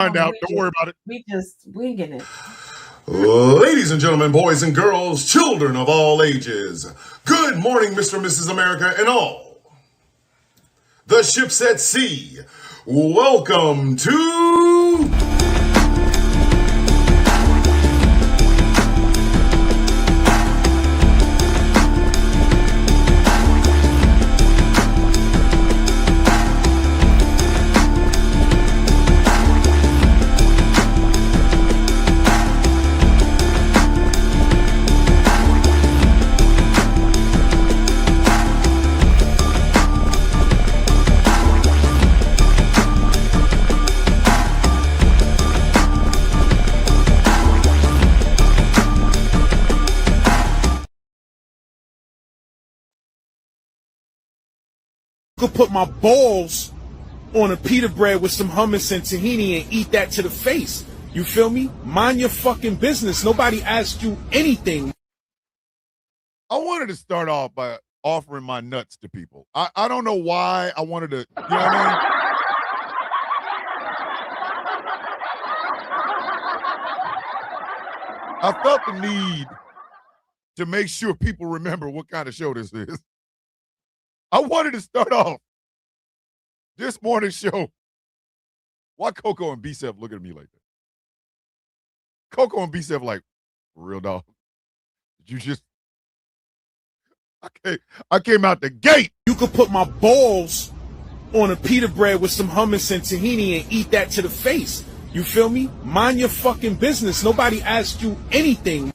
Find out. Don't worry about it. We just winging it. Ladies and gentlemen, boys and girls, children of all ages, good morning, Mr. and Mrs. America, and all. The ships at sea, welcome to... Could put my balls on a pita bread with some hummus and tahini and eat that to the face. You feel me? Mind your fucking business. Nobody asked you anything. I wanted to start off by offering my nuts to people. I don't know why I wanted to, you know what I mean? I felt the need to make sure people remember what kind of show this is. I wanted to start off this morning's show. Why Coco and B-Sef look at me like that? Coco and B-Sef like, real dog. Did you just... I came out the gate. You could put my balls on a pita bread with some hummus and tahini and eat that to the face. You feel me? Mind your fucking business. Nobody asked you anything.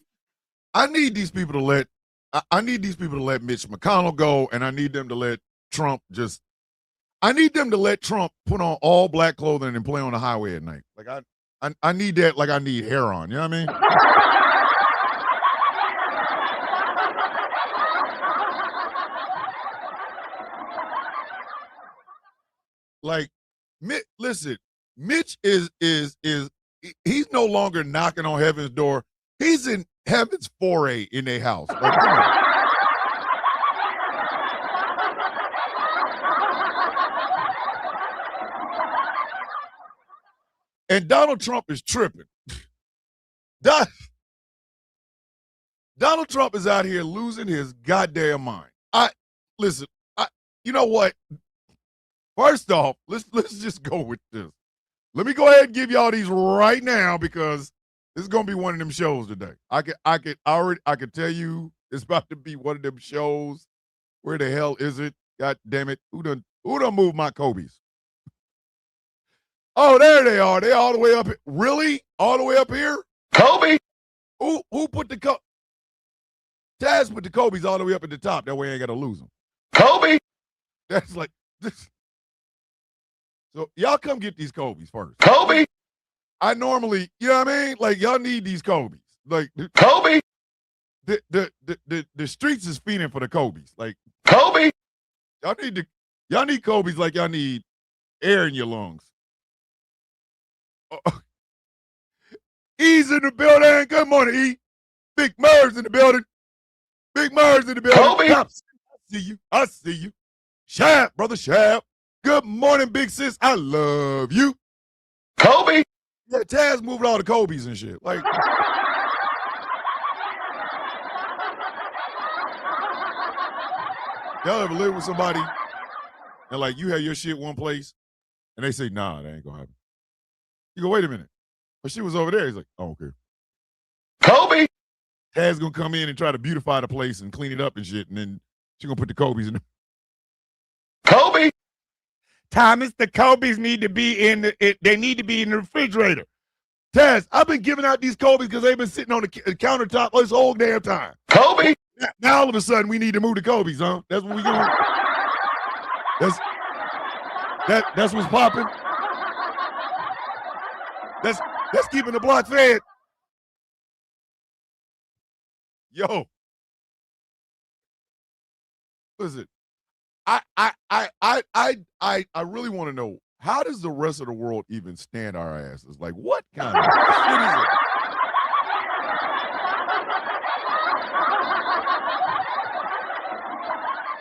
I need these people to let Mitch McConnell go, and I need them to let Trump Trump put on all black clothing and play on the highway at night. Like I need that like I need hair on. You know what I mean? Like, listen, Mitch is he's no longer knocking on heaven's door. He's in heaven's foray in their house. Like, come on. And Donald Trump is tripping. Donald Trump is out here losing his goddamn mind. You know what? First off, let's just go with this. Let me go ahead and give y'all these right now because this is gonna be one of them shows today. I could tell you it's about to be one of them shows. Where the hell is it? God damn it! Who done moved my Kobe's? Oh, there they are. They all the way up. Really? All the way up here? Kobe? Who put the Taz put the Kobe's all the way up at the top. That way I ain't got to lose them. Kobe? That's like this. So y'all come get these Kobe's first. Kobe? I normally, you know what I mean? Like, y'all need these Kobe's. Like, Kobe? The streets is feeding for the Kobe's. Like, Kobe? Y'all need Kobe's like y'all need air in your lungs. E's in the building. Good morning, E. Big Murs in the building. Big Murs in the building. Kobe. I see you. Shab, brother Shab. Good morning, big sis. I love you. Kobe. Yeah, Taz moved all the Kobe's and shit. Like, y'all ever live with somebody and like you have your shit one place and they say, nah, that ain't gonna happen. You go, wait a minute. But she was over there. He's like, I don't care. Kobe! Taz gonna come in and try to beautify the place and clean it up and shit, and then she gonna put the Kobe's in there. Kobe! Thomas, the Kobe's need to be they need to be in the refrigerator. Taz, I've been giving out these Kobe's because they've been sitting on the countertop this whole damn time. Kobe! Now all of a sudden we need to move the Kobe's, huh? That's what we doing? That's what's popping? That's keeping the block fed. Yo. Listen, I really want to know, how does the rest of the world even stand our asses? Like, what kind of shit is it?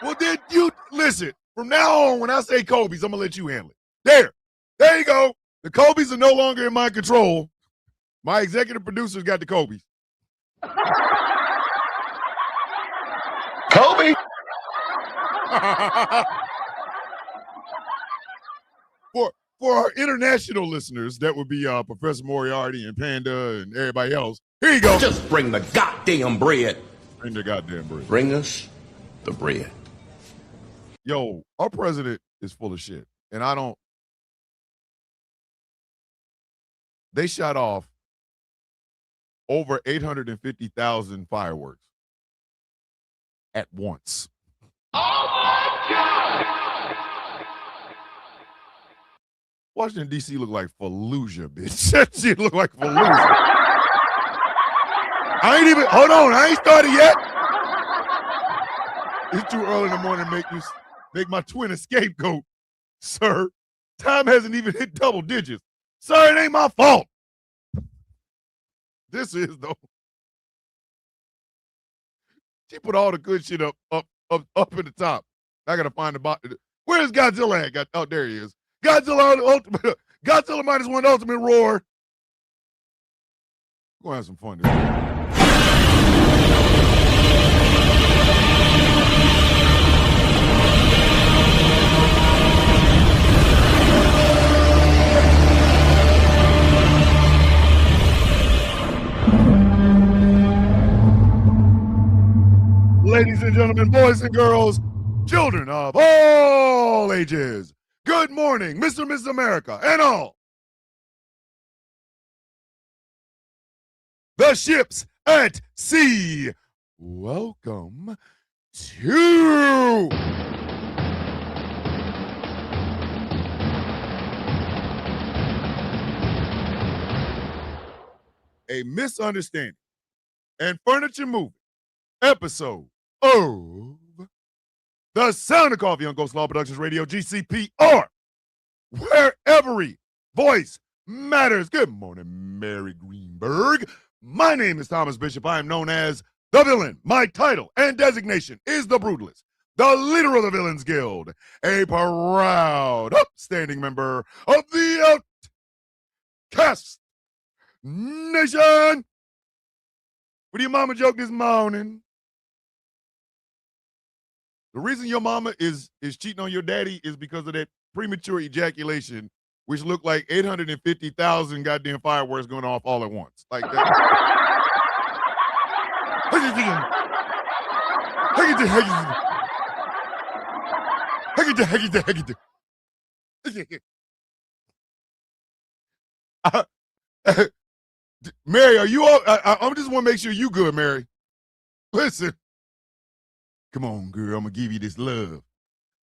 Well, then you listen. From now on, when I say Kobe's, I'm gonna let you handle it. There you go. The Kobe's are no longer in my control. My executive producers got the Kobe's. Kobe. For our international listeners, that would be Professor Moriarty and Panda and everybody else. Here you go. Just bring the goddamn bread. Bring the goddamn bread. Bring us the bread. Yo, our president is full of shit. And I don't. They shot off over 850,000 fireworks at once. Oh my God! Washington, D.C. look like Fallujah, bitch. That shit look like Fallujah. Hold on, I ain't started yet. It's too early in the morning to make my twin a scapegoat, sir. Time hasn't even hit double digits. Sir, it ain't my fault. This is, though. She put all the good shit up at the top. I got to find the bottom. Where's Godzilla at? Oh, there he is. Godzilla -1 Ultimate Roar. We're going to have some fun today. Ladies and gentlemen, boys and girls, children of all ages, good morning, Mr. and Mrs. America, and all. The ships at sea. Welcome to A Misunderstanding and Furniture Movie episode of The Sound of Coffee on Ghost Law Productions Radio, GCPR, where every voice matters. Good morning, Mary Greenberg. My name is Thomas Bishop. I am known as the Villain. My title and designation is the Brutalist, the leader of the Villains Guild, a proud, upstanding member of the Outcast Nation. What your mama joke this morning? The reason your mama is cheating on your daddy is because of that premature ejaculation, which looked like 850,000 goddamn fireworks going off all at once. Like that. Mary, are you all? I just want to make sure you good, Mary. Listen. Come on, girl, I'm going to give you this love.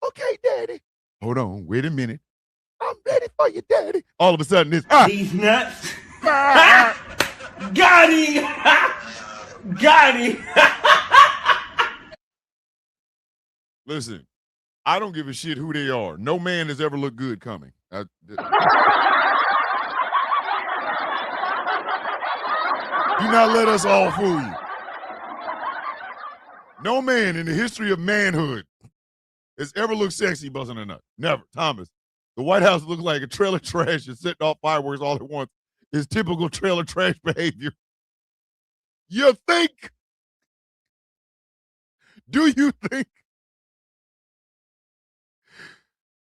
Okay, daddy. Hold on, wait a minute. I'm ready for you, daddy. All of a sudden, this. These nuts. Got him. Got him. Listen, I don't give a shit who they are. No man has ever looked good coming. Do not let us all fool you. No man in the history of manhood has ever looked sexy busting a nut. Never. Thomas, the White House looks like a trailer trash and setting off fireworks all at once is typical trailer trash behavior. You think? Do you think?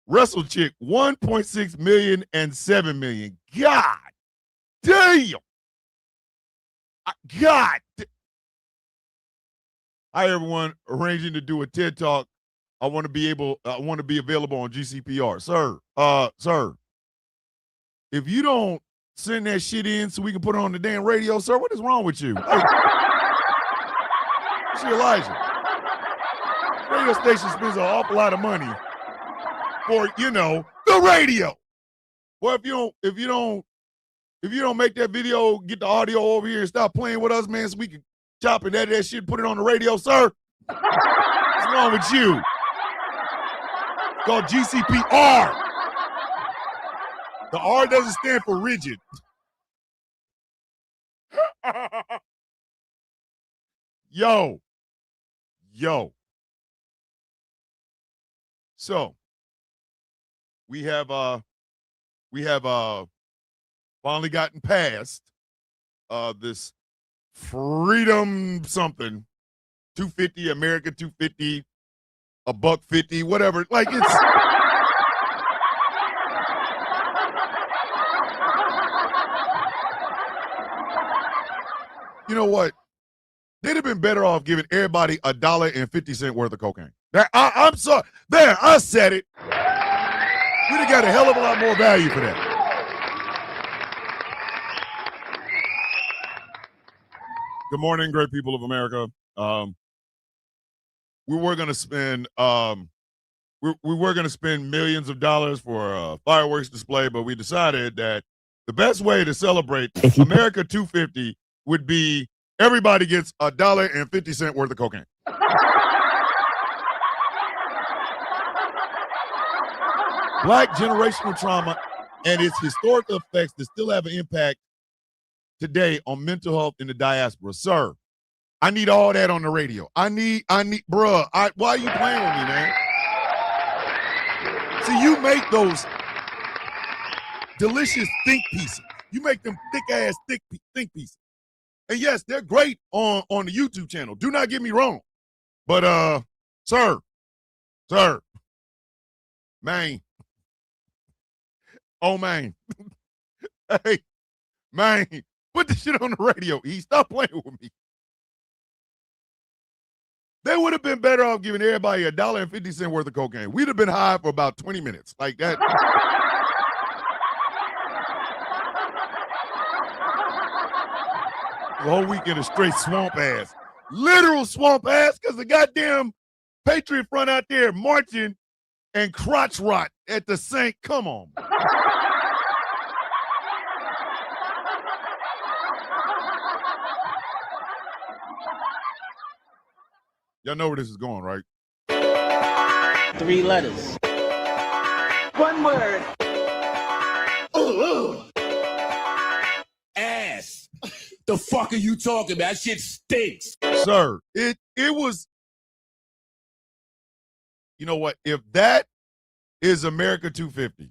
Wrestle chick, 1.6 million and 7 million. God damn. God. Hi, everyone. Arranging to do a TED Talk. I want to be available on GCPR. Sir, if you don't send that shit in so we can put it on the damn radio, sir, what is wrong with you? Hey, see, Elijah. Radio station spends an awful lot of money for, the radio. Well, if you don't make that video, get the audio over here and stop playing with us, man, so we can chop and edit that shit, put it on the radio, sir. What's wrong with you? It's called GCPR. The R doesn't stand for rigid. Yo. So we have finally gotten past this freedom something, 250, America 250, $1.50, whatever. Like it's you know what? They'd have been better off giving everybody $1.50 worth of cocaine. I'm sorry. There, I said it. We'd have got a hell of a lot more value for that. Good morning, great people of America. We were going to spend we were going to spend millions of dollars for a fireworks display, but we decided that the best way to celebrate America 250 would be everybody gets $1.50 worth of cocaine. Black generational trauma and its historical effects that still have an impact today on mental health in the diaspora. Sir, I need all that on the radio. I need, bruh, why are you playing with me, man? See, you make those delicious think pieces. You make them thick-ass think pieces. And yes, they're great on the YouTube channel. Do not get me wrong. But, sir, man. Oh, man. Hey, man, put this shit on the radio. Stop playing with me. They would have been better off giving everybody $1.50 worth of cocaine. We'd have been high for about 20 minutes. Like that. The whole weekend of straight swamp ass. Literal swamp ass, because the goddamn Patriot Front out there marching and crotch rot at the same. Come on. Y'all know where this is going, right? 3 letters. 1 word. Ass. The fuck are you talking about? That shit stinks. Sir, it was, you know what? If that is America 250,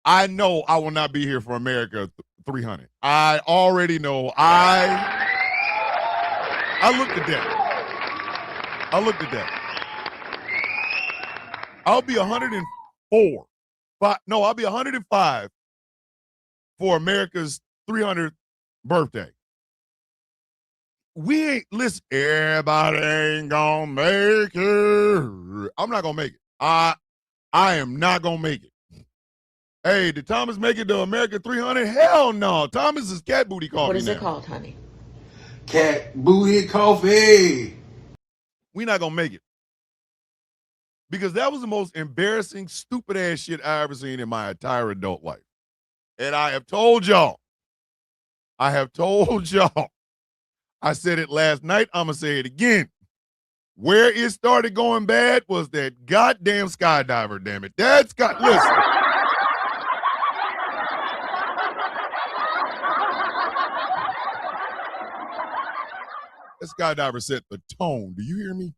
I know I will not be here for America 300. I already know. I looked at that. I'll be 104. I'll be 105 for America's 300th birthday. We ain't, listen, everybody ain't gonna make it. I'm not gonna make it. I am not gonna make it. Hey, did Thomas make it to America 300? Hell no. Thomas is cat booty coffee. What is now. it called, honey? Cat booty coffee. We not gonna make it. Because that was the most embarrassing, stupid ass shit I ever seen in my entire adult life. And I have told y'all. I said it last night. I'm gonna say it again. Where it started going bad was that goddamn skydiver, damn it. Listen. That skydiver set the tone. Do you hear me?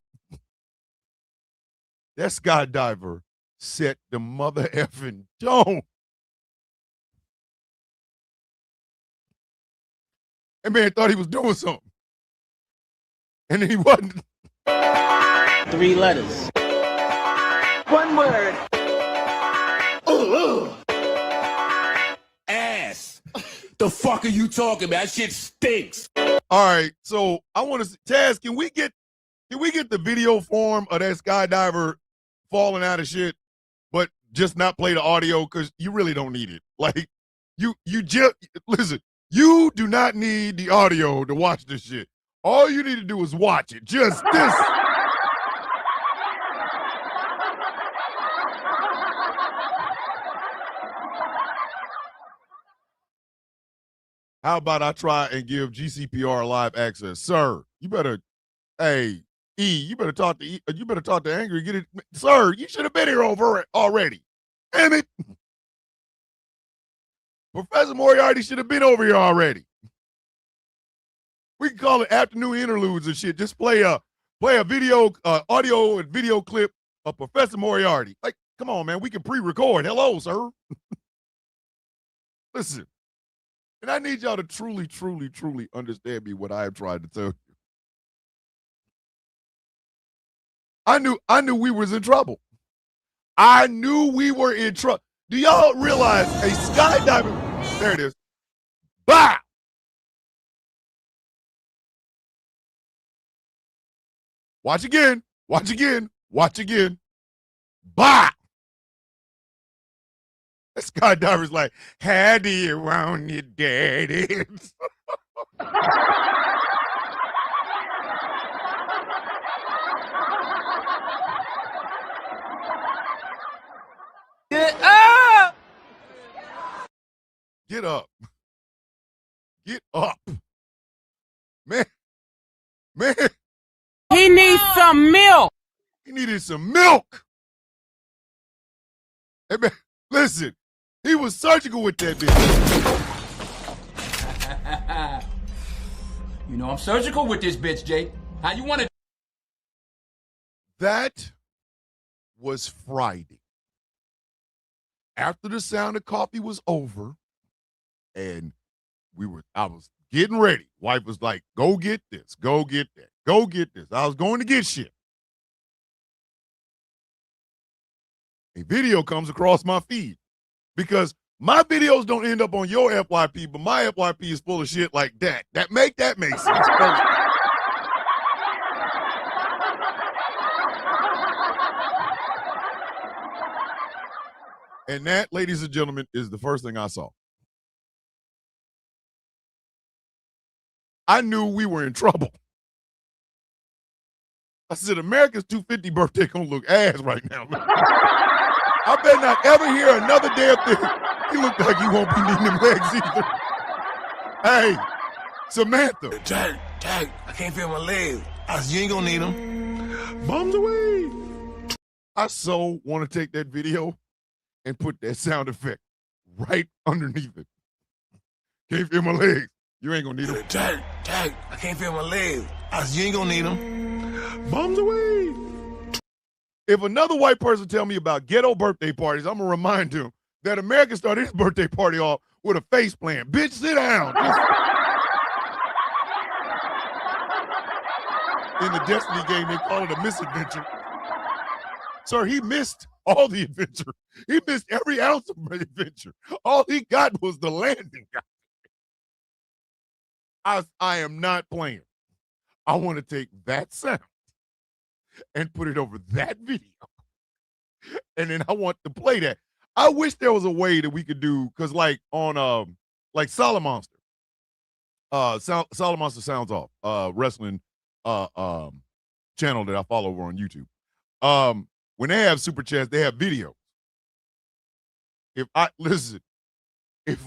That skydiver set the mother effing tone. That man thought he was doing something. And then he wasn't. 3 letters. 1 word. Ass. The fuck are you talking about? That shit stinks. All right, so I want to, Taz, can we get the video form of that skydiver falling out of shit, but just not play the audio because you really don't need it. Like you just listen. You do not need the audio to watch this shit. All you need to do is watch it. Just this. How about I try and give GCPR live access, sir? You better, hey, E, you better talk to Angry. Get it, sir. You should have been here over it already. Damn it, Professor Moriarty should have been over here already. We can call it afternoon interludes and shit. Just play a video, audio and video clip of Professor Moriarty. Like, come on, man. We can pre-record. Hello, sir. Listen, and I need y'all to truly, truly, truly understand me what I am trying to tell you. I knew we was in trouble. I knew we were in trouble. Do y'all realize a skydiving? There it is. Bah! Watch again. Watch again. Watch again. Bah! That skydiver's like, how do you want your daddy? Get up! Get up. Get up. Man. He needs some milk. He needed some milk. Hey, man, listen, he was surgical with that bitch. You know I'm surgical with this bitch, Jake. How you want it? That was Friday. After the Sound of Coffee was over, and I was getting ready. Wife was like, go get this, go get that, go get this. I was going to get shit. A video comes across my feed because my videos don't end up on your FYP, but my FYP is full of shit like that. That make sense. And that, ladies and gentlemen, is the first thing I saw. I knew we were in trouble. I said, America's 250 birthday gonna look ass right now. I better not ever hear another damn thing. You look like you won't be needing them legs either. Hey, Samantha. Jack, I can't feel my legs. I said, you ain't gonna need them. Bums away. I so want to take that video and put that sound effect right underneath it. Can't feel my legs. You ain't gonna need them. Jack, I can't feel my legs. I said, you ain't gonna need them. Bums away. If another white person tell me about ghetto birthday parties, I'm gonna remind them that America started his birthday party off with a face plant. Bitch, sit down. In the Destiny game, they call it a misadventure. Sir, he missed all the adventure. He missed every ounce of adventure. All he got was the landing. I am not playing. I want to take that sound and put it over that video. And then I want to play that. I wish there was a way that we could do, because like on like Salamonster, Salamonster Sounds Off, wrestling channel that I follow over on YouTube. When they have super chats, they have videos. If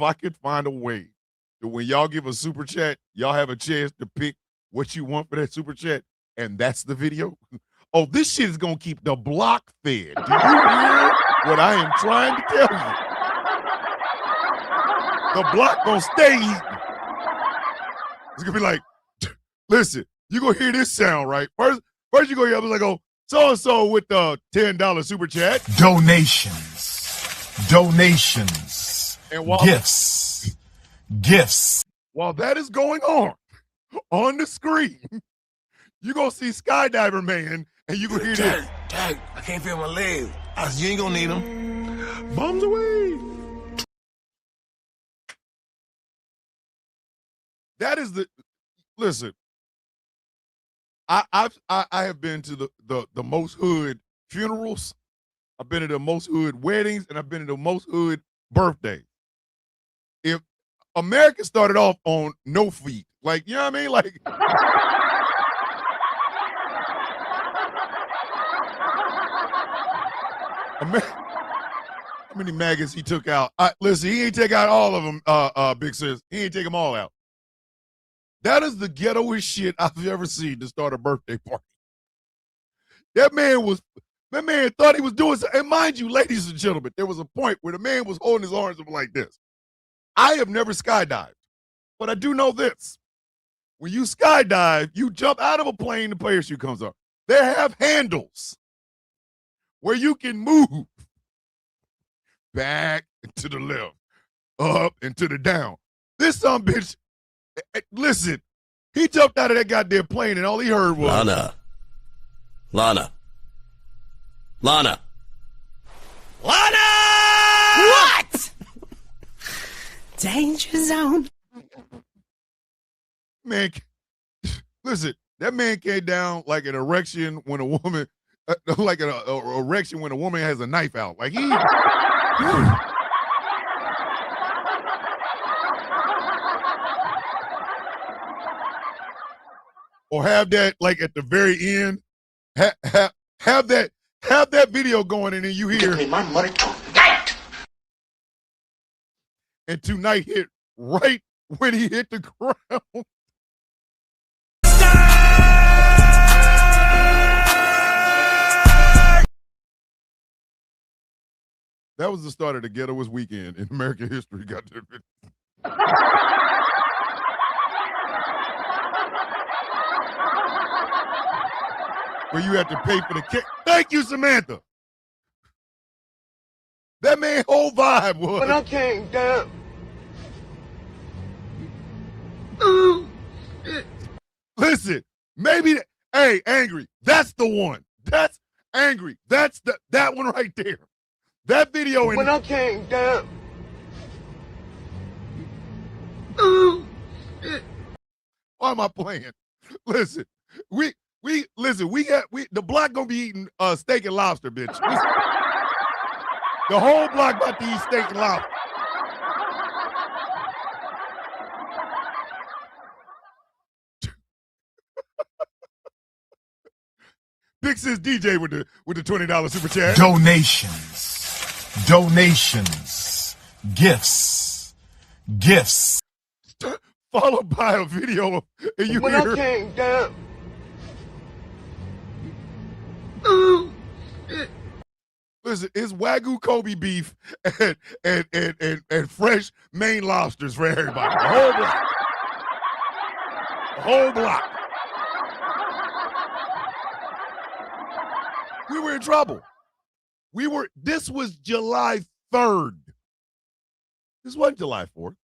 I could find a way that when y'all give a super chat, y'all have a chance to pick what you want for that super chat, and that's the video. Oh, this shit is gonna keep the block fed. Do you hear what I am trying to tell you? The block gonna stay eating. It's gonna be like, listen, you gonna hear this sound, right? First you gonna hear, I was like, oh, so-and-so with the $10 super chat. Donations. And while, Gifts. While that is going on the screen, you gonna see Skydiver Man, and you gonna hear this. Jack, I can't feel my legs. I said, you ain't gonna need them. Bums away. That is listen. I have been to the most hood funerals. I've been to the most hood weddings, and I've been to the most hood birthdays. If America started off on no feet, like, you know what I mean? Like, how many maggots he took out? Listen, he ain't take out all of them, Big Sis. He ain't take them all out. That is the ghettoest shit I've ever seen to start a birthday party. That man thought he was doing something. And mind you, ladies and gentlemen, there was a point where the man was holding his arms up like this. I have never skydived, but I do know this. When you skydive, you jump out of a plane, the parachute comes up. They have handles where you can move back to the left, up and to the down. This son bitch, listen, he jumped out of that goddamn plane and all he heard was Lana. What? Danger zone. man. Listen, that man came down like an erection when a woman, like an erection when a woman has a knife out. Like he. Or have that like at the very end, have that video going and then you hear my money tonight. And tonight hit right when he hit the ground. That was the start of the ghettoest weekend in American history. Got to where you have to pay for the kick. Thank you, Samantha. That man whole vibe was. When I came down. Listen, maybe hey, Angry. That's the one. That's Angry. That's that one right there. That video in When I came down. Why am I playing? Listen, the block gonna be eating steak and lobster, bitch. The whole block about to eat steak and lobster. Big Sis DJ with the $20 super chat. Donations, gifts. Followed by a video, and you When hear. I came down. Listen, it's Wagyu Kobe beef and fresh Maine lobsters for everybody. The whole block. The whole block. We were in trouble. This was July 3rd. This wasn't July 4th.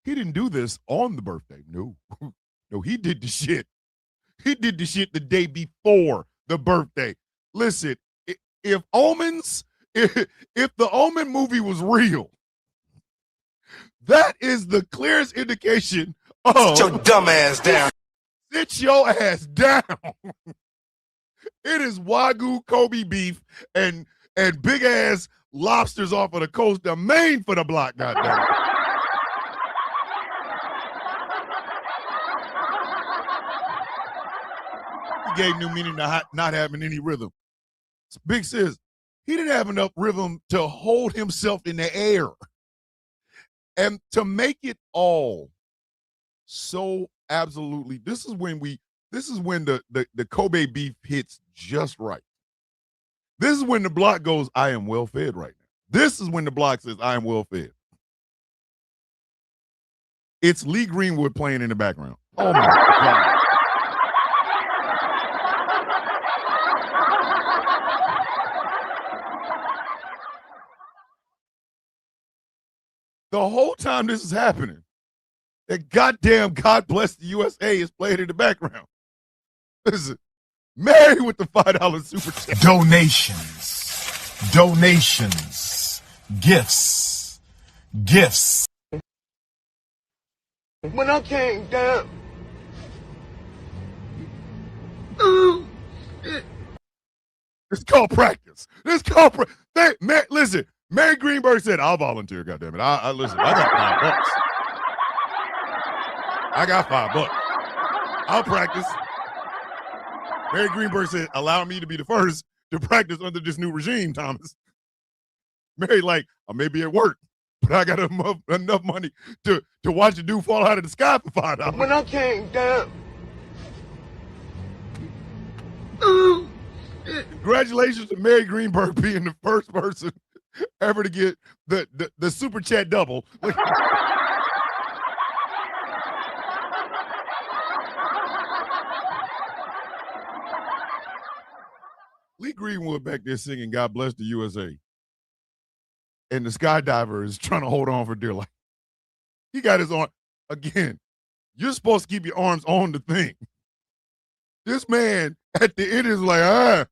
He didn't do this on the birthday. No. No, he did the shit. He did the shit the day before the birthday. Listen, if the Omen movie was real, that is the clearest indication of Sit your dumb ass down. Sit your ass down. It is Wagyu Kobe beef and big ass lobsters off of the coast of Maine for the block, goddamn. He gave new meaning to not having any rhythm. Big Sis, he didn't have enough rhythm to hold himself in the air. And to make it all so absolutely, this is when the Kobe beef hits just right. This is when the block goes, I am well fed right now. This is when the block says, I am well fed. It's Lee Greenwood playing in the background. Oh my God. The whole time this is happening, that goddamn God Bless the USA is playing in the background. Listen, Mary with the $5 super chat. Donations, gifts. When I came down. It's called practice. Listen, Mary Greenberg said, I'll volunteer, goddammit. Listen, I got $5. I'll practice. Mary Greenberg said, allow me to be the first to practice under this new regime, Thomas. Mary, like, I may be at work, but I got enough money to watch a dude fall out of the sky for $5. When I came down. Congratulations to Mary Greenberg being the first person ever to get the super chat double. Lee Greenwood back there singing God Bless the USA. and the skydiver is trying to hold on for dear life. He got his arm again. You're supposed to keep your arms on the thing. This man at the end is like, ah.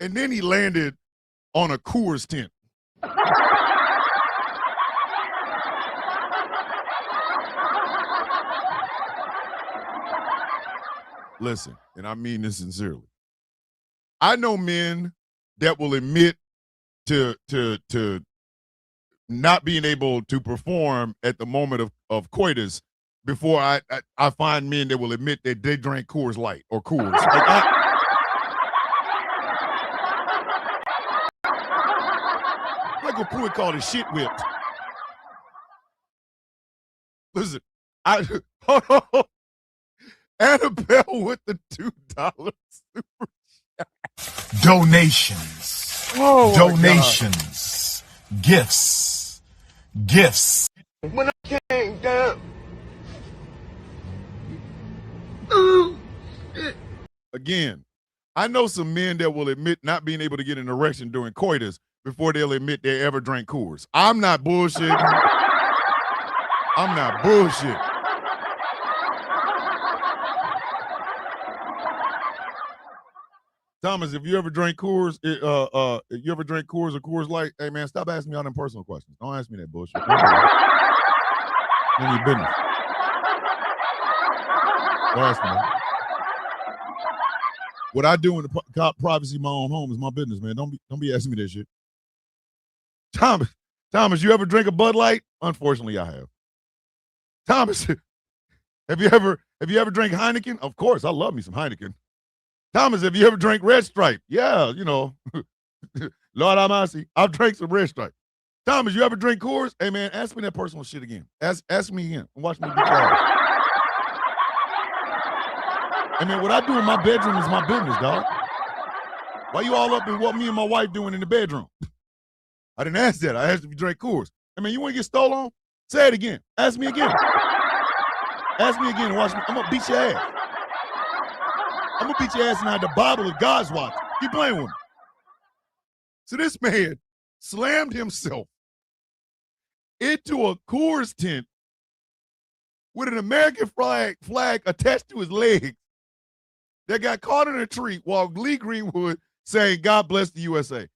And then he landed on a Coors tent. Listen, and I mean this sincerely. I know men that will admit to not being able to perform at the moment of coitus before I find men that will admit that they drank Coors Light or Coors. Like a Pruitt called it shit whipped. Listen, Annabelle with the $2 super chat. Donations. Oh, Donations. Gifts. Gifts. When I came down. Again, I know some men that will admit not being able to get an erection during coitus before they'll admit they ever drank Coors. I'm not bullshitting. I'm not bullshitting. Thomas, if you ever drank Coors, if you ever drank Coors or Coors Light, hey man, stop asking me all them personal questions. Don't ask me that bullshit. None of your business. Don't ask me that. What I do in the privacy of my own home is my business, man. Don't be asking me that shit. Thomas, you ever drink a Bud Light? Unfortunately, I have. Thomas, have you ever drank Heineken? Of course, I love me some Heineken. Thomas, have you ever drank Red Stripe? Yeah, you know, Lord Almighty, I've drank some Red Stripe. Thomas, you ever drink Coors? Hey man, ask me that personal shit again. Ask me again and watch me beat your ass. I mean, what I do in my bedroom is my business, dog. Why you all up in what me and my wife doing in the bedroom? I didn't ask that. I asked if you drank Coors. I mean, you want to get stole on? Say it again. Ask me again. Ask me again and watch me. I'm going to beat your ass. I'm going to beat your ass now. The Bible of God's watching. Keep playing with me. So this man slammed himself into a Coors tent with an American flag attached to his legs that got caught in a tree while Lee Greenwood saying, God bless the USA.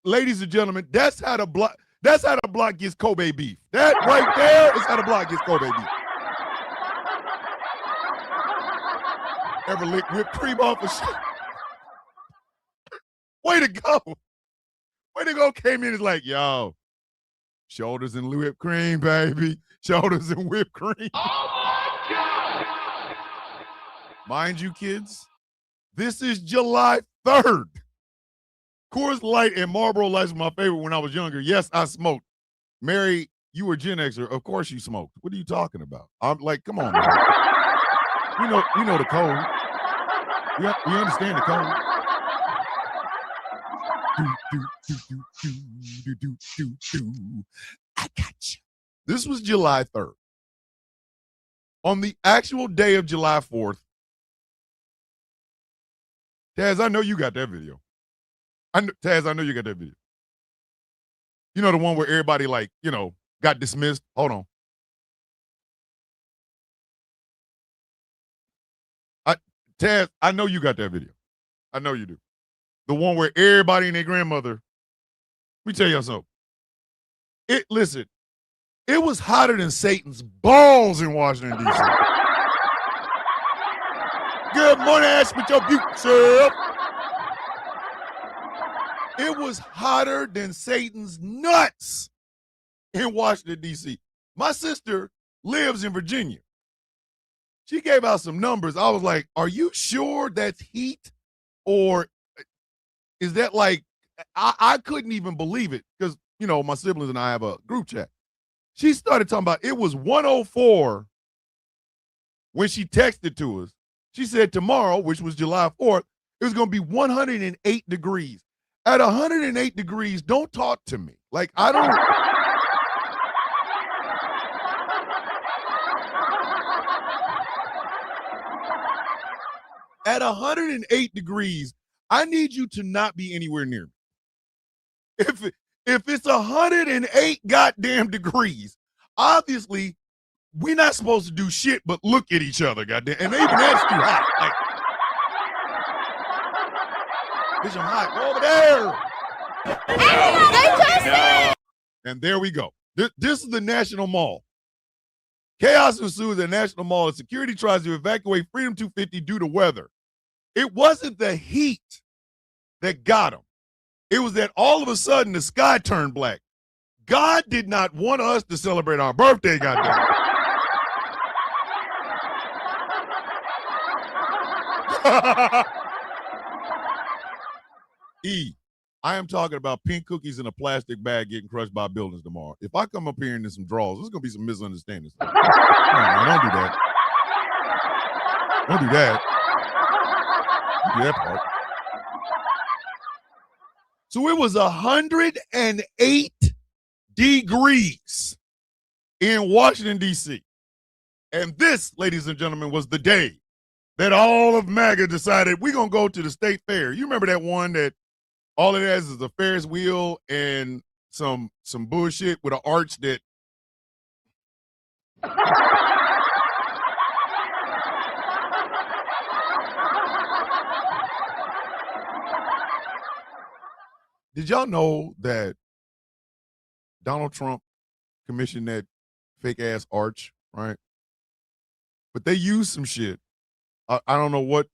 Ladies and gentlemen, that's how the block gets Kobe beef. That right there is how the block gets Kobe beef. Ever lick whipped cream off of shit? Way to go. Way to go. Came in and like, yo, shoulders and whipped cream, baby. Shoulders and whipped cream. Oh my God. Mind you, kids, this is July 3rd. Coors Light and Marlboro Lights were my favorite when I was younger. Yes, I smoked. Mary, you were Gen Xer. Of course you smoked. What are you talking about? I'm like, come on, man. We know the code. We understand the code. I got you. This was July 3rd. On the actual day of July 4th, Taz, I know you got that video. Taz, I know you got that video. You know the one where everybody got dismissed? Hold on. Taz, I know you got that video. I know you do. The one where everybody and their grandmother. Let me tell you something. Listen, it was hotter than Satan's balls in Washington, D.C. Good morning, Ash, with your beauty self. It was hotter than Satan's nuts in Washington, D.C. My sister lives in Virginia. She gave out some numbers. I was like, are you sure that's heat? Or is that like, I couldn't even believe it because, my siblings and I have a group chat. She started talking about it was 104 when she texted to us. She said tomorrow, which was July 4th, it was going to be 108 degrees. At 108 degrees, don't talk to me. Like, I don't. At 108 degrees, I need you to not be anywhere near me. If it's 108 goddamn degrees, obviously we're not supposed to do shit but look at each other, goddamn. And even that's too hot. Like, bitch, I'm hot. Go over there. And there we go. This is the National Mall. Chaos ensues at National Mall as security tries to evacuate Freedom 250 due to weather. It wasn't the heat that got him. It was that all of a sudden the sky turned black. God did not want us to celebrate our birthday, goddamn. I am talking about pink cookies in a plastic bag getting crushed by buildings tomorrow. If I come up here into some draws, there's going to be some misunderstandings. Come on, man, don't do that. Don't do that. Don't do that part. So it was 108 degrees in Washington, D.C. And this, ladies and gentlemen, was the day that all of MAGA decided we're going to go to the state fair. You remember that one that all it has is a Ferris wheel and some bullshit with an arch that Did y'all know that Donald Trump commissioned that fake ass arch, right? But they used some shit. I don't know what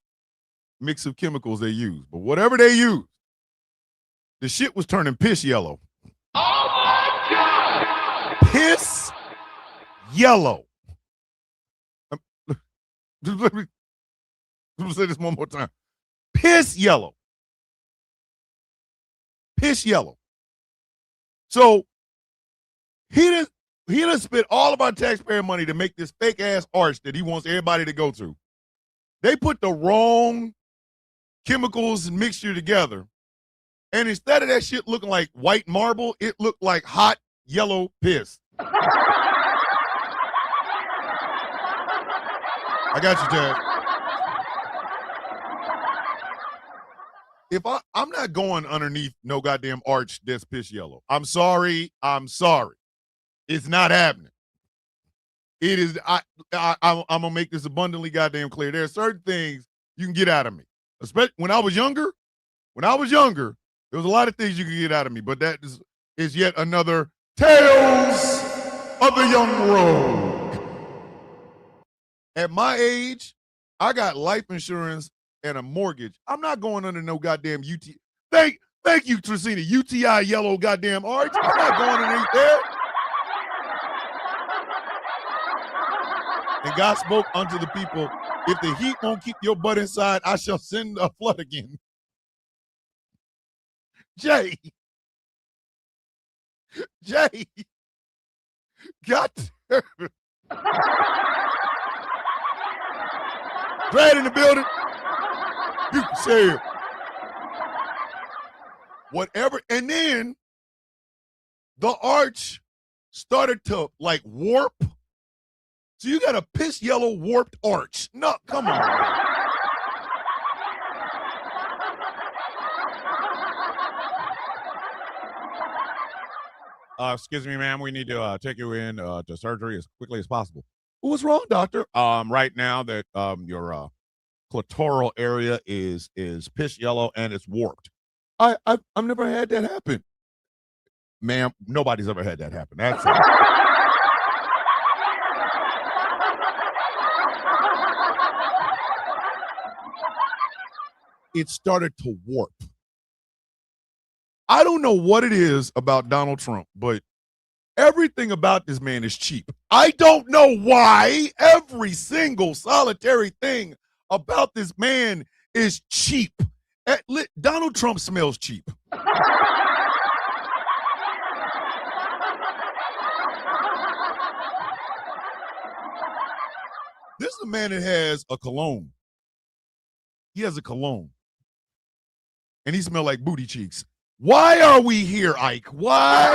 mix of chemicals they used, but whatever they used, the shit was turning piss yellow. Oh my God! Piss yellow. Let me say this one more time. Piss yellow. Piss yellow. So he done spent all of our taxpayer money to make this fake ass arch that he wants everybody to go to. They put the wrong chemicals and mixture together. And instead of that shit looking like white marble, it looked like hot yellow piss. I got you, Chad. If I'm not going underneath no goddamn arch that's piss yellow. I'm sorry. It's not happening. It is. I'm gonna make this abundantly goddamn clear. There are certain things you can get out of me. Especially when I was younger. There was a lot of things you could get out of me, but that is yet another Tales of the Young Rogue. At my age, I got life insurance and a mortgage. I'm not going under no goddamn UTI. Thank you, Tracina. UTI yellow goddamn arch. I'm not going underneath there. And God spoke unto the people, if the heat won't keep your butt inside, I shall send a flood again. Jay, got Brad in the building. You can say it. Whatever. And then the arch started to like warp. So you got a piss yellow warped arch. No, come on, man. Excuse me, ma'am. We need to take you in to surgery as quickly as possible. What's wrong, doctor? Right now that your clitoral area is piss yellow and it's warped. I've never had that happen. Ma'am, nobody's ever had that happen. That's it. It started to warp. I don't know what it is about Donald Trump, but everything about this man is cheap. I don't know why every single solitary thing about this man is cheap. Donald Trump smells cheap. This is a man that has a cologne. He has a cologne. And he smells like booty cheeks. Why are we here, Ike? Why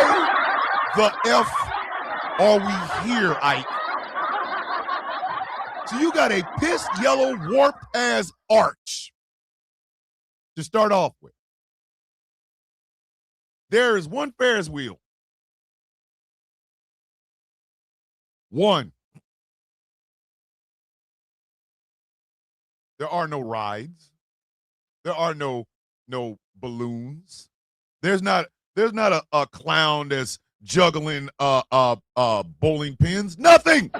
the F are we here, Ike? So you got a piss yellow warped ass arch to start off with. There is one Ferris wheel. One. There are no rides. There are no balloons. There's not a clown that's juggling bowling pins. Nothing.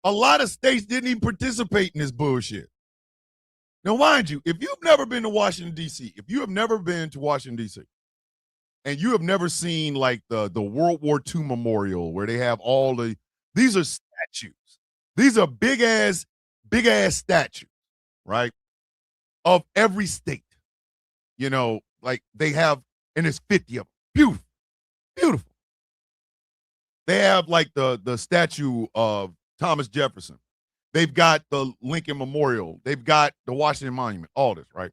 A lot of states didn't even participate in this bullshit. Now, mind you, if you've never been to Washington, D.C., if you have never been to Washington, D.C., and you have never seen like the World War II memorial where they have all these are statues. These are big ass statues, right? Of every state. You know, like they have, and there's 50 of them. Beautiful. Beautiful. They have like the statue of Thomas Jefferson. They've got the Lincoln Memorial. They've got the Washington Monument, all this, right?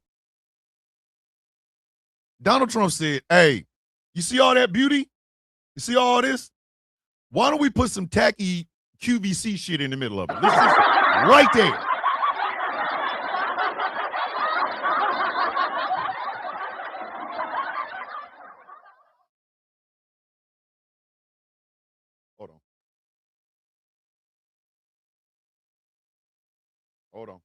Donald Trump said, hey, you see all that beauty? You see all this? Why don't we put some tacky QVC shit in the middle of it? This is right there. Hold on. Hold on.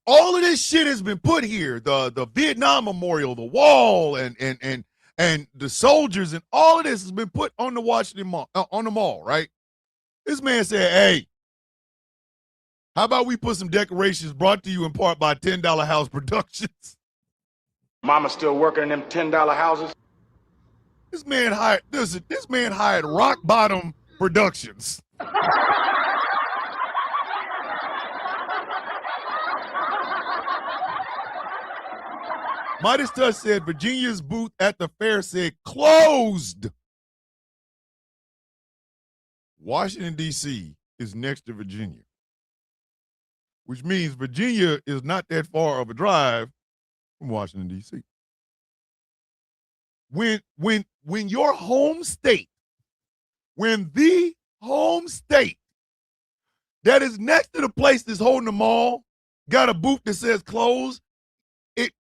All of this shit has been put here. The Vietnam Memorial, the wall, and the soldiers, and all of this has been put on the Washington Mall, on the mall, right? This man said, hey, how about we put some decorations brought to you in part by $10 House Productions? Mama still working in them $10 houses? This man hired Rock Bottom Productions. Midas Touch said Virginia's booth at the fair said closed. Washington, D.C. is next to Virginia, which means Virginia is not that far of a drive from Washington, D.C. When your home state, when the home state that is next to the place that's holding the mall got a booth that says closed,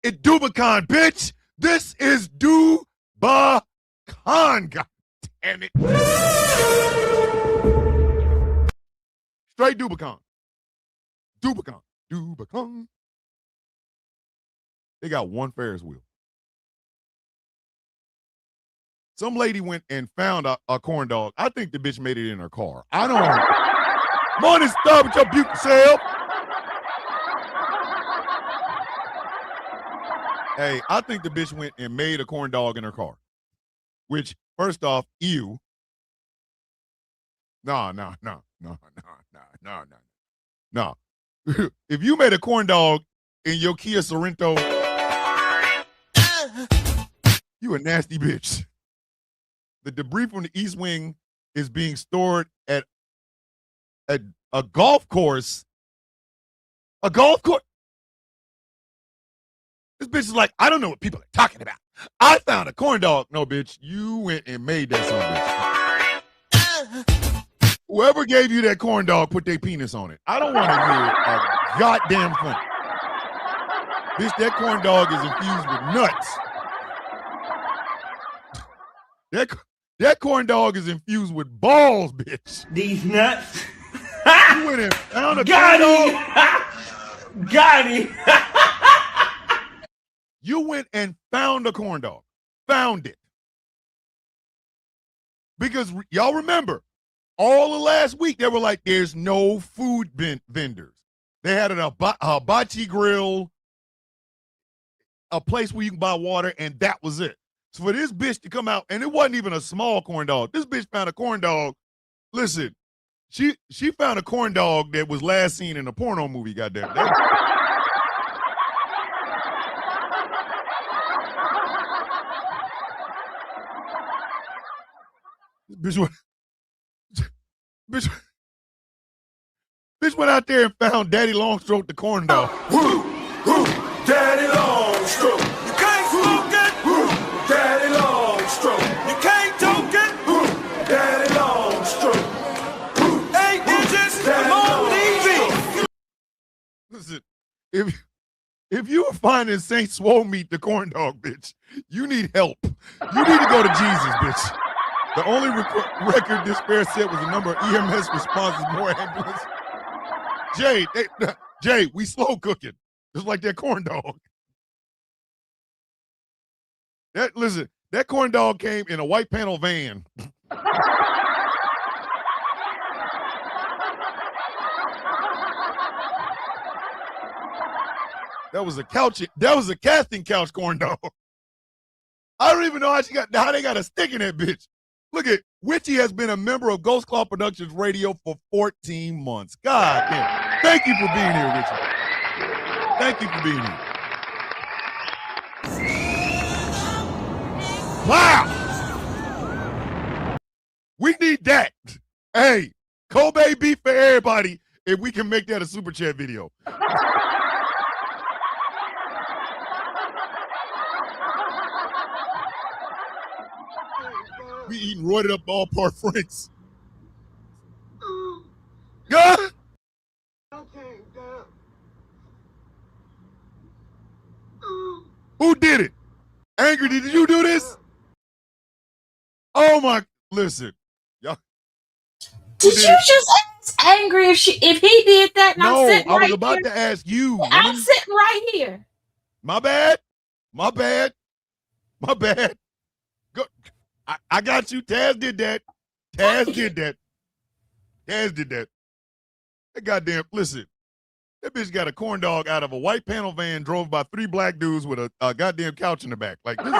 it Dubicon, bitch. This is Dubicon, god damn it. Straight Dubicon. Dubicon. They got one Ferris wheel. Some lady went and found a corn dog. I think the bitch made it in her car. I don't know. Morning, stop with your beautiful self. Hey, I think the bitch went and made a corn dog in her car. Which, first off, ew. No. If you made a corn dog in your Kia Sorento, you a nasty bitch. The debris from the East Wing is being stored at a golf course. A golf course? This bitch is like, I don't know what people are talking about. I found a corn dog. No, bitch, you went and made that son of a bitch. Whoever gave you that corn dog put their penis on it. I don't want to hear a goddamn thing. Bitch, that corn dog is infused with nuts. That corn dog is infused with balls, bitch. These nuts. You went and found a corn dog. Got him. You went and found a corn dog. Found it. Because y'all remember, all of last week, they were like, there's no food vendors. They had a hibachi grill, a place where you can buy water, and that was it. So for this bitch to come out, and it wasn't even a small corn dog. This bitch found a corn dog. Listen, she found a corn dog that was last seen in a porno movie, goddamn. Bitch went out there and found Daddy Longstroke the corn dog. Daddy Longstroke. You can't smoke it. Daddy Longstroke. if you are finding Saint Swole meat the corn dog, bitch, you need help. You need to go to Jesus, bitch. The only record this fair set was the number of EMS responses, more ambulance. Jay, we slow cooking, just like that corn dog. Listen, that corn dog came in a white panel van. That was a couch. That was a casting couch corn dog. I don't even know how they got a stick in that bitch. Look at Witchy has been a member of Ghost Claw Productions Radio for 14 months. God damn. Thank you for being here, Witchy. Thank you for being here. Wow. We need that. Hey, Kobe beef for everybody if we can make that a super chat video. We eating roided up ballpark Franks. God. Who did it? Angry, did you do this? Oh my, listen. Y'all. Did you just ask Angry if he did that? And No, I'm sitting I was right about here. to ask you. I'm sitting right here. My bad. Go. I got you. Taz did that. That goddamn, listen. That bitch got a corn dog out of a white panel van drove by 3 black dudes with a goddamn couch in the back. Like this.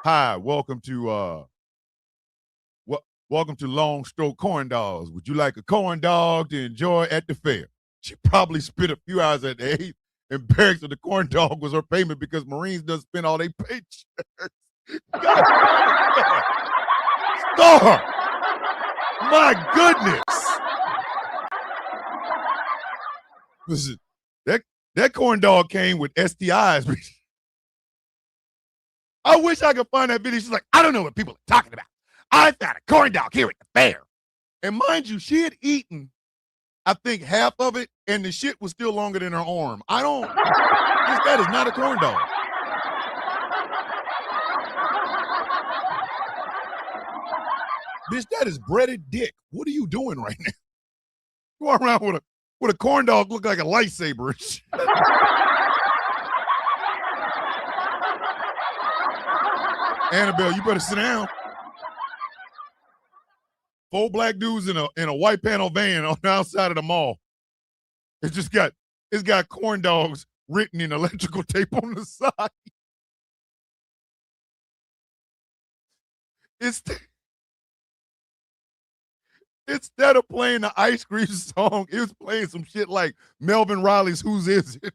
Hi, welcome to Long Stroke Corn Dogs. Would you like a corn dog to enjoy at the fair? She probably spent a few hours at the 8 and barracks of the corn dog was her payment because Marines doesn't spend all their paychecks. God, Star! My goodness! Listen, that corn dog came with STIs. I wish I could find that video. She's like, I don't know what people are talking about. I found a corn dog here at the fair. And mind you, she had eaten, I think, half of it, and the shit was still longer than her arm. That is not a corn dog. Bitch, that is breaded dick. What are you doing right now? You walk around with a corn dog look like a lightsaber. Annabelle, you better sit down. 4 black dudes in a white panel van on the outside of the mall. It's got corn dogs written in electrical tape on the side. Instead of playing the ice cream song, it was playing some shit like Melvin Riley's Whose Is It?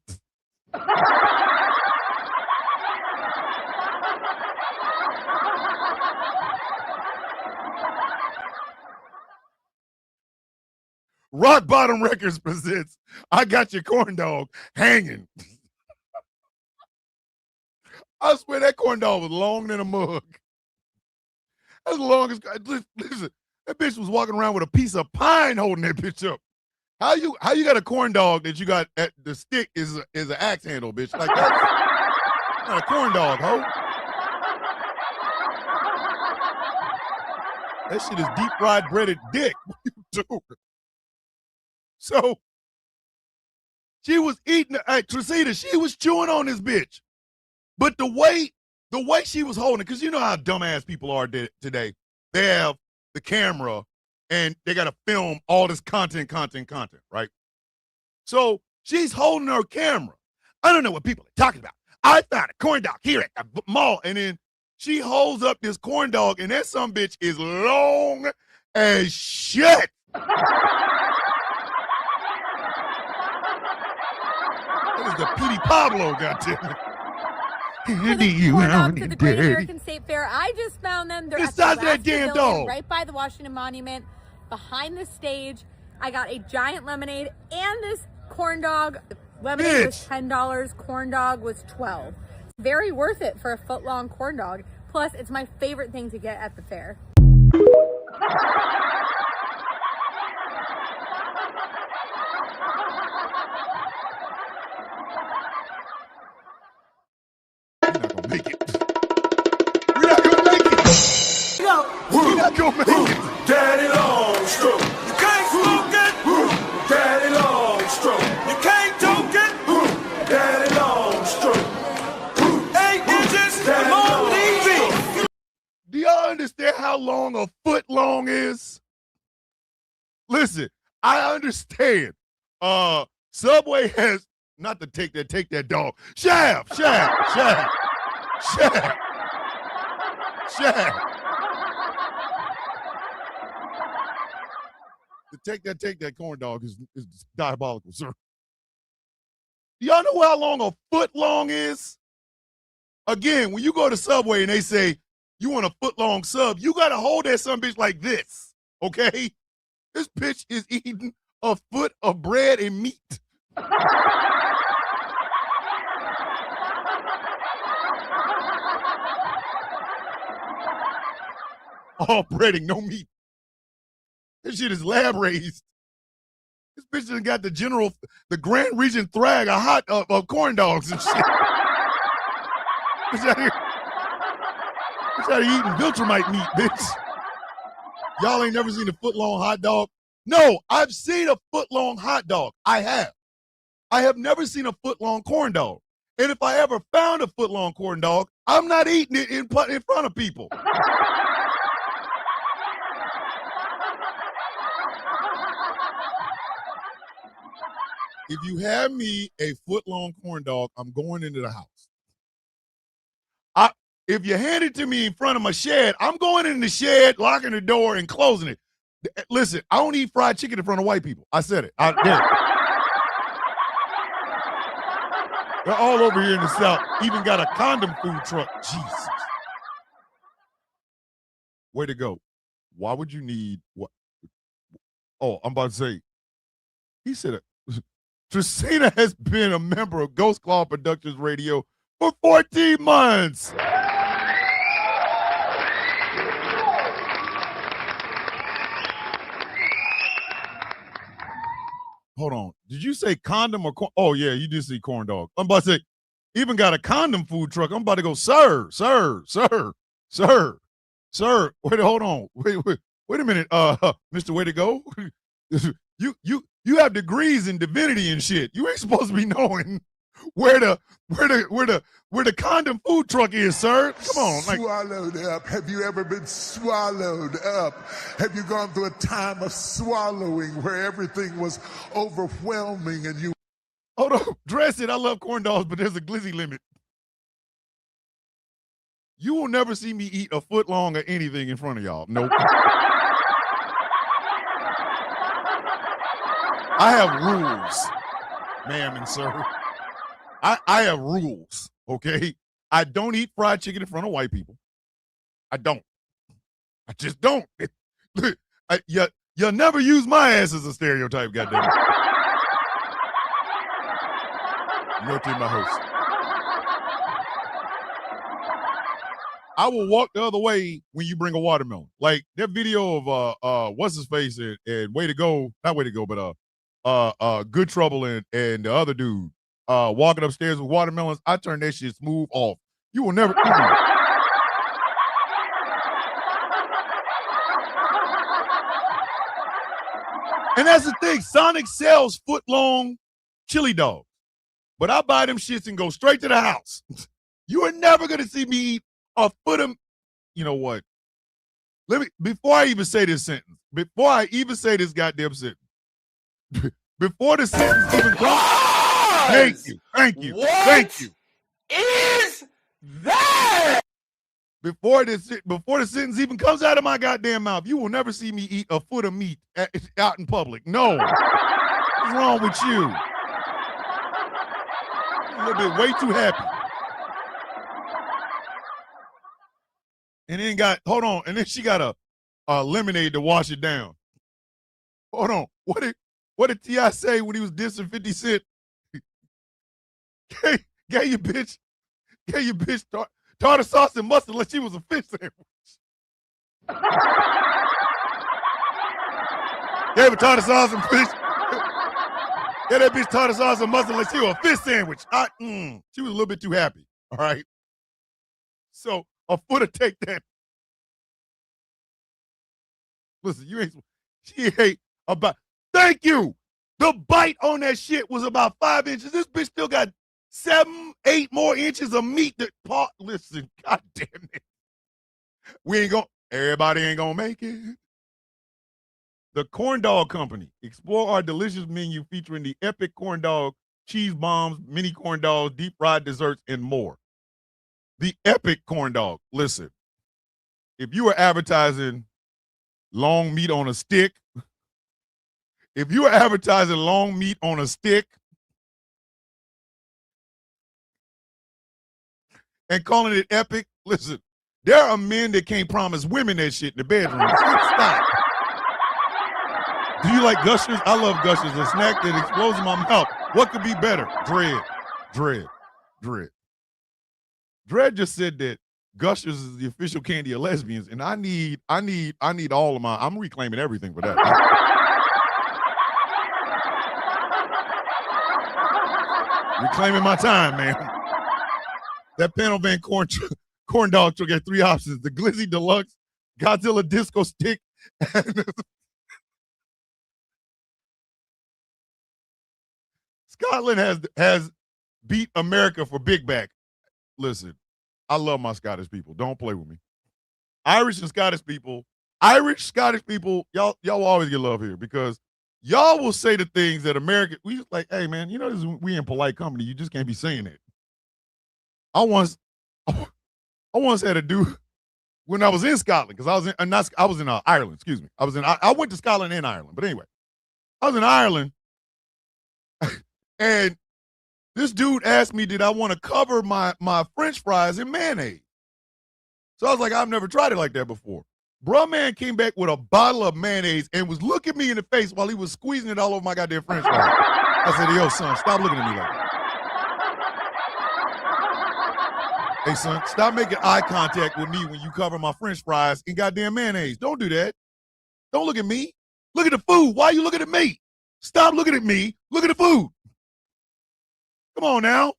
Rock Bottom Records presents I Got Your Corn Dog Hanging. I swear that corn dog was longer than a mug. As long as, listen, that bitch was walking around with a piece of pine holding that bitch up. How you got a corn dog that you got at the stick is an axe handle, bitch? Like that's not a corn dog, ho. That shit is deep fried breaded dick. What you doing? So she was eating, Tresita, she was chewing on this bitch. But the way she was holding it, because you know how dumbass people are today. They have the camera and they got to film all this content, right? So she's holding her camera. I don't know what people are talking about. I found a corn dog here at the mall. And then she holds up this corn dog and that some bitch is long as shit. That is the Petey Pablo, goddammit. Corn dog to the Great American State Fair. I just found them. They're It's at the not that damn pavilion, dog. right by the Washington Monument, behind the stage. I got a giant lemonade and this corn dog. Lemonade was $10. Corn dog was $12. Very worth it for a foot-long corn dog. Plus, it's my favorite thing to get at the fair. We're not gonna make it. We're not gonna make it. We're not gonna make it. Daddy Longstroke. You can't smoke it. Daddy Longstroke. You can't toke it. Daddy Longstroke. 8 inches. Come on, easy. Do y'all understand how long a foot long is? Listen, I understand. Subway has not to take that dog. Shaft. To take that corn dog is diabolical, sir. Do y'all know how long a foot long is? Again, when you go to Subway and they say you want a foot long sub, you gotta hold that son bitch like this, okay? This bitch is eating a foot of bread and meat. All breading, no meat. This shit is lab raised. This bitch done got the Grand Region Thrag of corn dogs and shit. Bitch out here eating Viltrumite meat, bitch. Y'all ain't never seen a foot-long hot dog? No, I've seen a foot-long hot dog. I have. I have never seen a foot-long corn dog. And if I ever found a foot-long corn dog, I'm not eating it in front of people. If you have me a foot-long corn dog, I'm going into the house. If you hand it to me in front of my shed, I'm going in the shed, locking the door, and closing it. Listen, I don't eat fried chicken in front of white people. I said it. They're all over here in the South. Even got a condom food truck. Jesus. Way to go. Why would you need what? Oh, I'm about to say. He said it. Tristina has been a member of Ghost Claw Productions Radio for 14 months. Hold on. Did you say condom or corn? Oh, yeah, you did see corn dog. I'm about to say, even got a condom food truck. I'm about to go, sir. Wait, hold on. Wait a minute. Mr. Way to go. You have degrees in divinity and shit. You ain't supposed to be knowing where the condom food truck is, sir. Come on. Swallowed up. Have you ever been swallowed up? Have you gone through a time of swallowing where everything was overwhelming and you... Hold on. Dress it. I love corn dogs, but there's a glizzy limit. You will never see me eat a foot long of anything in front of y'all. Nope. I have rules, ma'am and sir. I have rules, okay? I don't eat fried chicken in front of white people. I don't. I just don't. You'll never use my ass as a stereotype, goddammit. You're to my host. I will walk the other way when you bring a watermelon. Like that video of what's his face and Way to Go, not Way to Go, but Good Trouble and the other dude walking upstairs with watermelons. I turn that shit smooth off. You will never. And that's the thing. Sonic sells foot-long chili dogs, but I buy them shits and go straight to the house. You are never gonna see me eat a foot of. You know what? Before I even say this sentence, before I even say this goddamn sentence. Before the sentence even comes, thank you. Is that? Before the sentence even comes out of my goddamn mouth, you will never see me eat a foot of meat out in public. No, what's wrong with you? A little bit way too happy. And then and then she got a lemonade to wash it down. Hold on, what did T.I. say when he was dissing 50 Cent? Gave your bitch tartar sauce and mustard like she was a fish sandwich. Gave her tartar sauce and fish. Gave that bitch tartar sauce and mozzarella. She was a fish sandwich. She was a little bit too happy. All right. So a footer take that. Listen, she ate about, thank you. The bite on that shit was about 5 inches. This bitch still got 7, 8 more inches of meat that listen, God damn it. Everybody ain't gonna make it. The Corn Dog Company. Explore our delicious menu featuring the epic corn dog, cheese bombs, mini corn dogs, deep fried desserts, and more. The epic corn dog. Listen, if you were advertising long meat on a stick, if you were advertising long meat on a stick and calling it epic, listen, there are men that can't promise women that shit in the bedroom. Stop. Do you like Gushers? I love Gushers, a snack that explodes in my mouth. What could be better? Dread. Dread just said that Gushers is the official candy of lesbians, and I need all of my. I'm reclaiming everything for that. Reclaiming my time, man. That panel van corn dog truck had 3 options: the Glizzy Deluxe, Godzilla Disco Stick, and Scotland has beat America for Big Back. Listen, I love my Scottish people. Don't play with me. Irish, Scottish people, y'all always get love here because y'all will say the things that America, we just like, hey man, we in polite company. You just can't be saying it. I once had a dude when I was in Scotland, because I was in Ireland, excuse me. I went to Scotland and Ireland, but anyway, I was in Ireland and this dude asked me, did I want to cover my French fries in mayonnaise? So I was like, I've never tried it like that before. Bruh man came back with a bottle of mayonnaise and was looking me in the face while he was squeezing it all over my goddamn French fries. I said, yo, son, stop looking at me like that. Hey, son, stop making eye contact with me when you cover my French fries in goddamn mayonnaise. Don't do that. Don't look at me. Look at the food. Why are you looking at me? Stop looking at me. Look at the food. Come on now.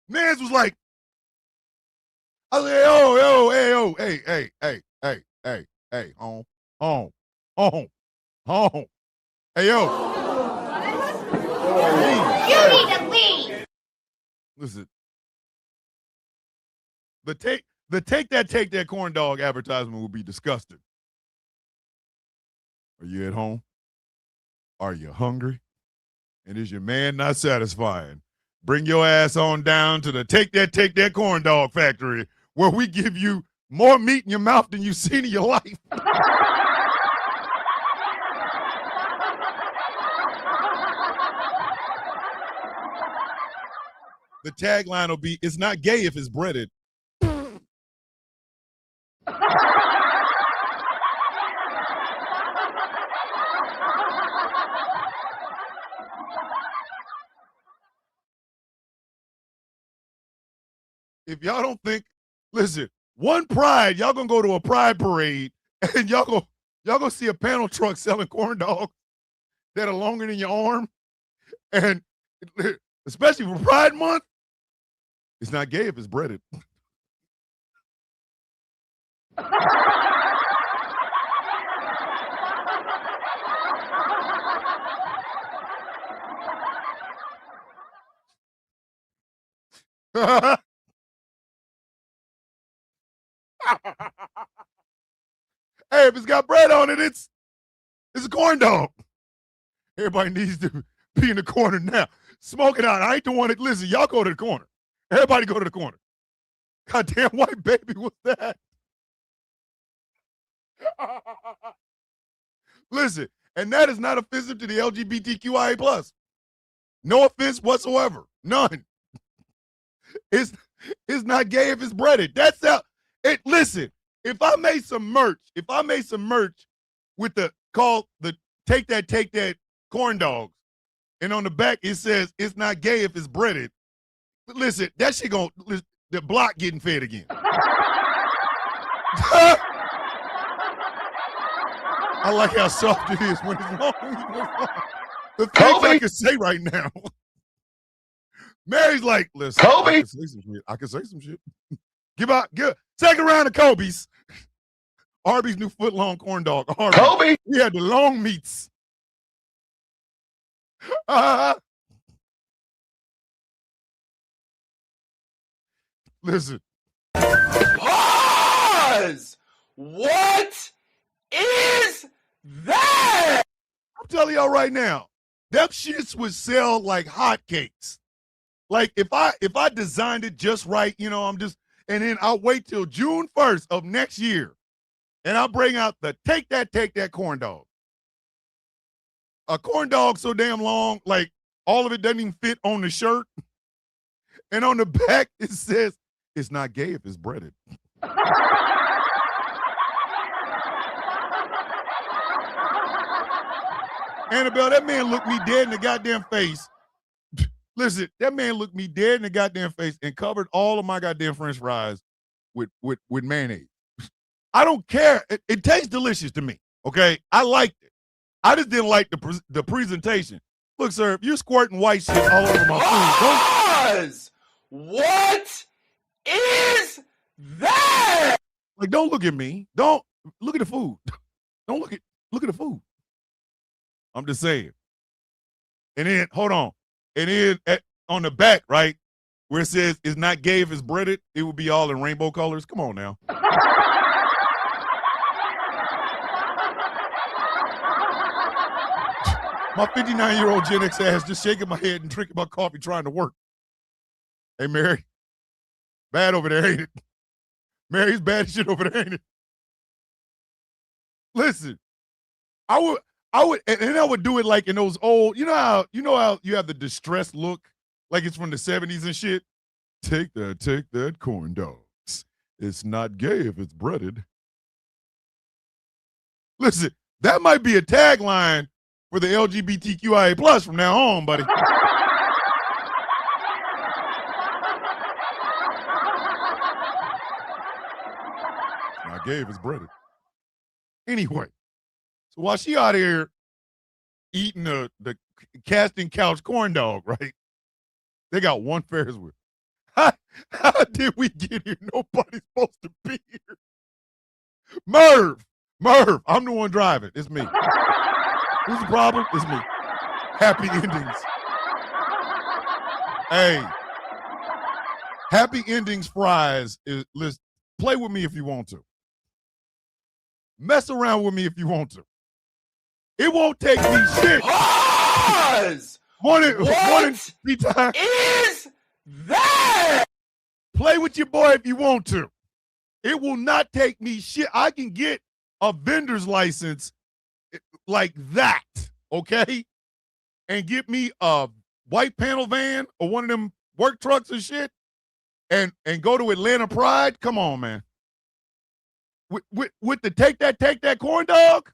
Mans was like, I was like, hey, home. Hey, yo. You need to leave. Listen. The take that corn dog advertisement will be disgusting. Are you at home? Are you hungry? And is your man not satisfying? Bring your ass on down to the Take That Corn Dog Factory, where we give you more meat in your mouth than you've seen in your life. The tagline will be, it's not gay if it's breaded. If y'all don't think, listen, one pride, y'all gonna go to a pride parade and y'all gonna see a panel truck selling corn dogs that are longer than your arm. And especially for Pride Month, it's not gay if it's breaded. Hey, if it's got bread on it, it's a corn dog. Everybody needs to be in the corner now. Smoke it out. I ain't the one that, listen, y'all go to the corner. Everybody go to the corner. Goddamn white baby, what's that? Listen, and that is not offensive to the LGBTQIA+. No offense whatsoever. None. It's not gay if it's breaded. That's how it. Listen, if I made some merch with the Take That Corn Dogs, and on the back it says it's not gay if it's breaded. Listen, that shit the block getting fed again. I like how soft it is when it's long. The things I can say right now. Mary's like, listen, I can say some shit. I can say some shit. Second round of Kobe's. Arby's new foot-long corn dog. Arby's. Kobe. We had the long meats. Listen. Pause! What is that? I'm telling y'all right now, them shits would sell like hotcakes. Like if I designed it just right, you know, and then I'll wait till June 1st of next year, and I'll bring out the take that corn dog. A corn dog so damn long, like all of it doesn't even fit on the shirt. And on the back, it says, it's not gay if it's breaded. Annabelle, that man looked me dead in the goddamn face. Listen, that man looked me dead in the goddamn face and covered all of my goddamn French fries with mayonnaise. I don't care. It tastes delicious to me, okay? I liked it. I just didn't like the presentation. Look, sir, if you're squirting white shit all over my food, Pause! What is that? Like, don't look at me. Don't look at the food. Don't look at the food. I'm just saying. And then, hold on. And then on the back, right, where it says it's not gay if it's breaded, it would be all in rainbow colors. Come on now. My 59-year-old Gen X ass just shaking my head and drinking my coffee trying to work. Hey, Mary. Bad over there, ain't it? Mary's bad shit over there, ain't it? Listen, I would, and I would do it like in those old, you know how you have the distressed look, like it's from the 70s and shit? Take that corn dogs. It's not gay if it's breaded. Listen, that might be a tagline for the LGBTQIA plus from now on, buddy. It's not gay if it's breaded. Anyway, so while she out here eating the casting couch corn dog, right? They got one Ferris wheel. How did we get here? Nobody's supposed to be here. Merv, I'm the one driving. It's me. Who's the problem? It's me. Happy endings. Hey, Happy Endings fries is, listen, play with me if you want to. Mess around with me if you want to. It won't take me shit. Pause! What is that? Play with your boy if you want to. It will not take me shit. I can get a vendor's license like that, okay? And get me a white panel van or one of them work trucks and shit and go to Atlanta Pride. Come on, man. With the take that corn dog,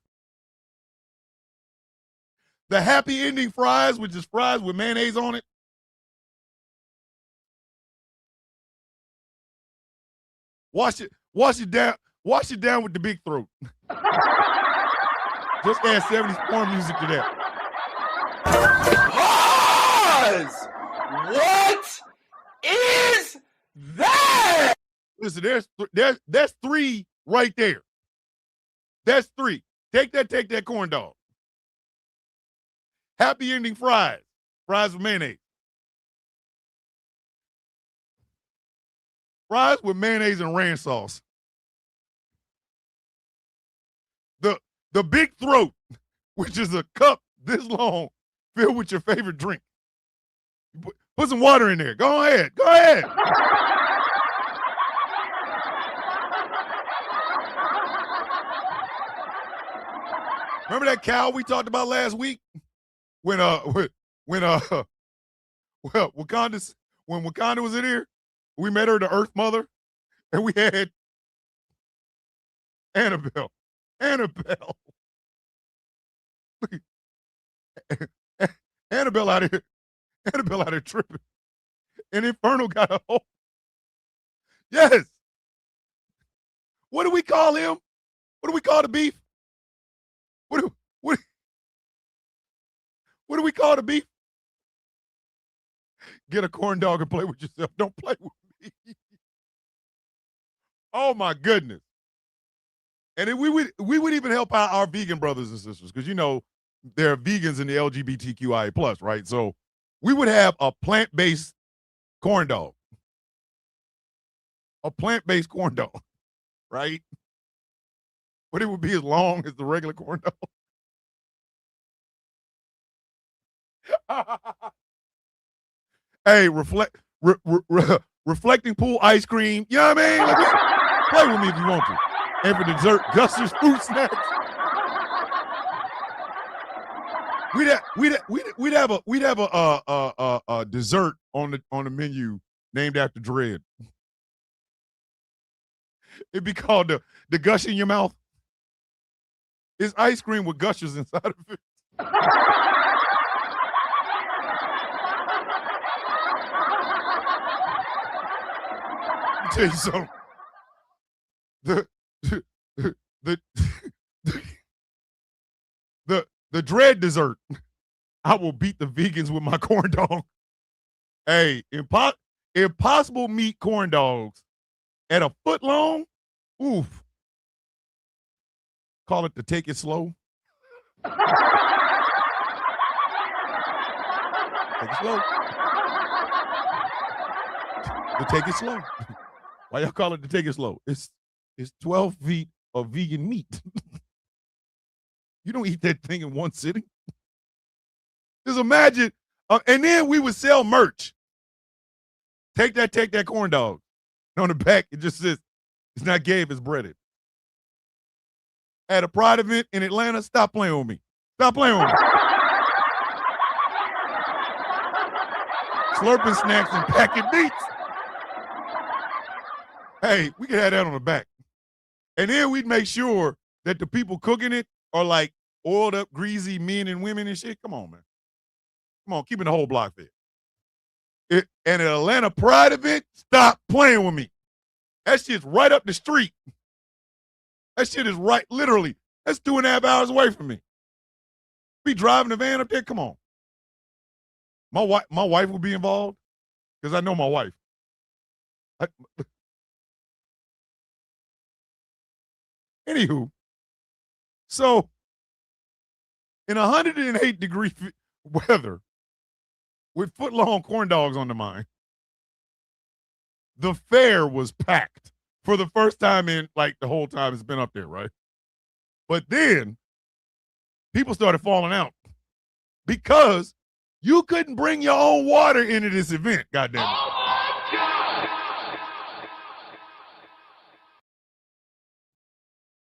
the Happy Ending fries, which is fries with mayonnaise on it. Wash it down with the big throat. Just add 70s porn music to that. Pause! What is that? Listen, that's three right there. That's three. Take that corn dog. Happy Ending fries with mayonnaise. Fries with mayonnaise and ranch sauce. The big throat, which is a cup this long filled with your favorite drink. Put some water in there. Go ahead. Remember that cow we talked about last week? When Wakanda was in here, we met her, the Earth Mother, and we had Annabelle. Annabelle out here tripping. And Inferno got a hold. Yes. What do we call him? What do we call the beef? What do we call the beef? Get a corn dog and play with yourself. Don't play with me. Oh my goodness. And then we would even help out our vegan brothers and sisters, because there are vegans in the LGBTQIA plus, right? So we would have a plant-based corn dog. A plant-based corn dog, right? But it would be as long as the regular corn dog. Hey, reflecting pool ice cream. You know what I mean? Like, play with me if you want to. And for dessert, Guster's fruit snacks. We'd have a dessert on the menu named after Dread. It'd be called the gush in your mouth. It's ice cream with gushers inside of it. Let me tell you something. The Dread dessert. I will beat the vegans with my corn dog. Hey, impossible meat corn dogs at a foot long. Oof. Call it the take it slow. Take it slow. The take it slow. Why y'all call it the take it slow? It's 12 feet of vegan meat. You don't eat that thing in one sitting. Just imagine. And then we would sell merch. Take that corn dog. And on the back, it just says, it's not gay if it's breaded. At a Pride event in Atlanta, stop playing with me. Stop playing with me. Slurping snacks and packing meats. Hey, we could have that on the back. And then we'd make sure that the people cooking it are like oiled up, greasy men and women and shit. Come on, man. Come on, keeping the whole block there. And an Atlanta Pride event, stop playing with me. That shit's right up the street. That shit is right, literally. That's 2.5 hours away from me. Be driving the van up there. Come on. My wife will be involved because I know my wife. Anywho, so in 108-degree weather with foot-long corn dogs on the mind, the fair was packed for the first time in like the whole time it's been up there, right? But then people started falling out because you couldn't bring your own water into this event, goddamn it. Oh my God!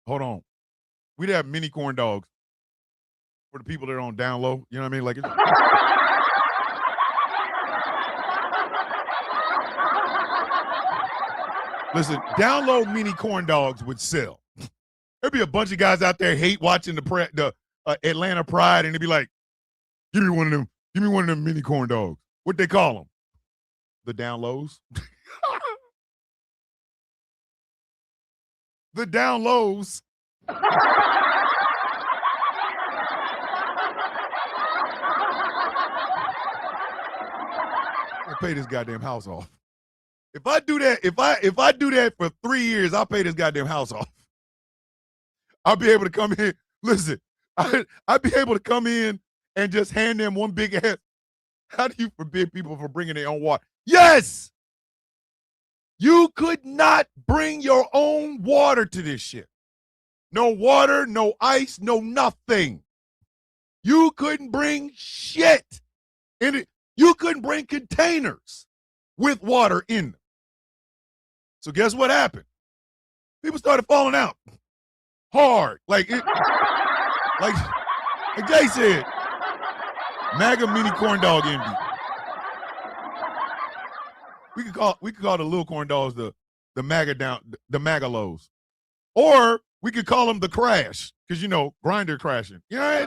Hold on. We'd have mini corn dogs for the people that are on down low. You know what I mean? Like it's listen, down low mini corn dogs would sell. There'd be a bunch of guys out there hate watching the Atlanta Pride, and they'd be like, give me one of them mini corn dogs. What they call them? The down lows. The down lows. I'm gonna pay this goddamn house off. If I do that, if I do that for 3 years, I'll pay this goddamn house off. I'll be able to come in. Listen, I'd be able to come in and just hand them one big ass. How do you forbid people from bringing their own water? Yes! You could not bring your own water to this shit. No water, no ice, no nothing. You couldn't bring shit in it. You couldn't bring containers with water in them. So guess what happened? People started falling out hard. Like Jay said, MAGA mini corn dog envy. We could call the little corn dogs the MAGA lows. Or we could call them the crash, because grinder crashing. We are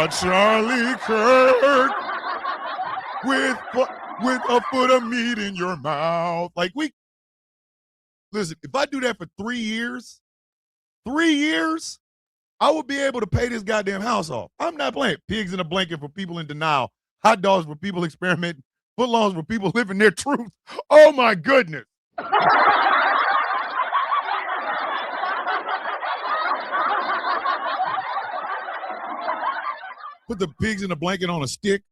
Charlie Kirk with a foot of meat in your mouth. Listen, if I do that for 3 years, 3 years, I would be able to pay this goddamn house off. I'm not playing. Pigs in a blanket for people in denial. Hot dogs for people experimenting. Footlongs for people living their truth. Oh, my goodness. Put the pigs in a blanket on a stick.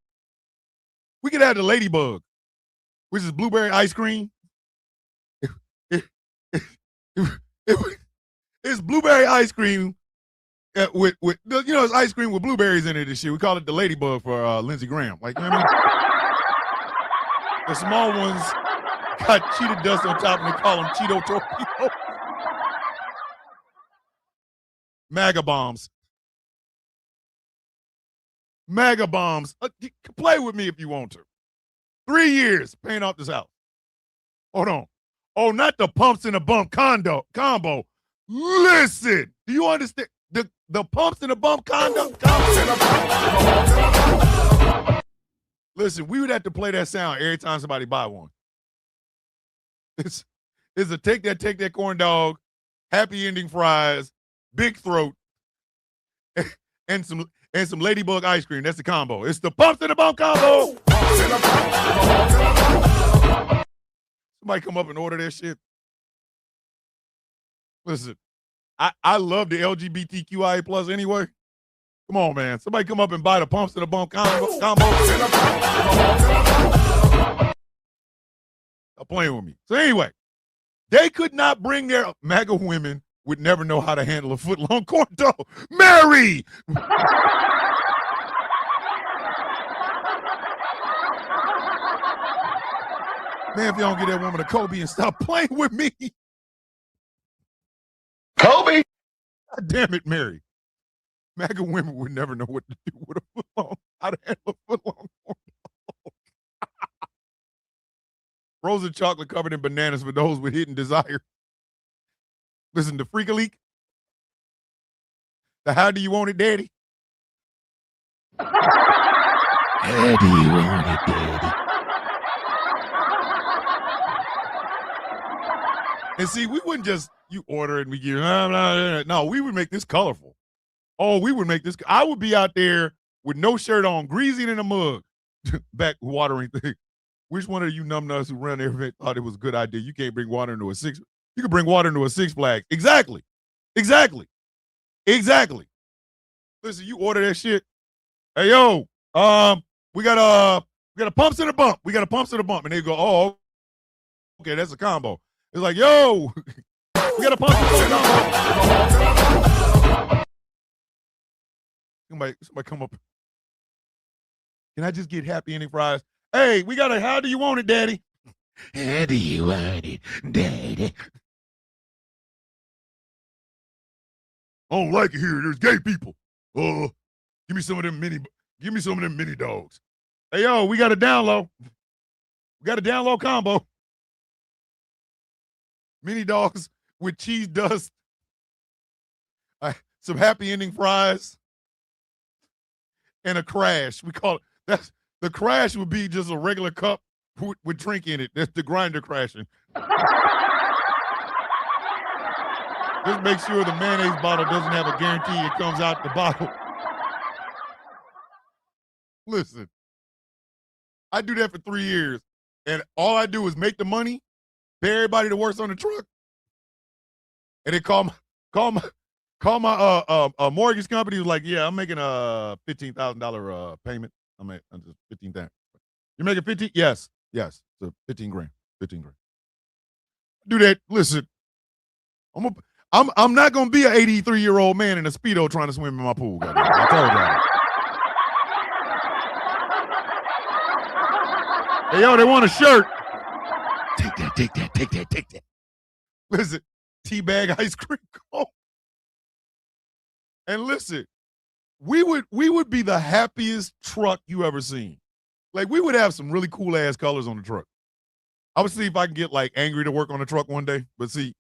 We could have the ladybug, which is blueberry ice cream. It's blueberry ice cream with it's ice cream with blueberries in it and shit. We call it the ladybug for Lindsey Graham. Like, you know what I mean? The small ones got Cheeto dust on top and they call them Cheeto torpedoes. MAGA bombs. MAGA bombs. Play with me if you want to. 3 years paying off this house. Hold on. Oh, not the pumps and the bump combo. Listen, do you understand? The pumps and the bump combo? Listen, we would have to play that sound every time somebody buy one. It's a take that corn dog, happy ending fries, big throat, and some ladybug ice cream. That's the combo. It's the pumps and the bump combo. Somebody come up and order that shit. Listen, I love the LGBTQIA plus anyway. Come on, man. Somebody come up and buy the pumps and the bump combo. Stop playing with me. So anyway, they could not bring their MAGA women would never know how to handle a foot-long corn dog. Mary! Man, if y'all don't get that woman a Kobe and stop playing with me. Kobe? God damn it, Mary. MAGA women would never know what to do with a foot-long, how to handle a foot-long corn dog. Frozen chocolate covered in bananas for those with hidden desire. Listen, the Freak-a-Leak. The How Do You Want It, Daddy? How do you want it, Daddy? And see, we wouldn't just, you order it and we give, no, we would make this colorful. Oh, we would make this, I would be out there with no shirt on, greasing in a mug, back watering things. Which one of you numbnuts who run everything thought it was a good idea? You can't bring water into a Six. You can bring water into a Six Flags. Exactly. Listen, you order that shit. Hey, yo, we got a pumps and a bump. We got a pumps and a bump. And they go, oh, okay, that's a combo. It's like, yo, we got a pump and a bump. Somebody come up. Can I just get happy ending fries? Hey, we got a how do you want it, Daddy? How do you want it, Daddy? I don't like it here. There's gay people. Give me some of them mini dogs. Hey, yo, we got a down low. We got a down low combo. Mini dogs with cheese dust. Some happy ending fries. And a crash. We call it, that's the crash would be just a regular cup with drink in it. That's the grinder crashing. Just make sure the mayonnaise bottle doesn't have a guarantee it comes out the bottle. Listen, I do that for 3 years, and all I do is make the money, pay everybody that works on the truck, and then call my mortgage company. Who's like, yeah, I'm making a $15,000 payment. I'm just 15,000. You're making 15? Yes. So 15 grand. 15 grand. Do that. Listen, I'm not gonna be an 83-year-old man in a Speedo trying to swim in my pool. Goddamn. I told y'all. Hey, yo, they want a shirt. Take that. Listen, teabag ice cream cone. And listen, we would be the happiest truck you ever seen. Like, we would have some really cool ass colors on the truck. I would see if I can get like Angry to work on the truck one day. But see,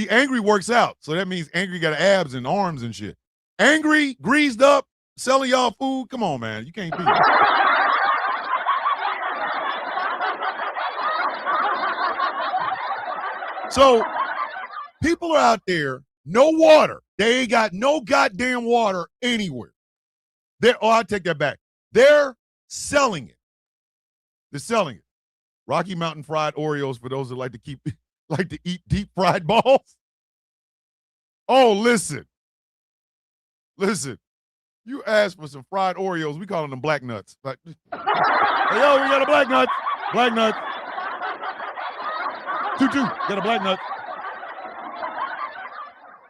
Angry works out. So that means Angry got abs and arms and shit. Angry, greased up, selling y'all food. Come on, man. You can't beat it. So people are out there No water. They ain't got no goddamn water anywhere. I take that back. They're selling it. They're selling it. Rocky Mountain fried Oreos for those that like to eat deep fried balls. Oh, listen. You asked for some fried Oreos. We calling them black nuts. Like, hey, yo, we got a black nut. Black nut. 2-2. Got a black nut.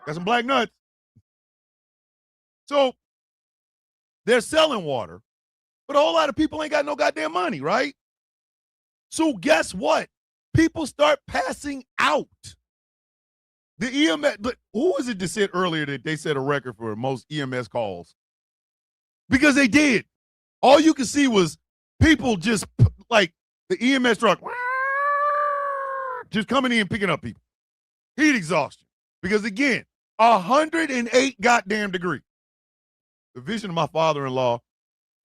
Got some black nuts. So they're selling water, but a whole lot of people ain't got no goddamn money, right? So guess what? People start passing out. The EMS, but who was it that said earlier that they set a record for most EMS calls? Because they did. All you could see was people just like the EMS truck just coming in picking up people. Heat exhaustion. Because again, 108 goddamn degrees. The vision of my father-in-law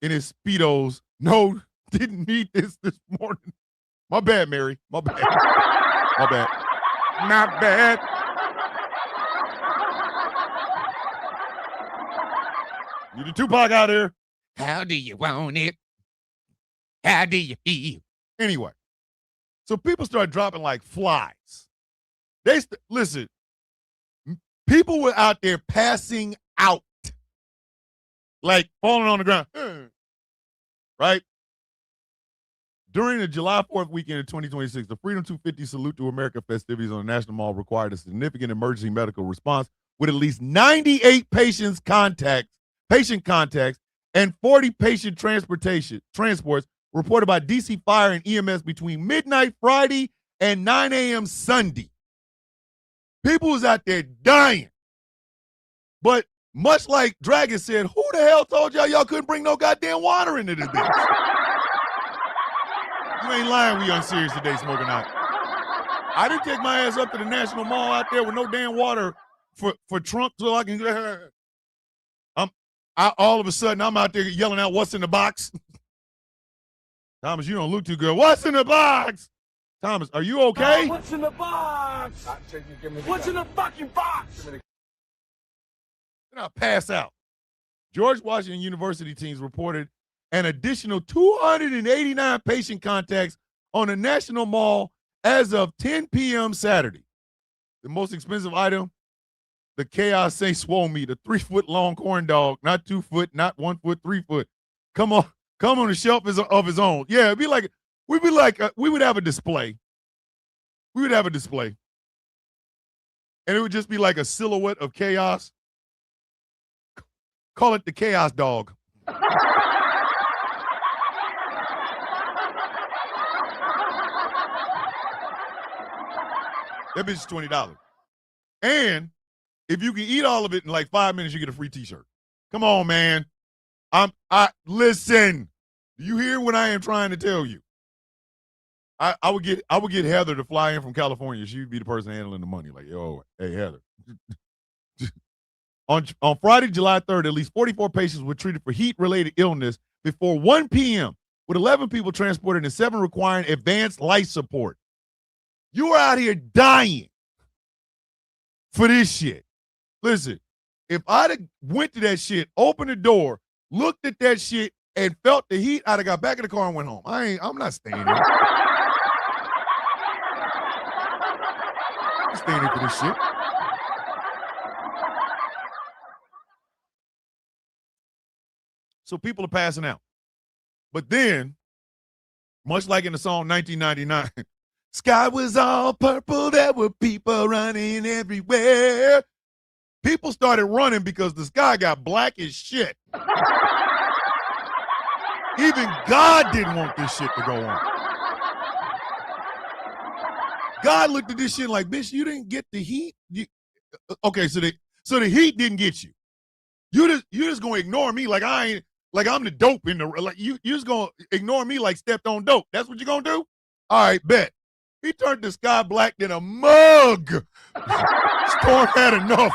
in his Speedos, no, didn't need this morning. My bad, Mary. My bad. My bad. Not bad. You the Tupac out here. How do you want it? How do you feel? Anyway, so people start dropping like flies. Listen, people were out there passing out, like falling on the ground, right? During the July 4th weekend of 2026, the Freedom 250 Salute to America festivities on the National Mall required a significant emergency medical response with at least 98 patient contacts, and 40 patient transports reported by DC Fire and EMS between midnight Friday and 9 a.m. Sunday. People was out there dying. But much like Dragon said, who the hell told y'all couldn't bring no goddamn water into this bitch? You ain't lying, we unserious today, smoking out. I didn't take my ass up to the National Mall out there with no damn water for Trump so I can all of a sudden I'm out there yelling out what's in the box. Thomas, you don't look too good. What's in the box? Thomas, are you okay? What's in the box? What's in the fucking box? Then I'll pass out. George Washington University teams reported an additional 289 patient contacts on the National Mall as of 10 p.m. Saturday. The most expensive item, the Chaos Say Swole Meat, a 3-foot-long corn dog, not 2 foot, not 1 foot, 3 foot. Come on the shelf of his own. Yeah, it'd be like we would have a display. We would have a display, and it would just be like a silhouette of chaos. Call it the Chaos Dog. That bitch is $20. And if you can eat all of it in like 5 minutes, you get a free t-shirt. Come on, man. Listen. Do you hear what I am trying to tell you? I would get Heather to fly in from California. She'd be the person handling the money. Like, yo, hey, Heather. On Friday, July 3rd, at least 44 patients were treated for heat-related illness before 1 p.m., with 11 people transported and 7 requiring advanced life support. You are out here dying for this shit. Listen, if I'd have went to that shit, opened the door, looked at that shit, and felt the heat, I'd have got back in the car and went home. I'm not staying there. I'm staying there for this shit. So people are passing out. But then, much like in the song 1999, sky was all purple, there were people running everywhere. People started running because the sky got black as shit. Even God didn't want this shit to go on. God looked at this shit like, bitch, you didn't get the heat. Okay, so the heat didn't get you. You just gonna ignore me like I'm the dope in the like you just gonna ignore me like stepped on dope. That's what you gonna do? All right, bet. He turned the sky black than a mug. Storm had enough.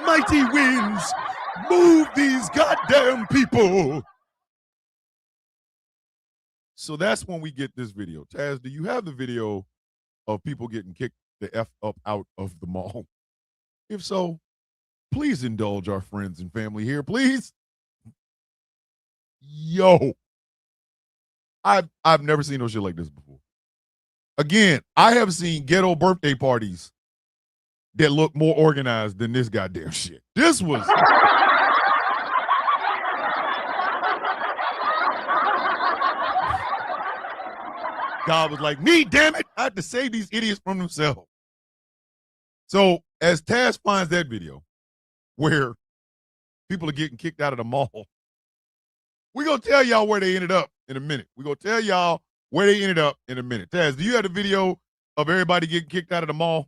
Mighty winds, move these goddamn people. So that's when we get this video. Taz, do you have the video of people getting kicked the F up out of the mall? If so, please indulge our friends and family here, please. Yo. I've never seen no shit like this before. Again, I have seen ghetto birthday parties that look more organized than this goddamn shit. This was God was like, me, damn it. I have to save these idiots from themselves. So as Taz finds that video where people are getting kicked out of the mall, we're going to tell y'all where they ended up in a minute. We're going to tell y'all where they ended up in a minute. Taz, do you have the video of everybody getting kicked out of the mall?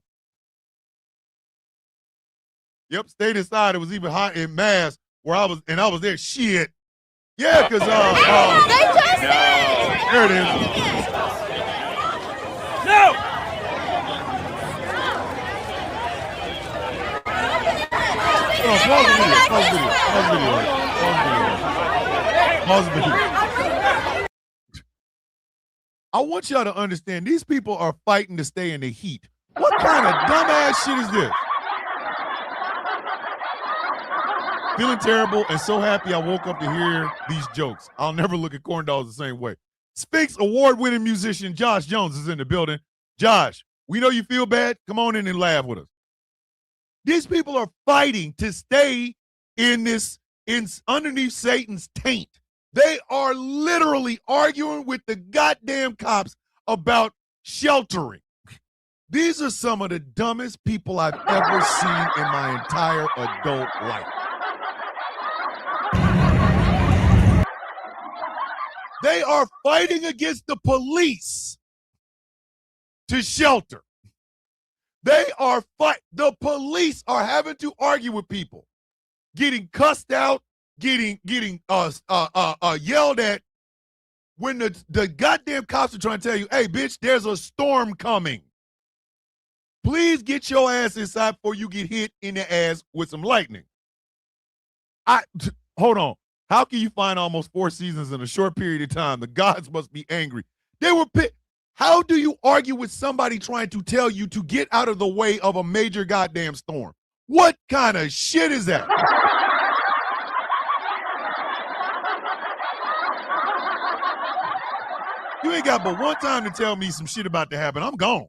Yep, stayed inside. It was even hot in Mass where I was there. Shit. Yeah, because, there it is. No! Pause the video. I want y'all to understand, these people are fighting to stay in the heat. What kind of dumbass shit is this? Feeling terrible and so happy I woke up to hear these jokes. I'll never look at corn dogs the same way. Sphinx award-winning musician Josh Jones is in the building. Josh, we know you feel bad. Come on in and laugh with us. These people are fighting to stay underneath Satan's taint. They are literally arguing with the goddamn cops about sheltering. These are some of the dumbest people I've ever seen in my entire adult life. They are fighting against the police to shelter. The police are having to argue with people, getting cussed out, getting yelled at when the goddamn cops are trying to tell you, hey, bitch, there's a storm coming. Please get your ass inside before you get hit in the ass with some lightning. Hold on. How can you find almost 4 seasons in a short period of time? The gods must be angry. They were pissed. How do you argue with somebody trying to tell you to get out of the way of a major goddamn storm? What kind of shit is that? You ain't got but one time to tell me some shit about to happen. I'm gone.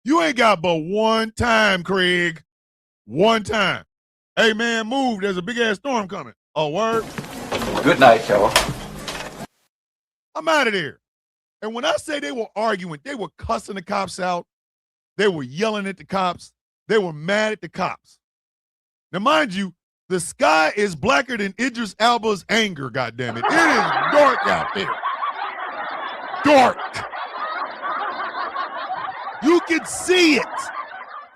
You ain't got but one time, Craig. One time. Hey, man, move. There's a big-ass storm coming. Oh, word? Good night, y'all. I'm out of there. And when I say they were arguing, they were cussing the cops out. They were yelling at the cops. They were mad at the cops. Now, mind you, the sky is blacker than Idris Elba's anger, goddammit. It is dark out there. Dark. You can see it.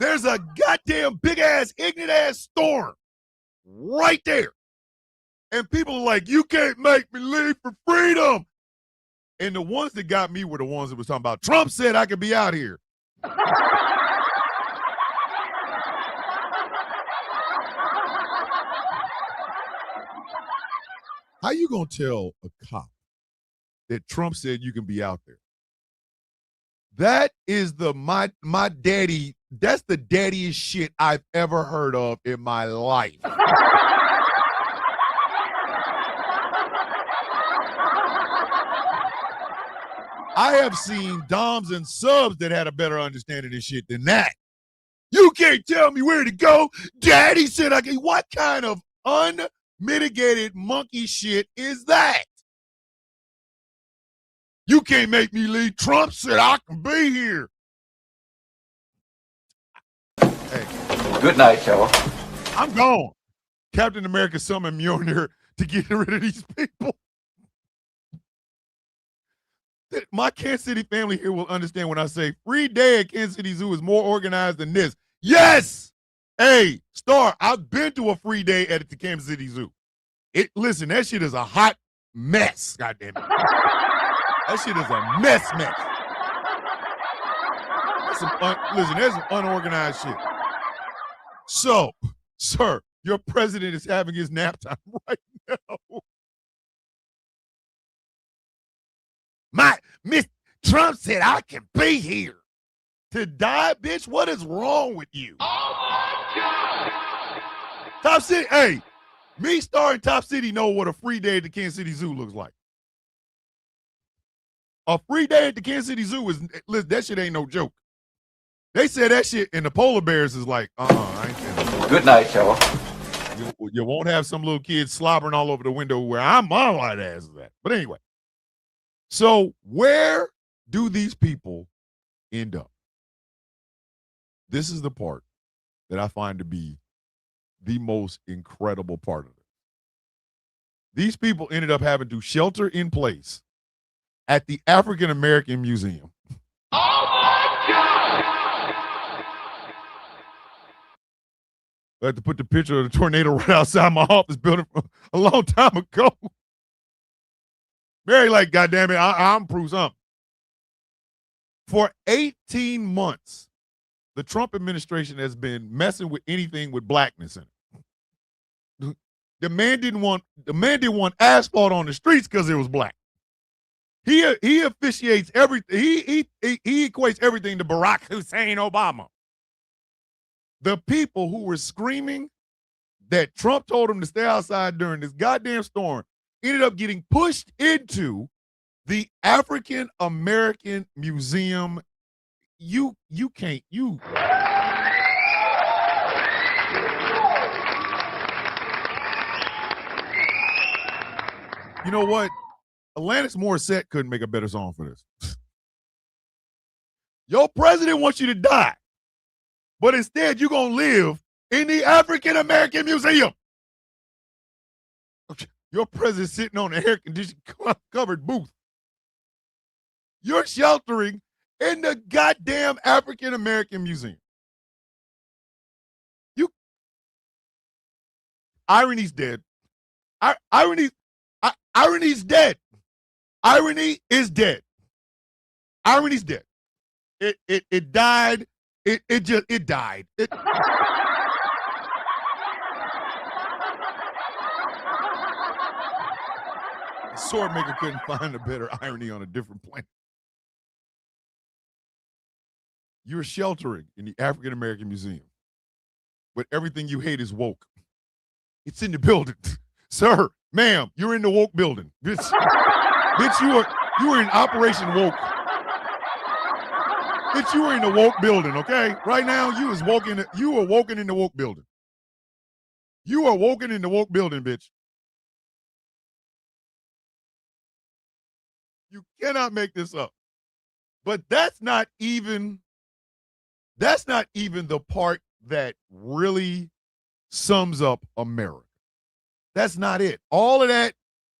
There's a goddamn big-ass, ignorant-ass storm right there. And people are like, you can't make me leave for freedom. And the ones that got me were the ones that was talking about, Trump said I could be out here. How you gonna tell a cop that Trump said you can be out there? That is my daddy, that's the daddiest shit I've ever heard of in my life. I have seen doms and subs that had a better understanding of shit than that. You can't tell me where to go. Daddy said I can. What kind of unmitigated monkey shit is that? You can't make me leave. Trump said I can be here. Hey. Good night, y'all. I'm gone. Captain America summoned Mjolnir to get rid of these people. My Kansas City family here will understand when I say free day at Kansas City Zoo is more organized than this. Yes! Hey, Star, I've been to a free day at the Kansas City Zoo. Listen, that shit is a hot mess, goddamn it. That shit is a mess. That's some unorganized shit. So, sir, your president is having his nap time right now. Miss Trump said I can be here. to die, bitch? What is wrong with you? Oh my God! Top City, hey, me starring Top City know what a free day at the Kansas City Zoo looks like. A free day at the Kansas City Zoo is, listen, that shit ain't no joke. They said that shit, and the polar bears is like, I ain't saying that. Good night, y'all. You won't have some little kids slobbering all over the window where my white ass is at. But anyway, so where do these people end up? This is the part that I find to be the most incredible part of it. These people ended up having to shelter in place at the African American Museum. Oh my God! I had to put the picture of the tornado right outside my office building from a long time ago. Mary, like, goddamn it, I'm proof something. For 18 months, the Trump administration has been messing with anything with blackness in it. The man didn't want asphalt on the streets because it was black. He officiates everything. He equates everything to Barack Hussein Obama. The people who were screaming that Trump told them to stay outside during this goddamn storm ended up getting pushed into the African American Museum. You can't. You know what? Alanis Morissette couldn't make a better song for this. Your president wants you to die, but instead you're going to live in the African American Museum. Your president's sitting on an air-conditioned covered booth. You're sheltering in the goddamn African American Museum. Irony's dead. Irony's dead. Irony is dead. Irony's dead. It died. It died. Swordmaker couldn't find a better irony on a different planet. You're sheltering in the African American Museum, but everything you hate is woke. It's in the building. Sir, ma'am, you're in the woke building. Bitch, you are in Operation Woke. Bitch, you are in the woke building, okay? Right now, you are woken in the woke building. You are woken in the woke building, bitch. You cannot make this up. But that's not even the part that really sums up America. That's not it. All of that,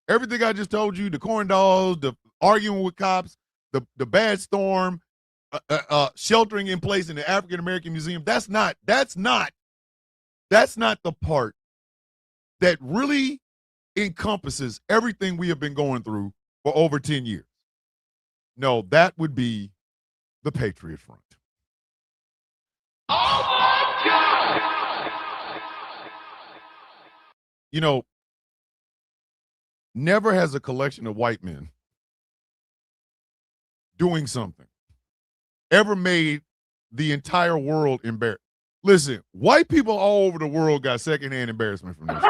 everything I just told you, the corn dogs, the arguing with cops, the bad storm, sheltering in place in the African American Museum, that's not the part that really encompasses everything we have been going through for over 10 years. No, that would be the Patriot Front. Oh my God! You know, never has a collection of white men doing something ever made the entire world embarrassed. Listen, white people all over the world got secondhand embarrassment from this.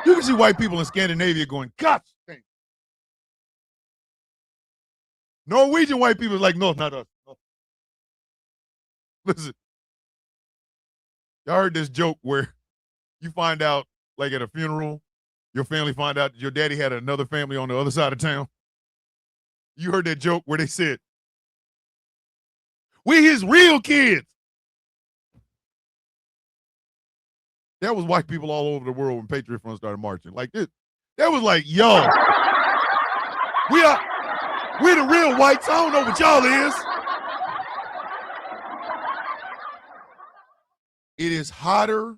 You can see white people in Scandinavia going, God dang. Norwegian white people are like, no, it's not us. No. Listen, y'all heard this joke where you find out, like at a funeral, your family find out that your daddy had another family on the other side of town. You heard that joke where they said, we his real kids. That was white people all over the world when Patriot Front started marching. Like this. That was like, yo, we're the real whites. I don't know what y'all is. It is hotter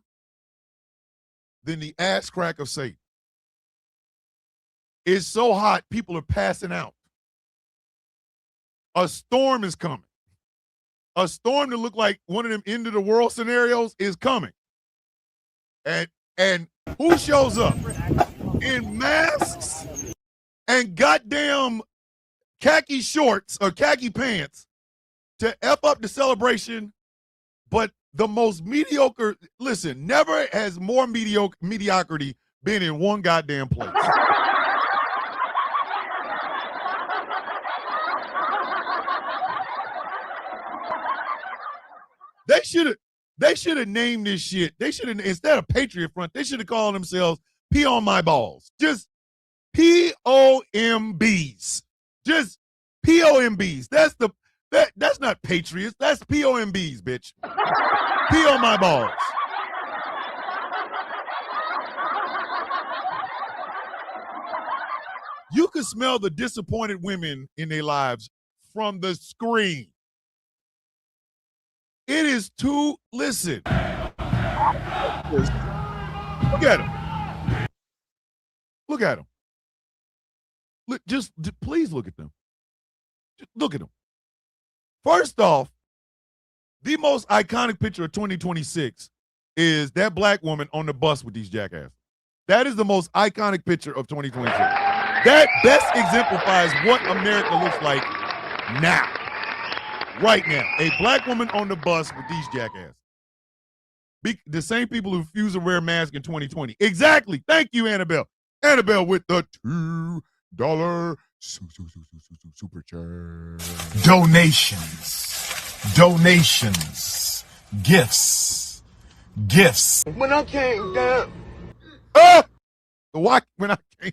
than the ass crack of Satan. It's so hot, people are passing out. A storm is coming. A storm that looked like one of them end of the world scenarios is coming. And who shows up? in masks and goddamn khaki shorts or khaki pants to F up the celebration, but the most mediocre, listen, never has more mediocrity been in one goddamn place. They should have named this shit. They should have, instead of Patriot Front, they should have called themselves Pee on My Balls. Just POMBs. Just POMBs. That's not Patriots. That's POMBs, bitch. Pee on my balls. You can smell the disappointed women in their lives from the screen. It is too, listen. Look at them. Look at them. Look, just please look at them. Just look at them. First off, the most iconic picture of 2026 is that black woman on the bus with these jackasses. That is the most iconic picture of 2026. That best exemplifies what America looks like now. Right now. A black woman on the bus with these jackasses. The same people who refuse to wear masks in 2020. Exactly. Thank you, Annabelle. Annabelle with the $2 super chat. Donations. Gifts. When I came down. When I came down.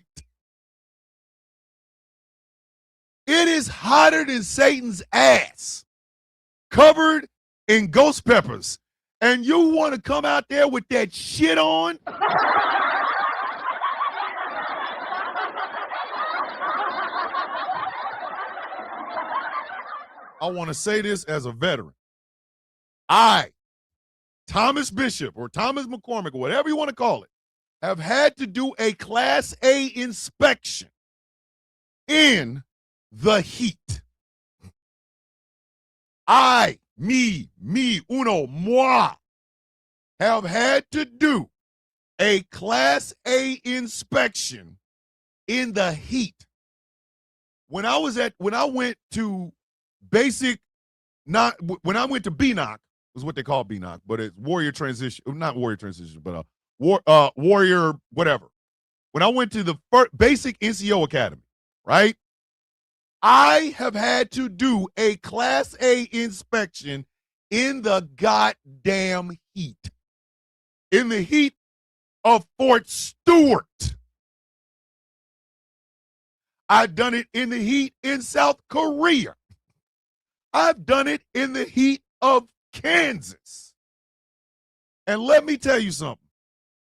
It is hotter than Satan's ass, covered in ghost peppers, and you want to come out there with that shit on? I want to say this as a veteran. I, Thomas Bishop or Thomas McCormick, or whatever you want to call it, have had to do a Class A inspection in the heat. I, me, uno, moi, have had to do a Class A inspection in the heat. When I went to BNOC, was what they call BNOC, but it's Warrior Transition, not Warrior Transition, but Warrior whatever. When I went to the basic NCO Academy, right? I have had to do a Class A inspection in the goddamn heat. In the heat of Fort Stewart. I've done it in the heat in South Korea. I've done it in the heat of Kansas. And let me tell you something.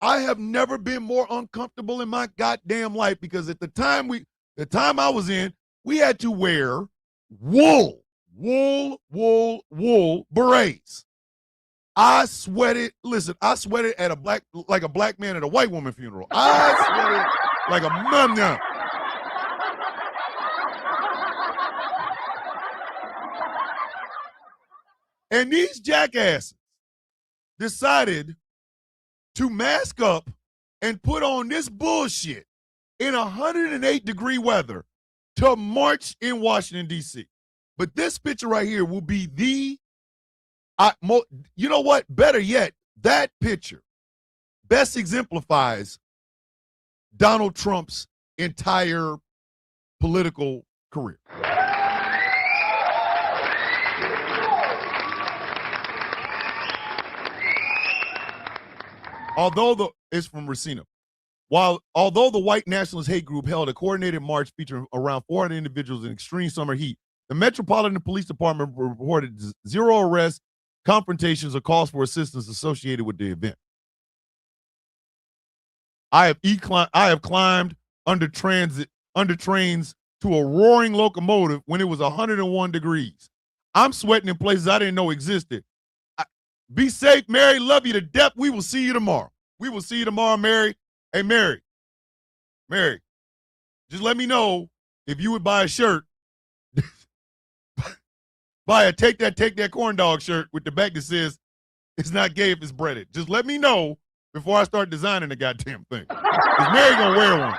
I have never been more uncomfortable in my goddamn life, because at the time I was in, we had to wear wool berets. I sweated at like a black man at a white woman funeral. I sweated like a man. And these jackasses decided to mask up and put on this bullshit in 108-degree weather to march in Washington, D.C. But this picture right here will be you know what? Better yet, that picture best exemplifies Donald Trump's entire political career. It's from Racino. Although the white nationalist hate group held a coordinated march featuring around 400 individuals in extreme summer heat, the Metropolitan Police Department reported 0 arrests, confrontations, or calls for assistance associated with the event. I have climbed under trains to a roaring locomotive when it was 101 degrees. I'm sweating in places I didn't know existed. Be safe, Mary. Love you to death. We will see you tomorrow. Mary. Hey, Mary, just let me know if you would buy a shirt. Buy a take that corn dog shirt with the back that says it's not gay if it's breaded. Just let me know before I start designing the goddamn thing. Because Mary gonna wear one.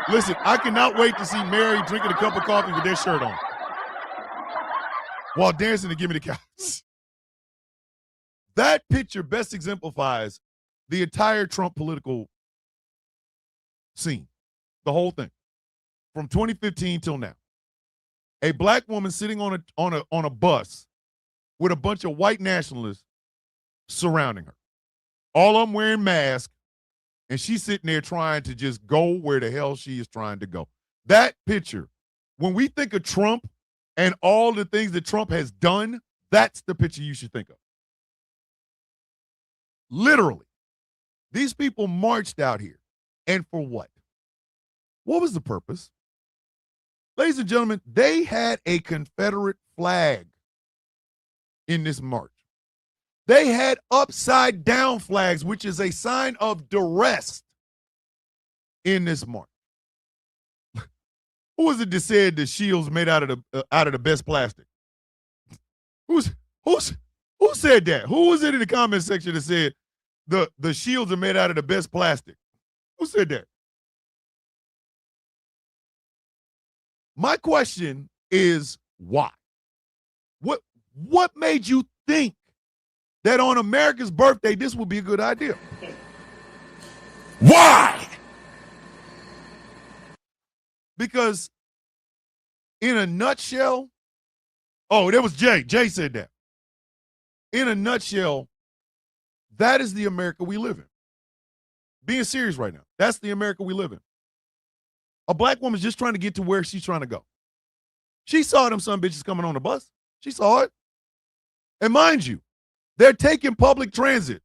Listen, I cannot wait to see Mary drinking a cup of coffee with their shirt on while dancing to Give Me the Cows. That picture best exemplifies the entire Trump political scene, the whole thing, from 2015 till now. A black woman sitting on a bus with a bunch of white nationalists surrounding her. All of them wearing masks, and she's sitting there trying to just go where the hell she is trying to go. That picture, when we think of Trump and all the things that Trump has done, that's the picture you should think of. Literally. These people marched out here. And for what? What was the purpose? Ladies and gentlemen, they had a Confederate flag in this march. They had upside down flags, which is a sign of duress in this march. Who was it that said the shield's made out of the best plastic? Who said that? Who was it in the comment section that said the shields are made out of the best plastic? Who said that? My question is why? What made you think that on America's birthday this would be a good idea? Why? Because in a nutshell, oh, that was Jay. Jay said that. In a nutshell, that is the America we live in. Being serious right now. That's the America we live in. A black woman's just trying to get to where she's trying to go. She saw them some bitches coming on the bus. She saw it. And mind you, they're taking public transit.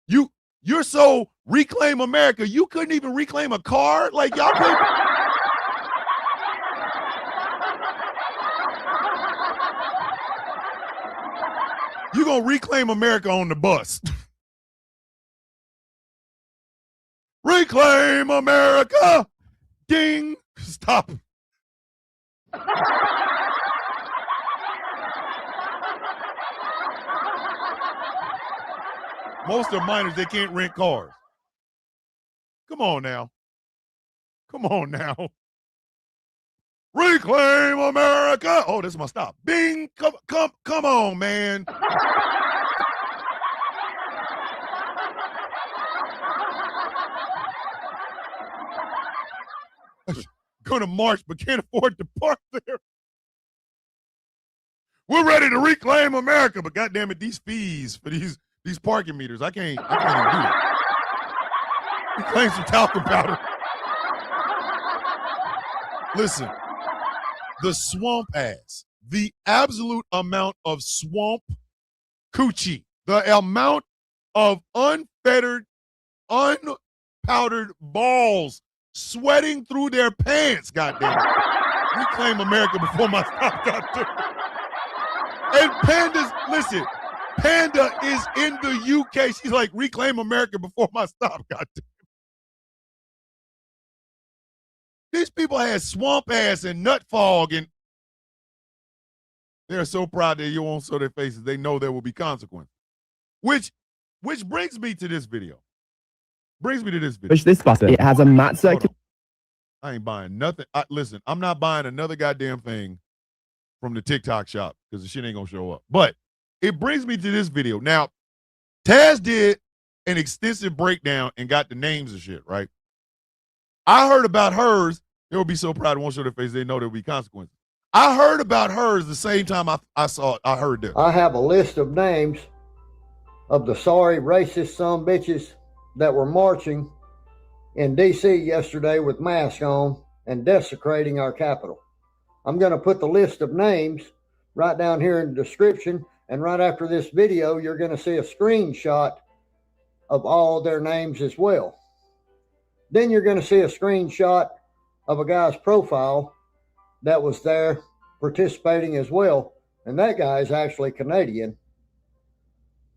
You're so reclaim America, you couldn't even reclaim a car? Like, y'all couldn't. You're going to reclaim America on the bus. Reclaim America! Ding! Stop. Most are minors, they can't rent cars. Come on now. Come on now. Reclaim America! Oh, this is my stop. Bing! Come on, man. Gonna march but can't afford to park there. We're ready to reclaim America, but goddamn it, these fees for these parking meters, I can't even do it. Reclaim some talcum powder. Listen, the swamp ass, the absolute amount of swamp coochie, the amount of unfettered, unpowdered balls sweating through their pants, goddamn it. Reclaim America before my stop got through. And Panda's, listen, Panda is in the UK. She's like, reclaim America before my stop got through. These people had swamp ass and nut fog, and they're so proud that you won't show their faces. They know there will be consequences. Which brings me to this video. Which this button, it has a matte circular. I ain't buying nothing. Listen, I'm not buying another goddamn thing from the TikTok shop because the shit ain't gonna show up. But it brings me to this video. Now, Taz did an extensive breakdown and got the names of shit, right? I heard about hers. They will be so proud it won't show their face. They know there will be consequences. I heard about hers the same time I heard this. I have a list of names of the sorry racist sumbitches that were marching in D.C. yesterday with masks on and desecrating our Capitol. I'm going to put the list of names right down here in the description, and right after this video, you're going to see a screenshot of all their names as well. Then you're going to see a screenshot of a guy's profile that was there participating as well, and that guy is actually Canadian.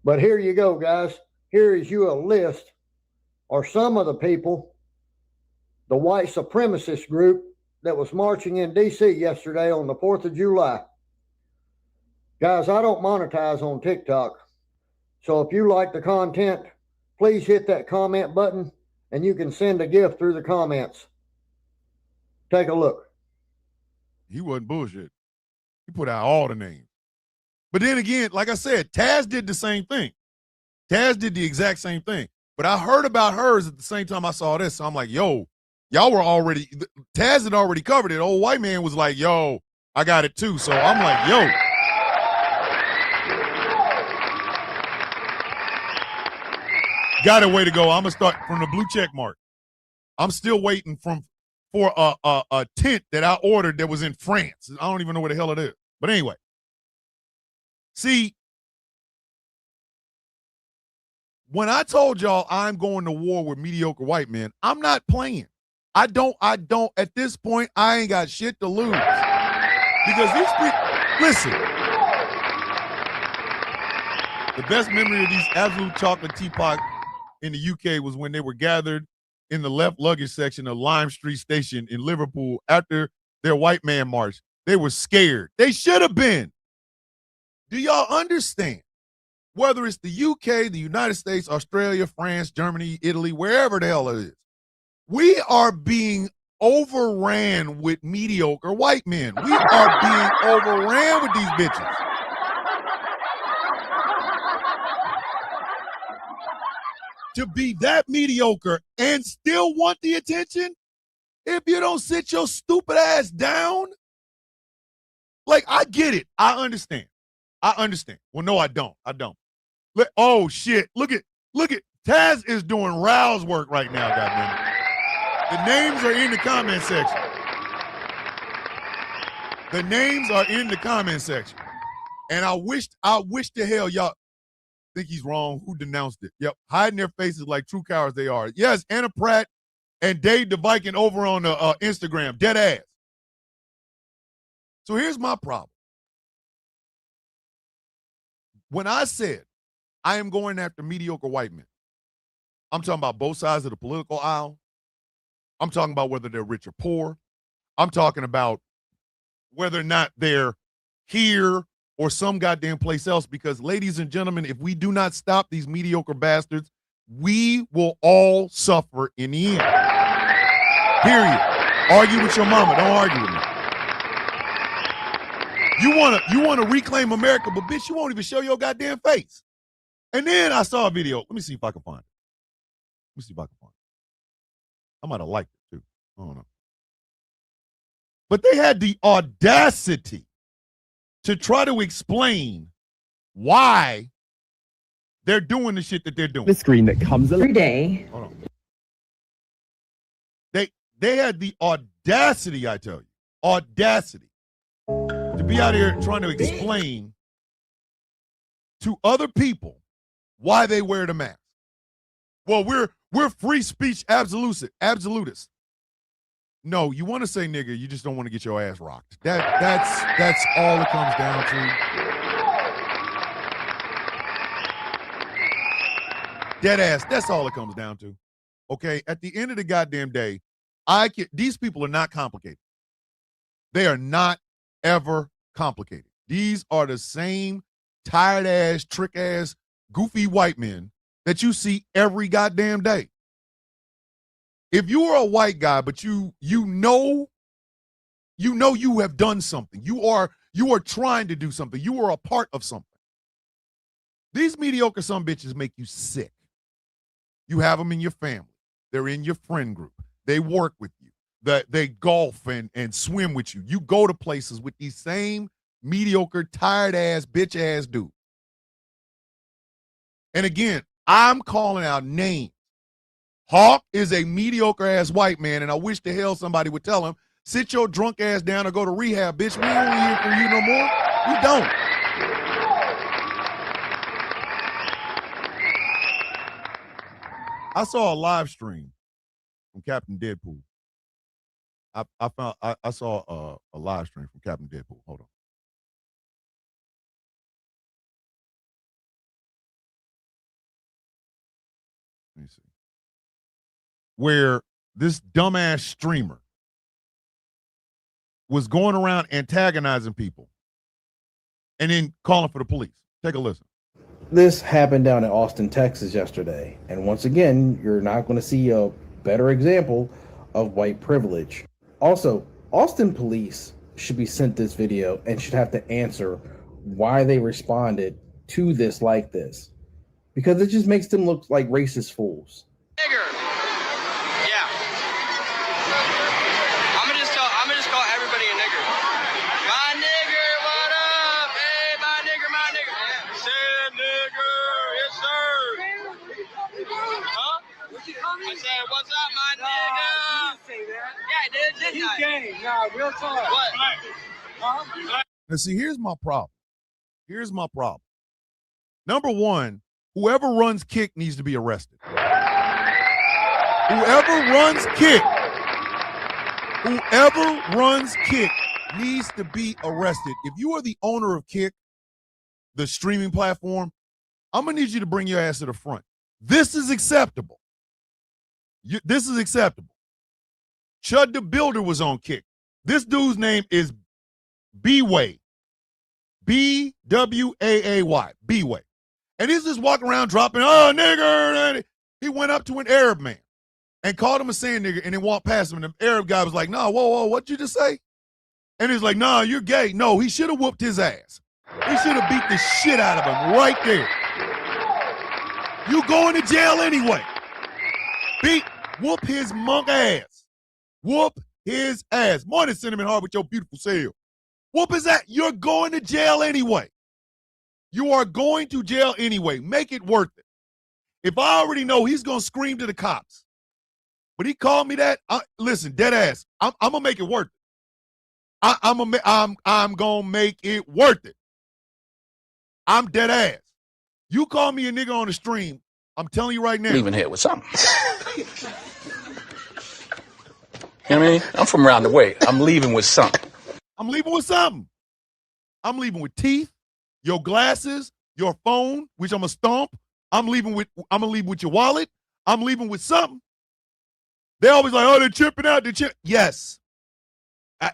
But here you go, guys. Here is you a list or some of the people, the white supremacist group that was marching in D.C. yesterday on the 4th of July. Guys, I don't monetize on TikTok, So if you like the content, please hit that comment button and you can send a gift through the comments. Take a look. He wasn't bullshit. He put out all the names. But then again, like I said, Taz did the same thing. Taz did the exact same thing. But I heard about hers at the same time I saw this. So I'm like, yo, y'all were already, Taz had already covered it. Old white man was like, yo, I got it too. So I'm like, yo. Got a way to go. I'm going to start from the blue check mark. I'm still waiting for a tent that I ordered that was in France. I don't even know where the hell it is. But anyway. See, when I told y'all I'm going to war with mediocre white men, I'm not playing. I don't, at this point, I ain't got shit to lose. Because these people, listen, the best memory of these absolute chocolate teapot in the UK was when they were gathered in the left luggage section of Lime Street Station in Liverpool after their white man march. They were scared. They should have been. Do y'all understand? Whether it's the UK, the United States, Australia, France, Germany, Italy, wherever the hell it is, we are being overran with mediocre white men. We are being overran with these bitches. To be that mediocre and still want the attention, if you don't sit your stupid ass down, like, I get it. I understand. Well, no, I don't. Oh, shit. Look at Taz is doing Rouse work right now, goddammit. The names are in the comment section. The names are in the comment section. And I wish to hell y'all think he's wrong. Who denounced it? Yep. Hiding their faces like true cowards they are. Yes, Anna Pratt and Dave the Viking over on the Instagram. Dead ass. So here's my problem. When I said I am going after mediocre white men, I'm talking about both sides of the political aisle. I'm talking about whether they're rich or poor. I'm talking about whether or not they're here or some goddamn place else, because, ladies and gentlemen, if we do not stop these mediocre bastards, we will all suffer in the end. Period. Argue with your mama. Don't argue with me. You wanna reclaim America, but bitch, you won't even show your goddamn face. And then I saw a video. Let me see if I can find it. I might have liked it too. I don't know. But they had the audacity to try to explain why they're doing the shit that they're doing. The screen that comes every day. Hold on. They had the audacity, I tell you, to be out here trying to explain to other people why they wear the mask. Well, we're free speech absolutists. No, you want to say nigga, you just don't want to get your ass rocked. That's all it comes down to. Dead ass, that's all it comes down to. Okay, at the end of the goddamn day, these people are not complicated. They are not ever complicated. These are the same tired ass, trick ass, goofy white men that you see every goddamn day. If you are a white guy, but you know you have done something, you are trying to do something, you are a part of something. These mediocre some bitches make you sick. You have them in your family. They're in your friend group. They work with you. They golf and swim with you. You go to places with these same mediocre, tired ass, bitch ass dudes. And again, I'm calling out names. Hawk is a mediocre ass white man, and I wish to hell somebody would tell him, sit your drunk ass down or go to rehab, bitch. We don't hear from you no more. We don't. I saw a live stream from Captain Deadpool. I saw a live stream from Captain Deadpool. Hold on. Let me see. Where this dumbass streamer was going around antagonizing people and then calling for the police. Take a listen. This happened down in Austin, Texas yesterday, and once again, you're not going to see a better example of white privilege. Also, Austin police should be sent this video and should have to answer why they responded to this like this, because it just makes them look like racist fools. Nigger. Yeah. I'm gonna just call everybody a nigger. My nigger, what up? Hey, my nigger, my nigger. Said nigger, yes sir. Huh? What you call me? I said, what's up, my nigga? You didn't say that. Yeah, I did. Didn't I? Gang. Nah, real talk. What? Huh? Now, see, here's my problem. Here's my problem. Number one, whoever runs Kick needs to be arrested. Whoever runs Kick needs to be arrested. If you are the owner of Kick, the streaming platform, I'm going to need you to bring your ass to the front. This is acceptable. This is acceptable. Chud the Builder was on Kick. This dude's name is B-Way. B-W-A-A-Y. B-Way. And he's just walking around dropping, oh, nigger. He went up to an Arab man and called him a sand nigger and then walked past him. And the Arab guy was like, nah, whoa, what'd you just say? And he's like, nah, you're gay. No, he should have whooped his ass. He should have beat the shit out of him right there. You going to jail anyway. Whoop his monk ass. Whoop his ass. Morning, Cinnamon Heart, with your beautiful self. Whoop his ass. You're going to jail anyway. You are going to jail anyway. Make it worth it. If I already know he's going to scream to the cops, but he called me that, listen, dead ass, I'm going to make it worth it. I'm going to make it worth it. I'm dead ass. You call me a nigga on the stream, I'm telling you right now. Leaving here with something. You know what I mean? I'm from around the way. I'm leaving with something. I'm leaving with something. I'm leaving with teeth, your glasses, your phone, which I'm gonna stomp. I'm gonna leave with your wallet. I'm leaving with something. They always like, oh, they're chipping out. Yes.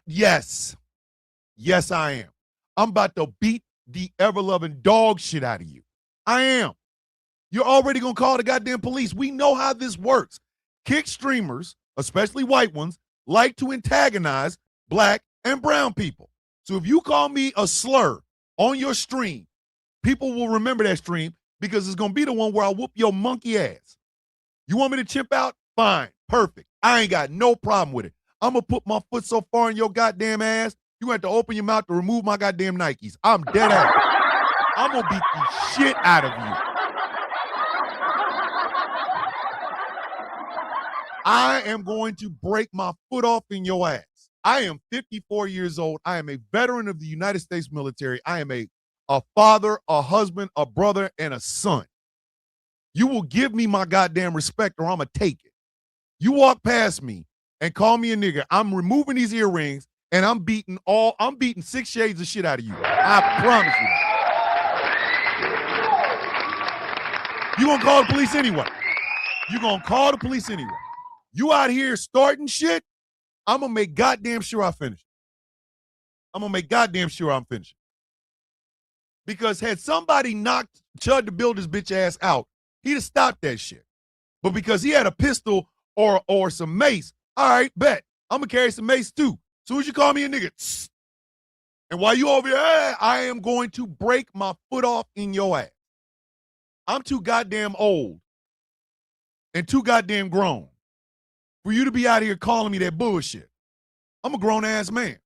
Yes, I am. I'm about to beat the ever-loving dog shit out of you. I am. You're already going to call the goddamn police. We know how this works. Kick streamers, especially white ones, like to antagonize black and brown people. So if you call me a slur on your stream, people will remember that stream because it's going to be the one where I whoop your monkey ass. You want me to chimp out? Fine. Perfect. I ain't got no problem with it. I'm going to put my foot so far in your goddamn ass, you have to open your mouth to remove my goddamn Nikes. I'm dead ass. I'm going to beat the shit out of you. I am going to break my foot off in your ass. I am 54 years old. I am a veteran of the United States military. I am a father, a husband, a brother, and a son. You will give me my goddamn respect or I'm going to take it. You walk past me and call me a nigga, I'm removing these earrings and I'm beating 6 shades of shit out of you. I promise you. You gonna call the police anyway. You gonna call the police anyway. You out here starting shit, I'm gonna make goddamn sure I finish it. I'm gonna make goddamn sure I'm finishing. Because had somebody knocked Chud the Builder's bitch ass out, he'd have stopped that shit. But because he had a pistol or some mace, all right, bet. I'm going to carry some mace too. Soon as you call me a nigga, tss, and while you over here, I am going to break my foot off in your ass. I'm too goddamn old and too goddamn grown for you to be out here calling me that bullshit. I'm a grown-ass man,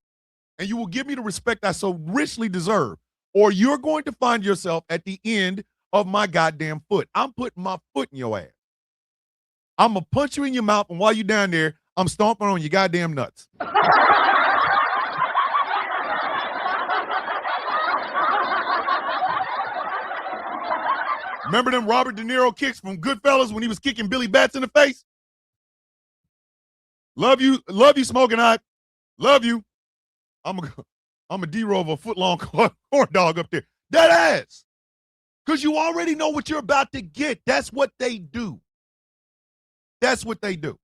and you will give me the respect I so richly deserve, or you're going to find yourself at the end of my goddamn foot. I'm putting my foot in your ass. I'm going to punch you in your mouth, and while you're down there, I'm stomping on your goddamn nuts. Remember them Robert De Niro kicks from Goodfellas when he was kicking Billy Bats in the face? Love you, Smoking Hot. Love you. I'm a D-roll a foot-long corn dog up there. That ass. Because you already know what you're about to get. That's what they do. That's what they do.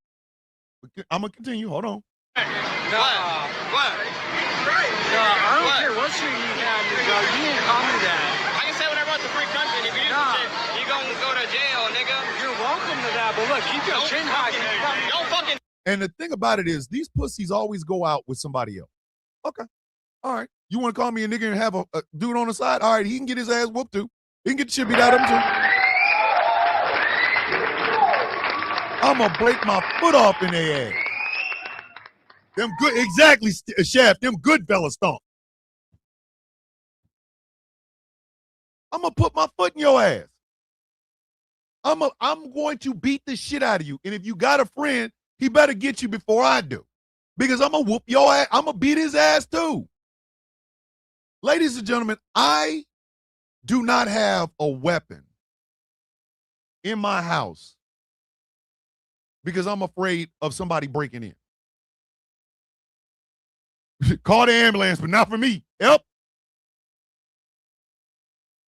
I'm going to continue. Hold on. What? I don't care what street you have, you didn't call me that. I can say whatever, it's a free country. If you but look, keep your chin high. Don't fucking. And the thing about it is, these pussies always go out with somebody else. Okay. All right. You want to call me a nigga and have a dude on the side? All right, he can get his ass whooped too. He can get the shit beat out of him too. I'm going to break my foot off in their ass. Them good, exactly, Shaft, them good fella stomp. I'm going to put my foot in your ass. I'm going to beat the shit out of you. And if you got a friend, he better get you before I do. Because I'm going to whoop your ass. I'm going to beat his ass too. Ladies and gentlemen, I do not have a weapon in my house because I'm afraid of somebody breaking in. Call the ambulance, but not for me. Yep.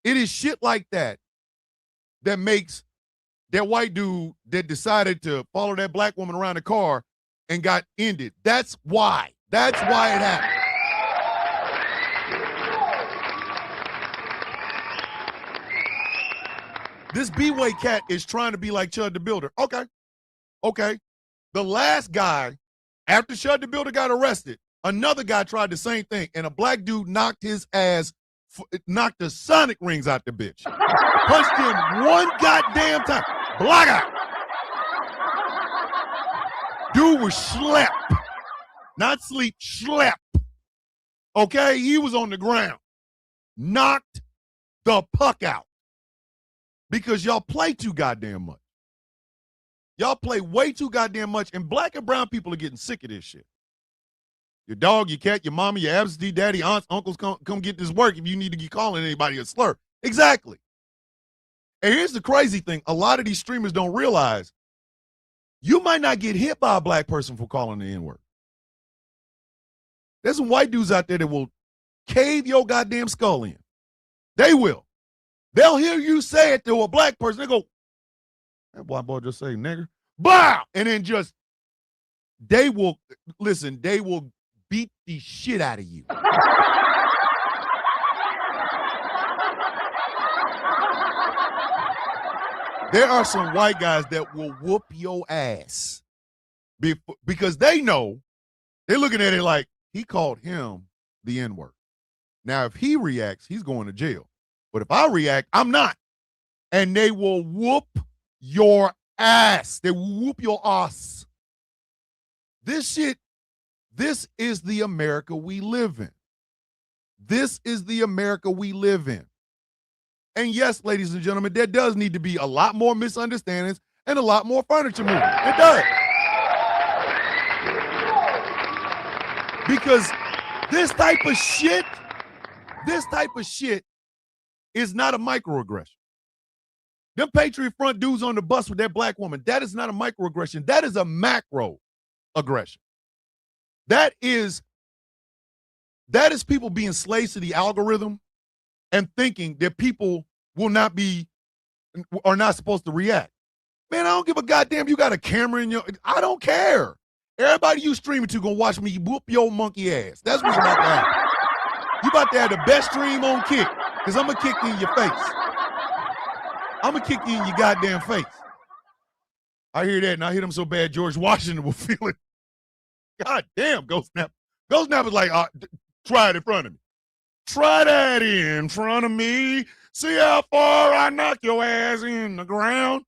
It is shit like that that makes that white dude that decided to follow that black woman around the car and got ended. That's why. That's why it happened. This B-Way cat is trying to be like Chud the Builder. Okay. The last guy, after Chud the Builder got arrested, another guy tried the same thing, and a black dude knocked his ass, knocked the sonic rings out the bitch. Punched him one goddamn time. Black out. Dude was slept. Not sleep, slept. Okay? He was on the ground. Knocked the puck out. Because y'all play too goddamn much. Y'all play way too goddamn much, and black and brown people are getting sick of this shit. Your dog, your cat, your mama, your absentee daddy, aunts, uncles, come get this work if you need to be calling anybody a slur. Exactly. And here's the crazy thing. A lot of these streamers don't realize you might not get hit by a black person for calling the N-word. There's some white dudes out there that will cave your goddamn skull in. They will. They'll hear you say it to a black person. They go, that white boy just say nigger. Bow! And then just, they will beat the shit out of you. There are some white guys that will whoop your ass because they know, they're looking at it like, he called him the N-word. Now, if he reacts, he's going to jail. But if I react, I'm not. And they will whoop your ass. They will whoop your ass. This is the America we live in. This is the America we live in. And yes, ladies and gentlemen, there does need to be a lot more misunderstandings and a lot more furniture moving. It does. Because this type of shit is not a microaggression. Them Patriot Front dudes on the bus with that black woman, that is not a microaggression. That is a macro aggression. That is people being slaves to the algorithm and thinking that people are not supposed to react. Man, I don't give a goddamn. You got a camera in your, I don't care. Everybody you streaming to gonna watch me whoop your monkey ass. That's what's about to happen. You about to have the best stream on Kick, because I'm gonna kick you in your face. I'm gonna kick you in your goddamn face. I hear that, and I hit him so bad George Washington will feel it. God damn, Ghost Snap. Ghost Snap is like, try it in front of me. Try that in front of me. See how far I knock your ass in the ground.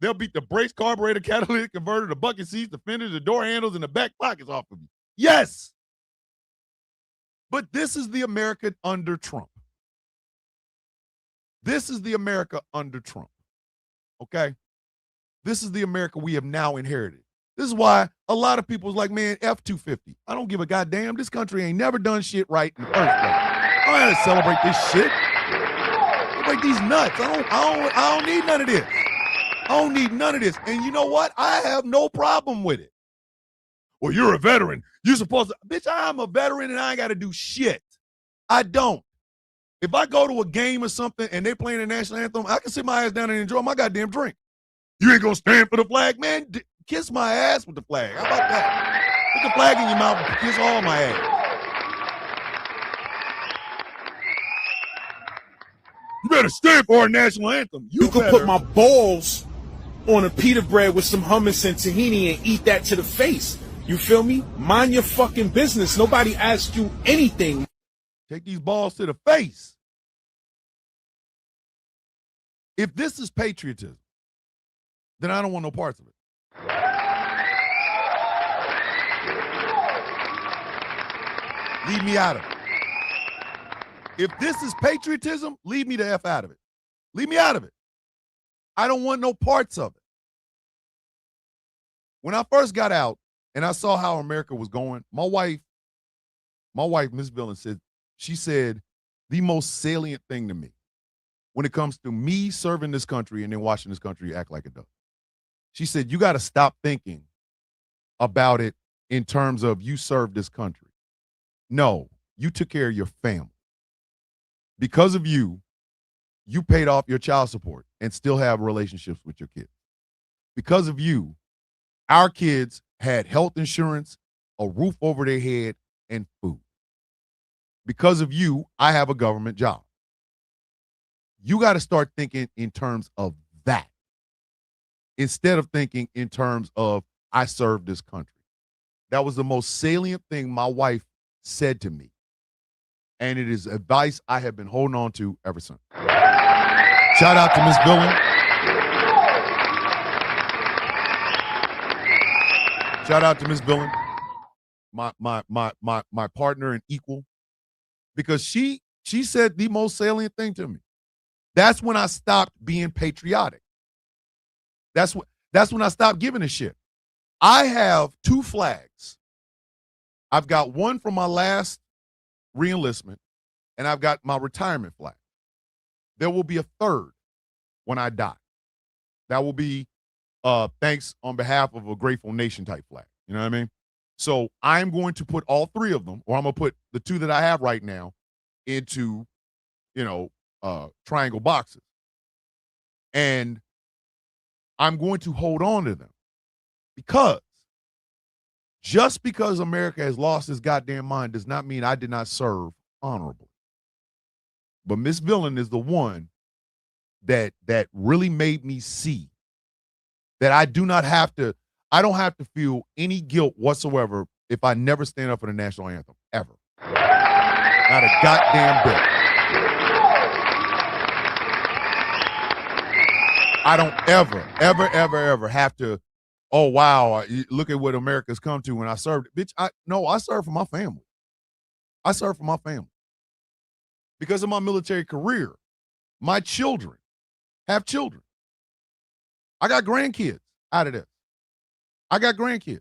They'll beat the brakes, carburetor, catalytic converter, the bucket seats, the fenders, the door handles, and the back pockets off of you. Yes. But this is the America under Trump. This is the America under Trump. Okay? This is the America we have now inherited. This is why a lot of people's like, man, F-250. I don't give a goddamn. This country ain't never done shit right in the first place. I don't have to celebrate this shit. Celebrate these nuts. I don't need none of this. I don't need none of this. And you know what? I have no problem with it. Well, you're a veteran. You're supposed to. Bitch, I'm a veteran and I ain't got to do shit. I don't. If I go to a game or something and they playing the national anthem, I can sit my ass down and enjoy my goddamn drink. You ain't going to stand for the flag? Man, kiss my ass with the flag. How about that? Put the flag in your mouth and kiss all my ass. You better stand for our national anthem. You can put my balls on a pita bread with some hummus and tahini and eat that to the face. You feel me? Mind your fucking business. Nobody asked you anything. Take these balls to the face. If this is patriotism, then I don't want no parts of it. Leave me out of it. If this is patriotism, leave me the F out of it. Leave me out of it. I don't want no parts of it. When I first got out and I saw how America was going, my wife, Miss Villain, she said the most salient thing to me when it comes to me serving this country and then watching this country act like it does. She said, you got to stop thinking about it in terms of you served this country. No, you took care of your family. Because of you, you paid off your child support and still have relationships with your kids. Because of you, our kids had health insurance, a roof over their head, and food. Because of you, I have a government job. You got to start thinking in terms of that instead of thinking in terms of I served this country. That was the most salient thing my wife said to me. And it is advice I have been holding on to ever since. Shout out to Miss Villain. Shout out to Miss Villain, my partner and equal, because she said the most salient thing to me. That's when I stopped being patriotic. That's when I stopped giving a shit. I have 2 flags. I've got one from my last reenlistment, and I've got my retirement flag. There will be a 3rd when I die. That will be thanks on behalf of a grateful nation type flag. You know what I mean? So I'm going to put all 3 of them, or I'm going to put the 2 that I have right now into, triangle boxes. And I'm going to hold on to them because just because America has lost its goddamn mind does not mean I did not serve honorably. But Miss Villain is the one that really made me see that I don't have to feel any guilt whatsoever if I never stand up for the national anthem, ever. Not a goddamn bit. I don't ever have to, oh, wow, look at what America's come to when I served. Bitch, I served for my family. I served for my family. Because of my military career, my children have children. I got grandkids out of this. I got grandkids.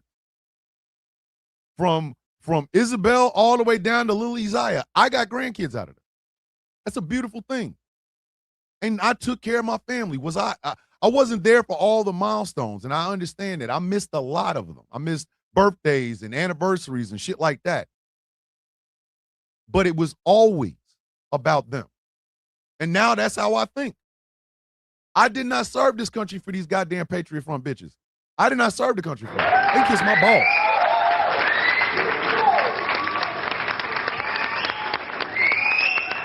From Isabel all the way down to little Isaiah, I got grandkids out of this. That's a beautiful thing. And I took care of my family. I wasn't there for all the milestones, and I understand that. I missed a lot of them. I missed birthdays and anniversaries and shit like that. But it was always about them. And now that's how I think. I did not serve this country for these goddamn Patriot Front bitches. I did not serve the country for them. They kissed my balls.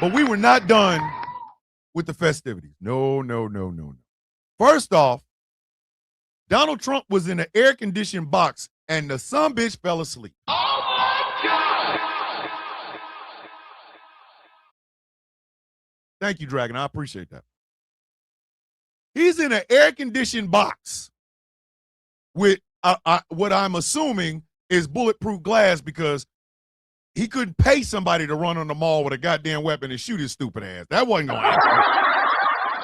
But we were not done with the festivities. No. First off, Donald Trump was in an air-conditioned box and the sumbitch fell asleep. Oh my God! Thank you, Dragon. I appreciate that. He's in an air-conditioned box with what I'm assuming is bulletproof glass because he couldn't pay somebody to run on the mall with a goddamn weapon and shoot his stupid ass. That wasn't going to happen.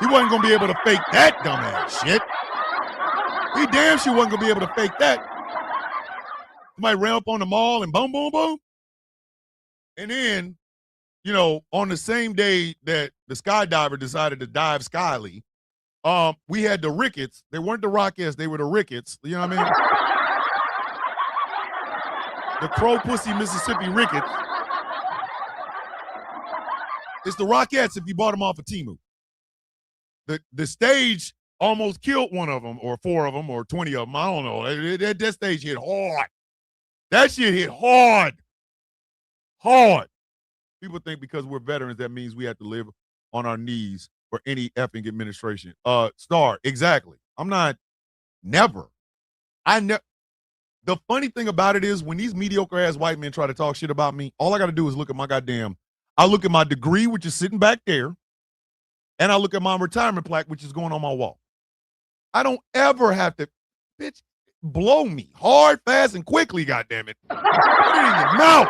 He wasn't going to be able to fake that dumbass shit. He damn sure wasn't going to be able to fake that. Somebody ran up on the mall and boom, boom, boom. And then, on the same day that the skydiver decided to dive skyly, we had the Ricketts. They weren't the Rockettes. They were the Ricketts. You know what I mean? The Crow Pussy, Mississippi Ricketts. It's the Rockettes if you bought them off of Temu. The stage almost killed one of them, or 4 of them, or 20 of them. I don't know. That stage hit hard. That shit hit hard. Hard. People think because we're veterans, that means we have to live on our knees for any effing administration. Star, exactly. I'm not Never. The funny thing about it is when these mediocre ass white men try to talk shit about me, all I got to do is look at I look at my degree, which is sitting back there, and I look at my retirement plaque, which is going on my wall. I don't ever have to, bitch, blow me hard, fast, and quickly, goddammit. Put it in your mouth.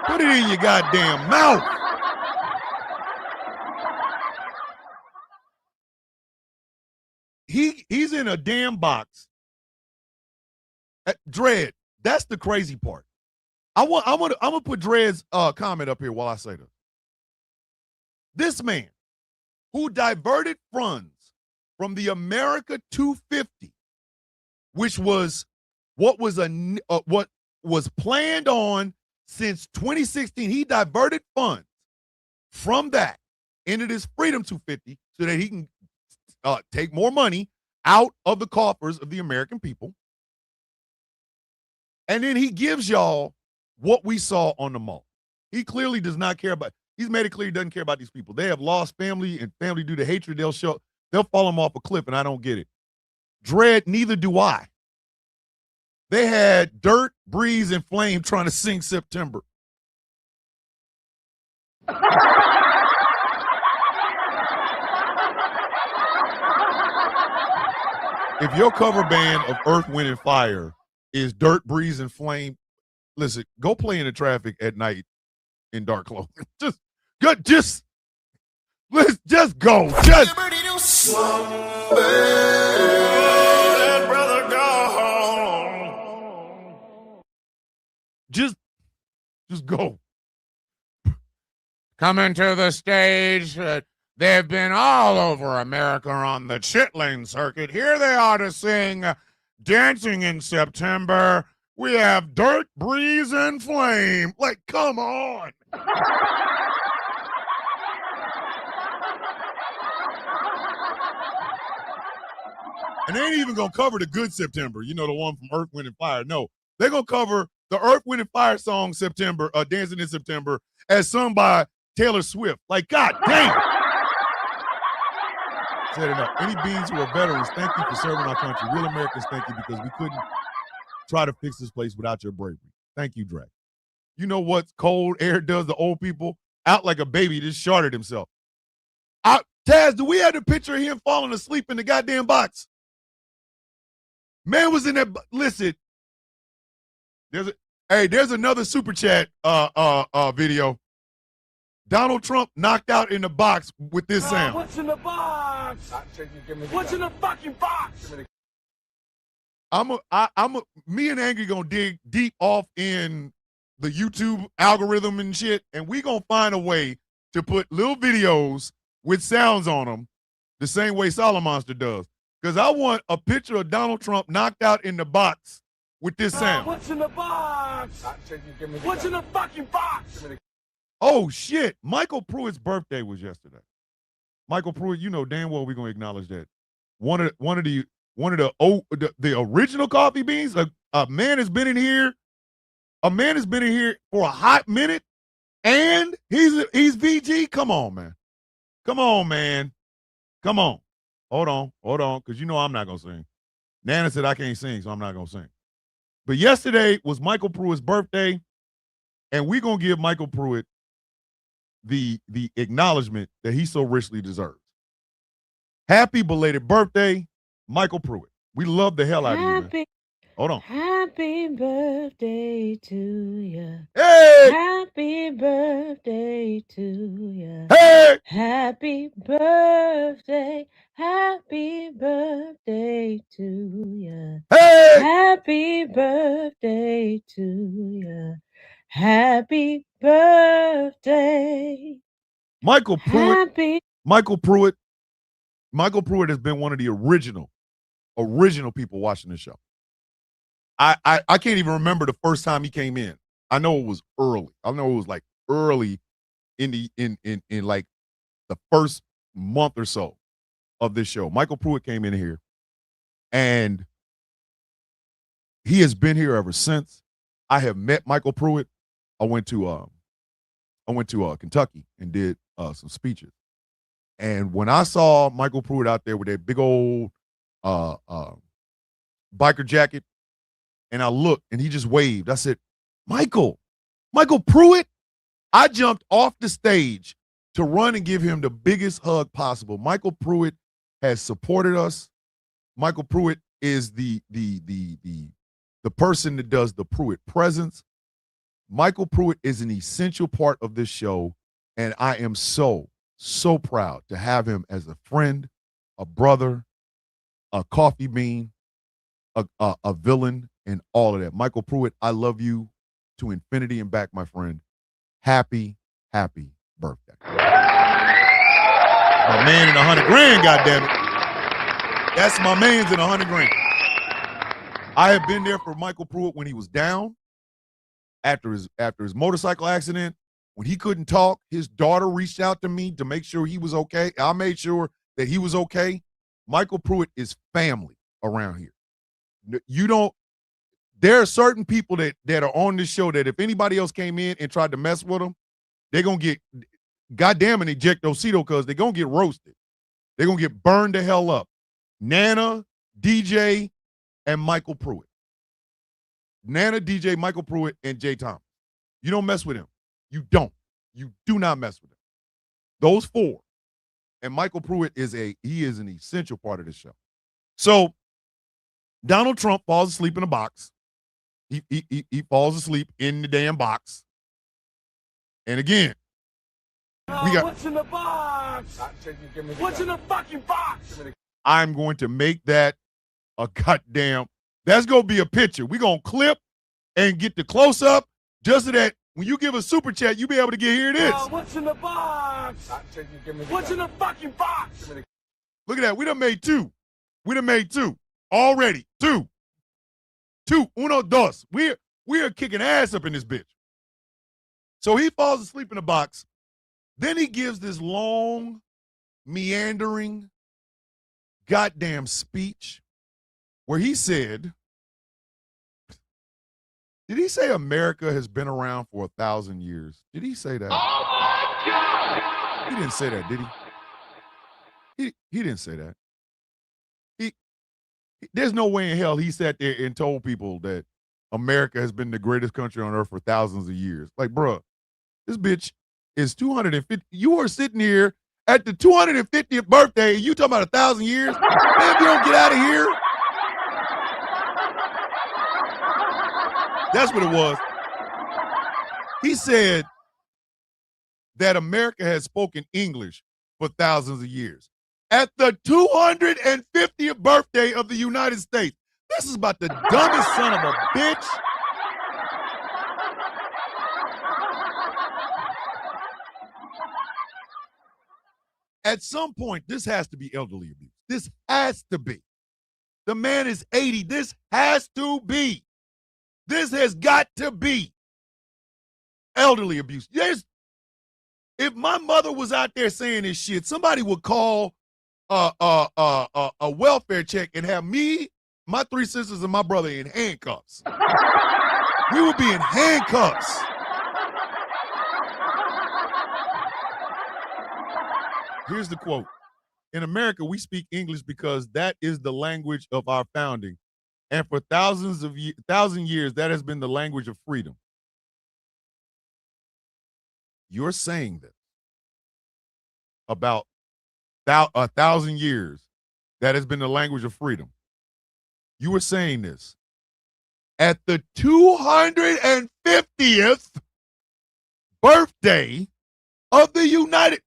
Put it in your goddamn mouth. He's in a damn box. Dredd, that's the crazy part. I'm gonna put Dredd's comment up here while I say this. This man who diverted funds from the America 250, which was what was planned on since 2016. He diverted funds from that into this Freedom 250 so that he can take more money out of the coffers of the American people. And then he gives y'all what we saw on the mall. He clearly does not care about, he's made it clear he doesn't care about these people. They have lost family, and family due to hatred, they'll fall them off a cliff, and I don't get it. Dredd, neither do I. They had Dirt, Breeze, and Flame trying to sing September. If your cover band of Earth, Wind, and Fire is Dirt, Breeze, and Flame, listen, go play in the traffic at night in dark clothing. Let's just go. Just go. Coming to the stage, they've been all over America on the Chitlin circuit. Here they are to sing Dancing in September. We have Dirt, Breeze, and Flame. Like, come on. And they ain't even going to cover the good September, the one from Earth, Wind, and Fire. No, they're going to cover the Earth, Wind, and Fire song September, Dancing in September, as sung by Taylor Swift. Like, God damn. Said enough. Any beings who are veterans, thank you for serving our country. Real Americans, thank you, because we couldn't try to fix this place without your bravery. Thank you, Dredd. You know what cold air does to old people? Out like a baby, just sharded himself. Taz, do we have the picture of him falling asleep in the goddamn box? Man was in that. Listen, there's another super chat video. Donald Trump knocked out in the box with this sound. What's in the box? What's in the fucking box? Me and Angry gonna dig deep off in the YouTube algorithm and shit, and we gonna find a way to put little videos with sounds on them the same way Solomonster does. Because I want a picture of Donald Trump knocked out in the box with this sound. What's in the box? What's in the fucking box? Oh shit! Michael Pruitt's birthday was yesterday. Michael Pruitt, you know damn well we're gonna acknowledge that. One of the original coffee beans. A man has been in here. A man has been in here for a hot minute, and he's VG. Come on, man. Come on, man. Come on. Hold on, because I'm not gonna sing. Nana said I can't sing, so I'm not gonna sing. But yesterday was Michael Pruitt's birthday, and we're gonna give Michael Pruitt the acknowledgement that he so richly deserves. Happy belated birthday, Michael Pruitt. We love the hell out of you, man. Hold on. Happy birthday to you. Hey! Happy birthday to you. Hey! Happy birthday. Happy birthday to you. Hey! Happy birthday to you. Happy birthday. Michael Pruitt. Happy. Michael Pruitt has been one of the original people watching this show. I can't even remember the first time he came in. I know it was early. I know it was like early in like the first month or so of this show. Michael Pruitt came in here, and he has been here ever since. I have met Michael Pruitt. I went to Kentucky and did some speeches. And when I saw Michael Pruitt out there with that big old biker jacket, and I looked, and he just waved. I said, Michael Pruitt. I jumped off the stage to run and give him the biggest hug possible. Michael Pruitt has supported us. Michael Pruitt is the person that does the Pruitt presence. Michael Pruitt is an essential part of this show, and I am so proud to have him as a friend, a brother, a coffee bean, a villain, and all of that. Michael Pruitt, I love you to infinity and back, my friend. Happy birthday. My man in $100 grand, goddammit. That's my man's in $100 grand. I have been there for Michael Pruitt when he was down after his motorcycle accident. When he couldn't talk, his daughter reached out to me to make sure he was okay. I made sure that he was okay. Michael Pruitt is family around here. There are certain people that are on this show that if anybody else came in and tried to mess with them, they're going to get, goddamn it, ejectocito, because they're going to get roasted. They're going to get burned the hell up. Nana, DJ, and Michael Pruitt. Nana, DJ, Michael Pruitt, and Jay Thomas. You don't mess with him. You don't. You do not mess with him. Those four. And Michael Pruitt is an essential part of this show. So Donald Trump falls asleep in a box. He falls asleep in the damn box. And again, we got. What's in the box? What's in the fucking box? I'm going to make that a goddamn. That's going to be a picture. We're going to clip and get the close up just so that when you give a super chat, you be able to get, here it is. What's in the box? What's in the fucking box? Look at that. We done made two. Already. Two. Uno, dos. We are kicking ass up in this bitch. So he falls asleep in the box. Then he gives this long, meandering, goddamn speech where he said, did he say America has been around for 1,000 years? Did he say that? Oh my God! He didn't say that, did he? He didn't say that. There's no way in hell he sat there and told people that America has been the greatest country on earth for thousands of years. Like, bruh, this bitch is 250. You are sitting here at the 250th birthday, and you talking about 1,000 years? Man, if you don't get out of here. That's what it was. He said that America has spoken English for thousands of years. At the 250th birthday of the United States. This is about the dumbest son of a bitch. At some point, this has to be elderly abuse. This has to be. The man is 80. This has to be. This has got to be elderly abuse. If my mother was out there saying this shit, somebody would call a welfare check and have me, my three sisters, and my brother in handcuffs. We would be in handcuffs. Here's the quote. In America, we speak English because that is the language of our founding. And for thousand years, that has been the language of freedom. You're saying this about 1,000 years, that has been the language of freedom. You were saying this at the 250th birthday of the United.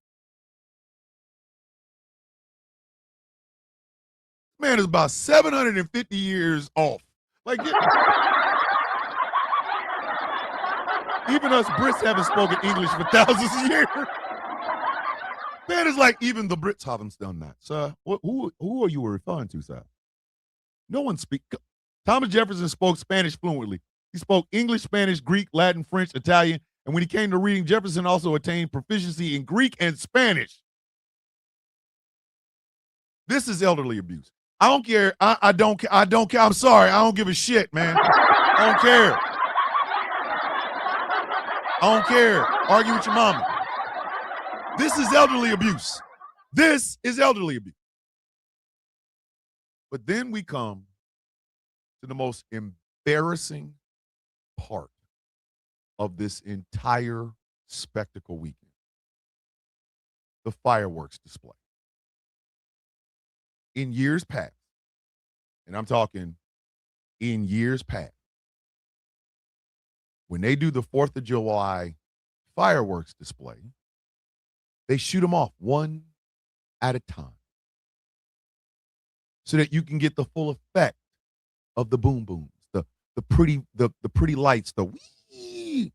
Man is about 750 years off. Like, even us Brits haven't spoken English for thousands of years. Man is like, even the Brits haven't done that. Sir, who are you referring to, sir? No one speaks. Thomas Jefferson spoke Spanish fluently. He spoke English, Spanish, Greek, Latin, French, Italian, and when he came to reading, Jefferson also attained proficiency in Greek and Spanish. This is elderly abuse. I don't care. I don't care. I'm sorry. I don't give a shit, man. I don't care. I don't care. Argue with your mama. This is elderly abuse. This is elderly abuse. But then we come to the most embarrassing part of this entire spectacle weekend. The fireworks display. In years past, and I'm talking in years past, when they do the 4th of July fireworks display, they shoot them off one at a time so that you can get the full effect of the boom booms, the pretty lights, the wee.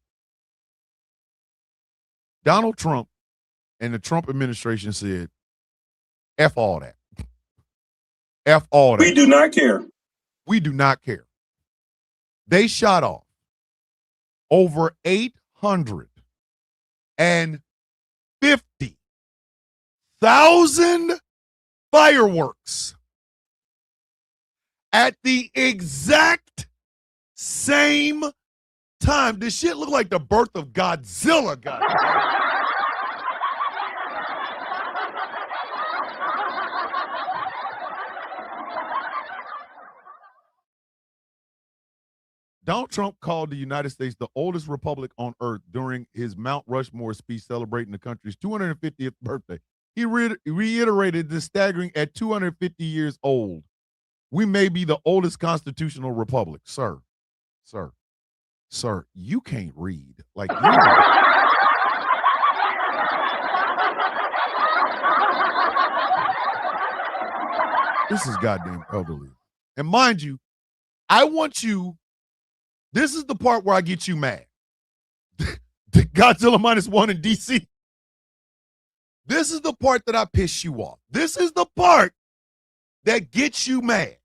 Donald Trump and the Trump administration said, F all that. F all that. We do not care. We do not care. They shot off over 850,000 fireworks at the exact same time. This shit looked like the birth of Godzilla, guys. Donald Trump called the United States the oldest republic on earth during his Mount Rushmore speech celebrating the country's 250th birthday. He reiterated this staggering at 250 years old. We may be the oldest constitutional republic. Sir, you can't read. Like, this is goddamn elderly. And mind you, I want you. This is the part where I get you mad. Godzilla -1 in DC. This is the part that I piss you off. This is the part that gets you mad.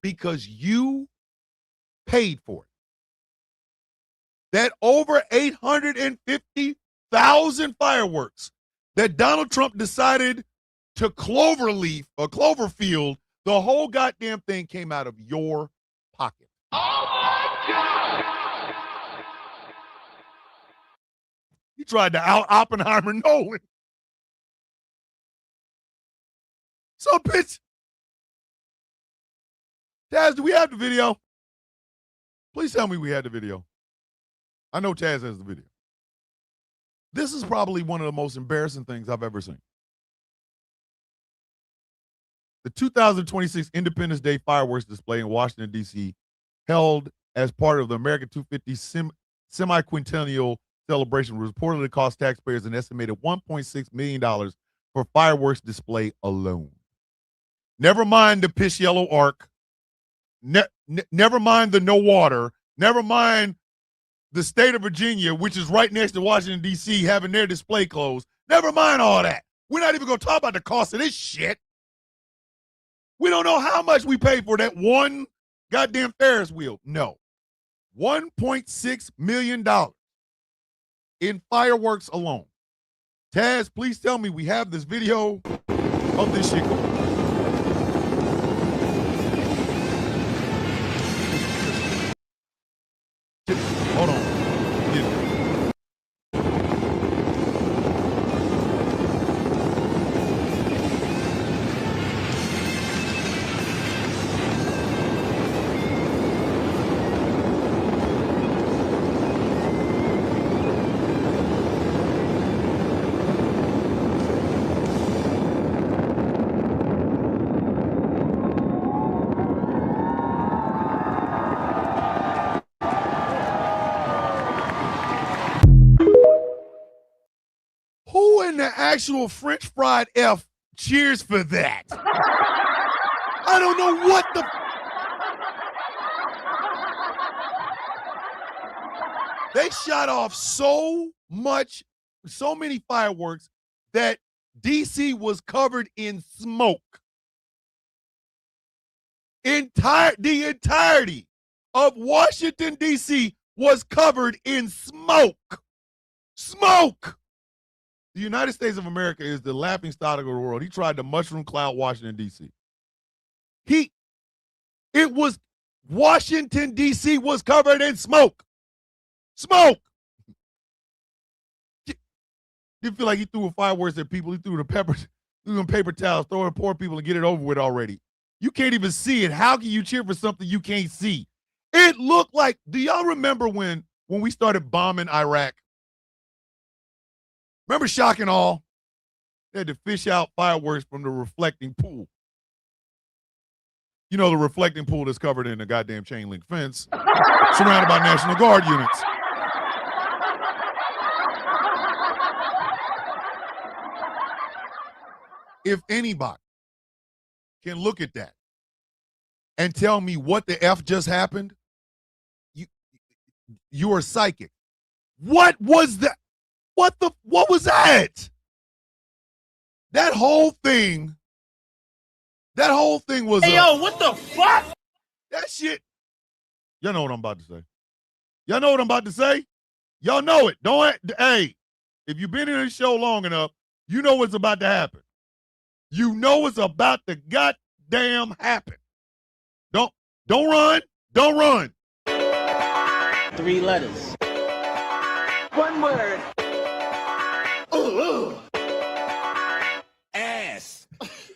Because you paid for it. That over 850,000 fireworks that Donald Trump decided to Cloverfield, the whole goddamn thing came out of your pocket. Oh my God! He tried to out Oppenheimer Nolan. So, bitch. Taz, do we have the video? Please tell me we had the video. I know Taz has the video. This is probably one of the most embarrassing things I've ever seen. The 2026 Independence Day fireworks display in Washington, D.C., held as part of the American 250 semi-quintennial celebration, reportedly cost taxpayers an estimated $1.6 million for fireworks display alone. Never mind the piss yellow arc. Never mind the no water. Never mind the state of Virginia, which is right next to Washington, D.C., having their display closed. Never mind all that. We're not even going to talk about the cost of this shit. We don't know how much we paid for that one goddamn Ferris wheel. No. $1.6 million in fireworks alone. Taz, please tell me we have this video of this shit going. Hold on. The actual French fried F cheers for that. I don't know what the they shot off so many fireworks that DC was covered in smoke. The entirety of Washington DC was covered in smoke. Smoke. The United States of America is the laughingstock of the world. He tried to mushroom cloud Washington, D.C. Washington, D.C. was covered in smoke. Smoke. You feel like he threw fireworks at people. He threw the peppers. using paper towels, throwing at poor people and get it over with already. You can't even see it. How can you cheer for something you can't see? It looked like, do y'all remember when we started bombing Iraq? Remember shock and awe? They had to fish out fireworks from the reflecting pool. You know, the reflecting pool that's covered in a goddamn chain link fence, surrounded by National Guard units. If anybody can look at that and tell me what the F just happened, you are psychic. What was that? What was that? That whole thing was Hey, yo, what the fuck? that shit. Y'all know what I'm about to say. Y'all know what I'm about to say? Y'all know it. Hey, if you've been in this show long enough, you know what's about to happen. You know what's about to goddamn happen. Don't run. Don't run. 3 letters. 1 word. Ooh. Ass.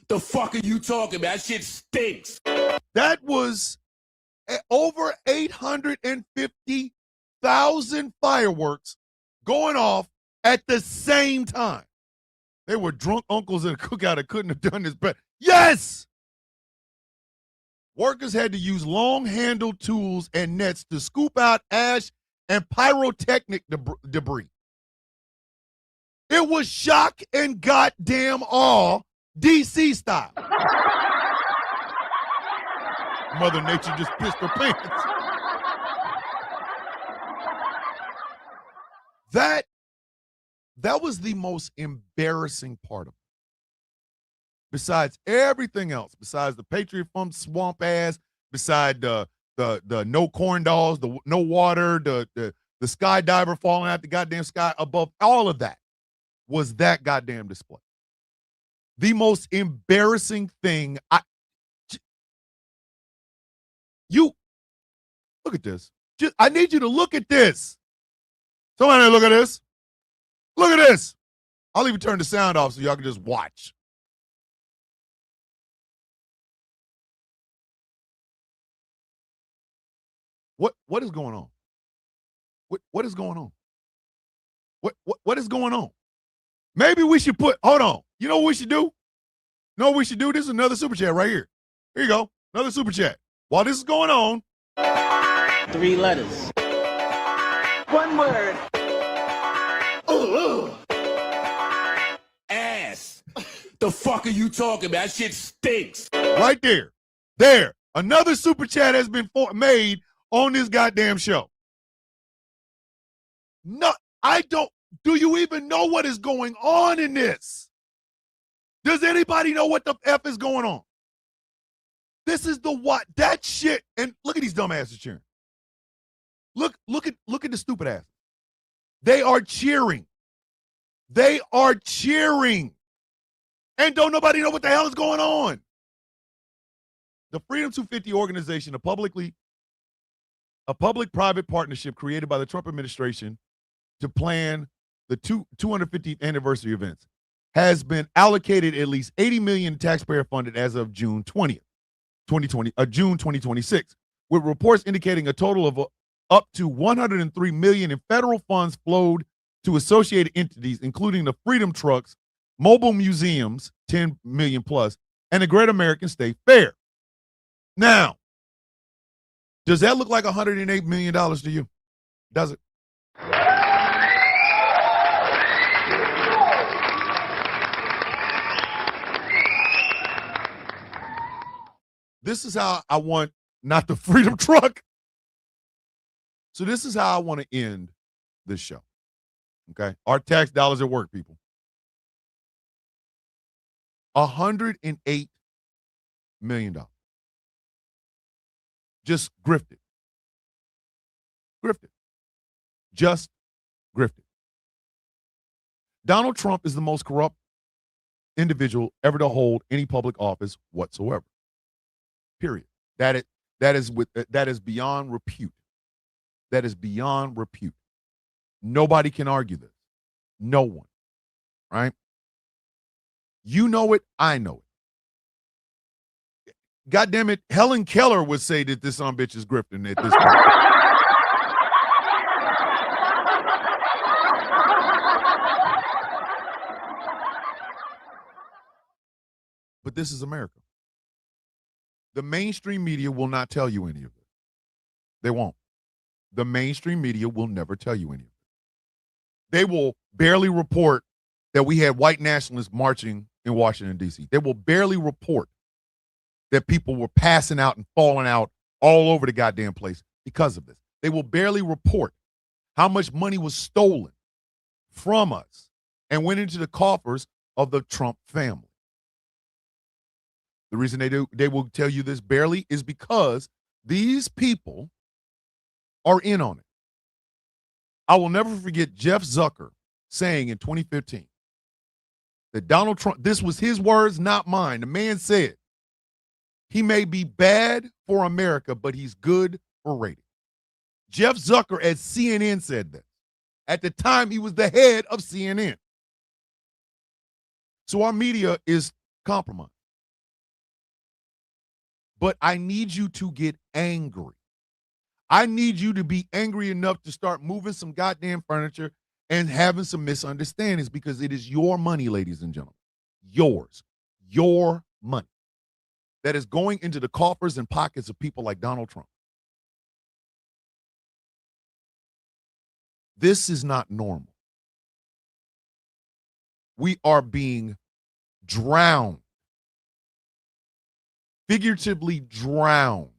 The fuck are you talking about? That shit stinks. That was over 850,000 fireworks going off at the same time. They were drunk uncles at a cookout that couldn't have done this better. Yes! Workers had to use long-handled tools and nets to scoop out ash and pyrotechnic debris. It was shock and goddamn awe, DC style. Mother Nature just pissed her pants. That was the most embarrassing part of it. Besides everything else, besides the Patriot Fund swamp ass, beside the no corn dogs, the no water, the skydiver falling out the goddamn sky, above all of that was that goddamn display. The most embarrassing thing look at this. I need you to look at this. Somebody look at this. Look at this. I'll even turn the sound off so y'all can just watch. What is going on? What is going on? What is going on? Maybe we should hold on. You know what we should do? This is another super chat right here. Here you go. Another super chat. While this is going on. 3 letters. 1 word. Ooh. Ass. The fuck are you talking about? That shit stinks. Right there. There. Another super chat has been made on this goddamn show. No, I don't. Do you even know what is going on in this? Does anybody know what the F is going on? This is that shit. And look at these dumbasses cheering. Look at the stupid asses. They are cheering. They are cheering. And don't nobody know what the hell is going on. The Freedom 250 organization, a public-private partnership created by the Trump administration to plan the 250th anniversary events, has been allocated at least $80 million taxpayer funded as of June 20th, 2026, with reports indicating a total of up to $103 million in federal funds flowed to associated entities, including the Freedom Trucks, mobile museums, $10 million plus, and the Great American State Fair. Now, does that look like $108 million to you? Does it? This is how I want, not the Freedom Truck. So this is how I want to end this show. Okay? Our tax dollars at work, people. $108 million. Just grifted. Grifted. Just grifted. Donald Trump is the most corrupt individual ever to hold any public office whatsoever. Period. That is beyond repute. That is beyond repute. Nobody can argue this. No one. Right? You know it. I know it. God damn it. Helen Keller would say that this son bitch is grifting at this point. But this is America. The mainstream media will not tell you any of it. They won't. The mainstream media will never tell you any of it. They will barely report that we had white nationalists marching in Washington, D.C. They will barely report that people were passing out and falling out all over the goddamn place because of this. They will barely report how much money was stolen from us and went into the coffers of the Trump family. The reason they will tell you this barely is because these people are in on it. I will never forget Jeff Zucker saying in 2015 that Donald Trump, this was his words, not mine. The man said, he may be bad for America, but he's good for ratings. Jeff Zucker at CNN said that. At the time, he was the head of CNN. So our media is compromised. But I need you to get angry. I need you to be angry enough to start moving some goddamn furniture and having some misunderstandings, because it is your money, ladies and gentlemen. Yours. Your money that is going into the coffers and pockets of people like Donald Trump. This is not normal. We are being drowned, figuratively drowned,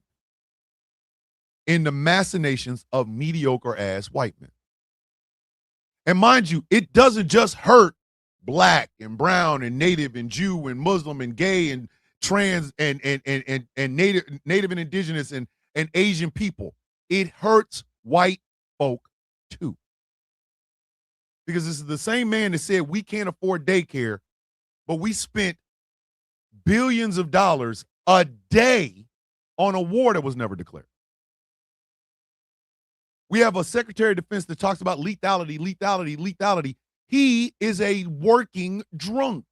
in the machinations of mediocre-ass white men. And mind you, it doesn't just hurt black and brown and native and Jew and Muslim and gay and trans and native and indigenous and Asian people. It hurts white folk too. Because this is the same man that said we can't afford daycare, but we spent billions of dollars a day on a war that was never declared. We have a Secretary of Defense that talks about lethality, lethality, lethality. He is a working drunk.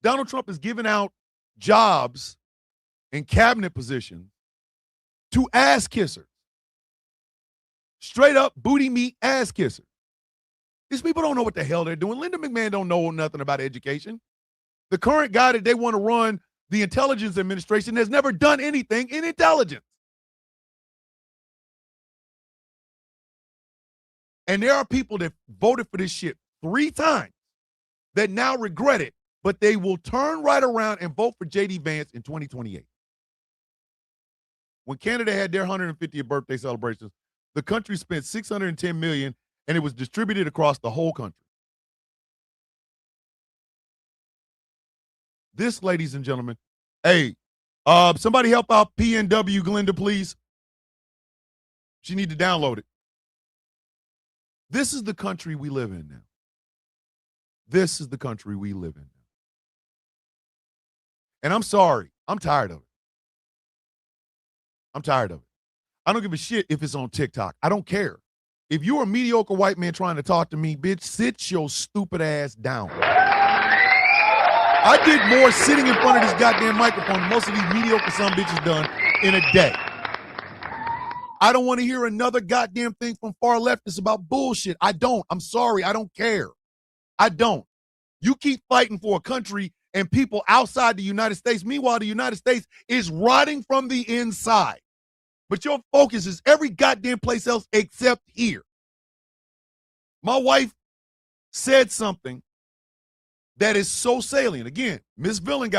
Donald Trump is giving out jobs and cabinet positions to ass kissers. Straight up booty meat ass kissers. These people don't know what the hell they're doing. Linda McMahon don't know nothing about education. The current guy that they want to run the intelligence administration has never done anything in intelligence. And there are people that voted for this shit 3 times that now regret it, but they will turn right around and vote for J.D. Vance in 2028. When Canada had their 150th birthday celebrations, the country spent $610 million, and it was distributed across the whole country. This, ladies and gentlemen, hey, somebody help out PNW Glenda, please. She need to download it. This is the country we live in now. This is the country we live in now. And I'm sorry. I'm tired of it. I'm tired of it. I don't give a shit if it's on TikTok. I don't care. If you're a mediocre white man trying to talk to me, bitch, sit your stupid ass down. I did more sitting in front of this goddamn microphone than most of these mediocre son bitches done in a day. I don't want to hear another goddamn thing from far leftists about bullshit. I don't. I'm sorry. I don't care. I don't. You keep fighting for a country and people outside the United States. Meanwhile, the United States is rotting from the inside. But your focus is every goddamn place else except here. My wife said something that is so salient. Again, Miss Villain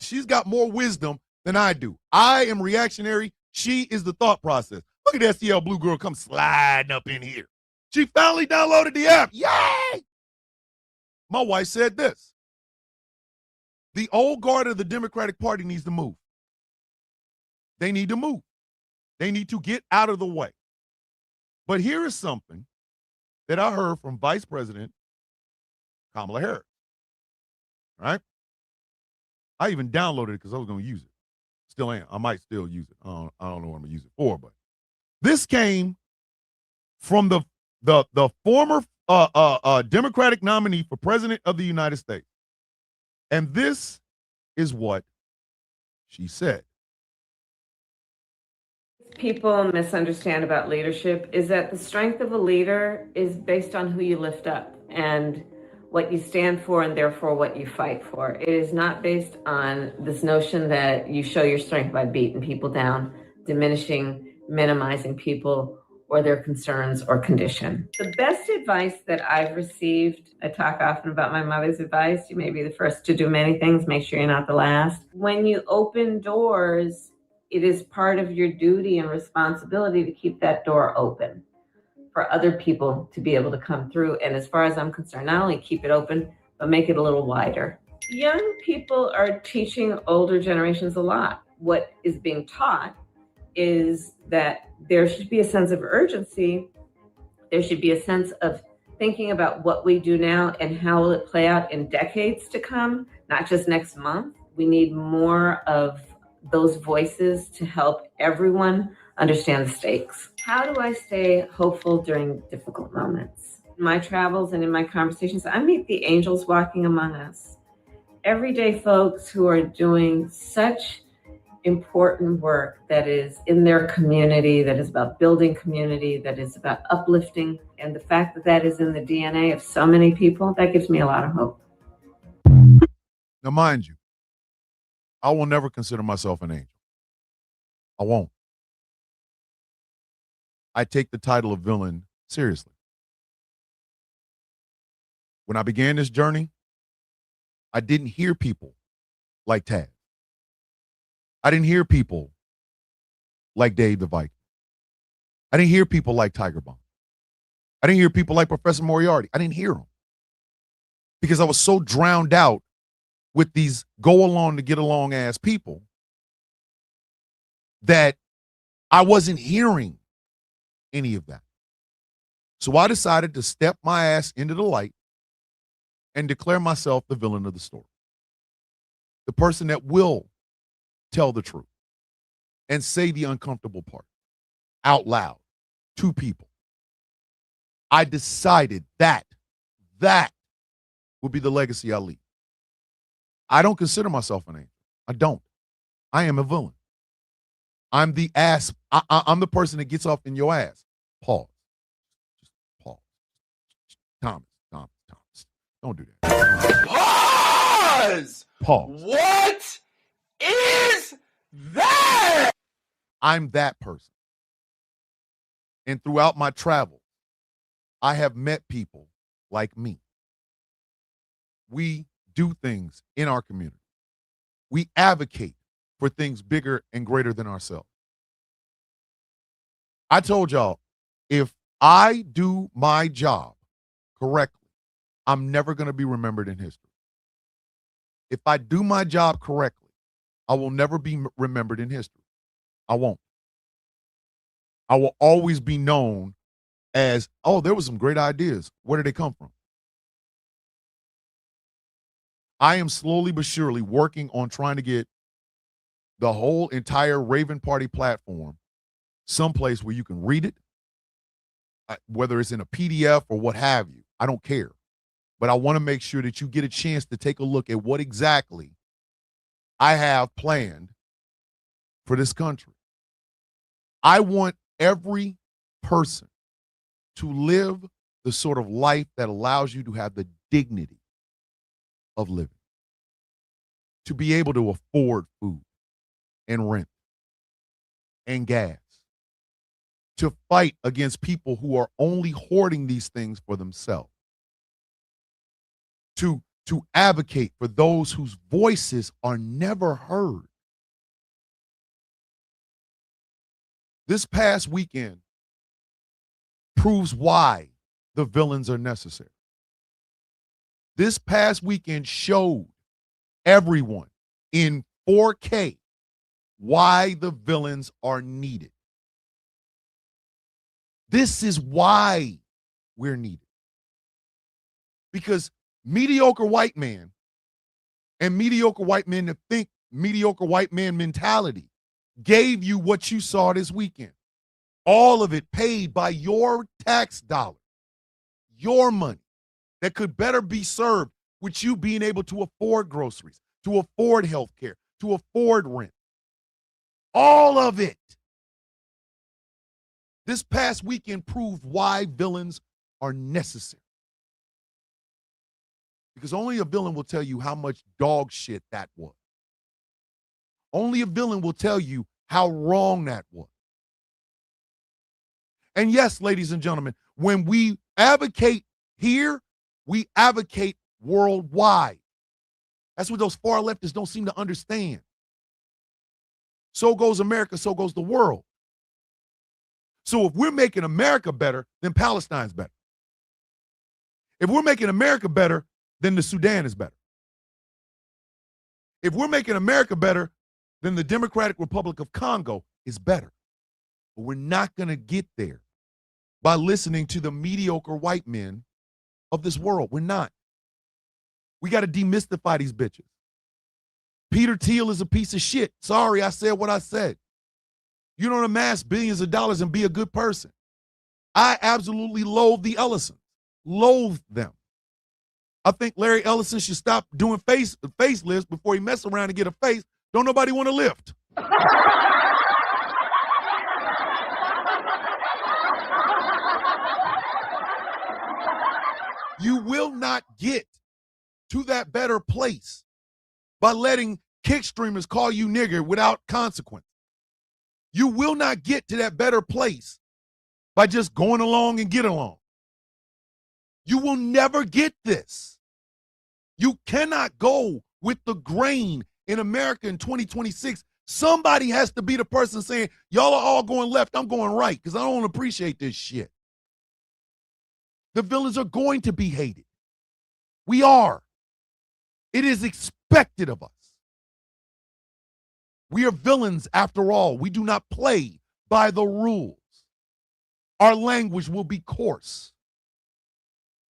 she's got more wisdom than I do. I am reactionary. She is the thought process. Look at that STL Blue girl come sliding up in here. She finally downloaded the app. Yay! My wife said this. The old guard of the Democratic Party needs to move. They need to move. They need to get out of the way. But here is something that I heard from Vice President Kamala Harris. Right? I even downloaded it because I was going to use it. Still am. I might still use it. I don't know what I'm going to use it for, but this came from the the former Democratic nominee for president of the United States. And this is what she said. People misunderstand about leadership is that the strength of a leader is based on who you lift up and what you stand for and therefore what you fight for. It is not based on this notion that you show your strength by beating people down, diminishing, minimizing people or their concerns or condition. The best advice that I've received, I talk often about my mother's advice, you may be the first to do many things, make sure you're not the last. When you open doors, it is part of your duty and responsibility to keep that door open for other people to be able to come through. And as far as I'm concerned, not only keep it open, but make it a little wider. Young people are teaching older generations a lot. What is being taught is that there should be a sense of urgency. There should be a sense of thinking about what we do now and how will it play out in decades to come, not just next month. We need more of those voices to help everyone understand the stakes. How do I stay hopeful during difficult moments? In my travels and in my conversations, I meet the angels walking among us. Everyday folks who are doing such important work that is in their community, that is about building community, that is about uplifting. And the fact that that is in the DNA of so many people, that gives me a lot of hope. Now, mind you, I will never consider myself an angel. I won't. I take the title of villain seriously. When I began this journey, I didn't hear people like Taz. I didn't hear people like Dave the Viking. I didn't hear people like Tiger Bomb. I didn't hear people like Professor Moriarty. I didn't hear them because I was so drowned out with these go along to get along ass people that I wasn't hearing any of that. So I decided to step my ass into the light and declare myself the villain of the story. The person that will tell the truth and say the uncomfortable part out loud to people. I decided that would be the legacy I leave. I don't consider myself an angel. I don't. I am a villain. I'm the ass. I'm the person that gets off in your ass. Pause. Just pause. Thomas. Don't do that. Pause! Pause. What is that? I'm that person. And throughout my travel, I have met people like me. We do things in our community. We advocate for things bigger and greater than ourselves. I told y'all, if I do my job correctly, I'm never going to be remembered in history. If I do my job correctly, I will never be remembered in history. I won't. I will always be known as, oh, there was some great ideas. Where did they come from? I am slowly but surely working on trying to get the whole entire Raven Party platform someplace where you can read it, whether it's in a PDF or what have you. I don't care. But I want to make sure that you get a chance to take a look at what exactly I have planned for this country. I want every person to live the sort of life that allows you to have the dignity of living, to be able to afford food and rent and gas, to fight against people who are only hoarding these things for themselves, to advocate for those whose voices are never heard. This past weekend proves why the villains are necessary. This past weekend showed everyone in 4K why the villains are needed. This is why we're needed. Because mediocre white man and mediocre white men that think mediocre white man mentality gave you what you saw this weekend. All of it paid by your tax dollars. your money that could better be served with you being able to afford groceries, to afford health care, to afford rent. All of it. This past weekend proved why villains are necessary. Because only a villain will tell you how much dog shit that was. Only a villain will tell you how wrong that was. And yes, ladies and gentlemen, when we advocate here, we advocate worldwide. That's what those far leftists don't seem to understand. So goes America, so goes the world. So if we're making America better, then Palestine's better. If we're making America better, then the Sudan is better. If we're making America better, then the Democratic Republic of Congo is better. But we're not going to get there by listening to the mediocre white men of this world. We're not. We got to demystify these bitches. Peter Thiel is a piece of shit. Sorry, I said what I said. You don't amass billions of dollars and be a good person. I absolutely loathe the Ellisons. Loathe them. I think Larry Ellison should stop doing facelifts before he mess around and get a face. Don't nobody want to lift. You will not get to that better place by letting kick streamers call you nigger without consequence. You will not get to that better place by just going along and get along. You will never get this. You cannot go with the grain in America in 2026. Somebody has to be the person saying, y'all are all going left, I'm going right, because I don't appreciate this shit. The villains are going to be hated. We are. It is expected of us. We are villains after all. We do not play by the rules. Our language will be coarse.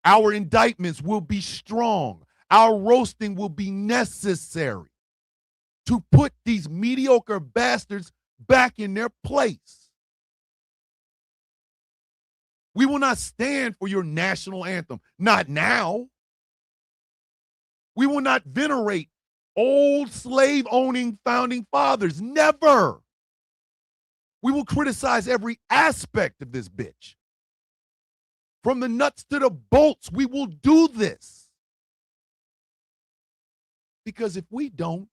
Our indictments will be strong. Our roasting will be necessary to put these mediocre bastards back in their place. We will not stand for your national anthem. Not now. We will not venerate old slave-owning founding fathers. Never. We will criticize every aspect of this bitch. From the nuts to the bolts, we will do this. Because if we don't,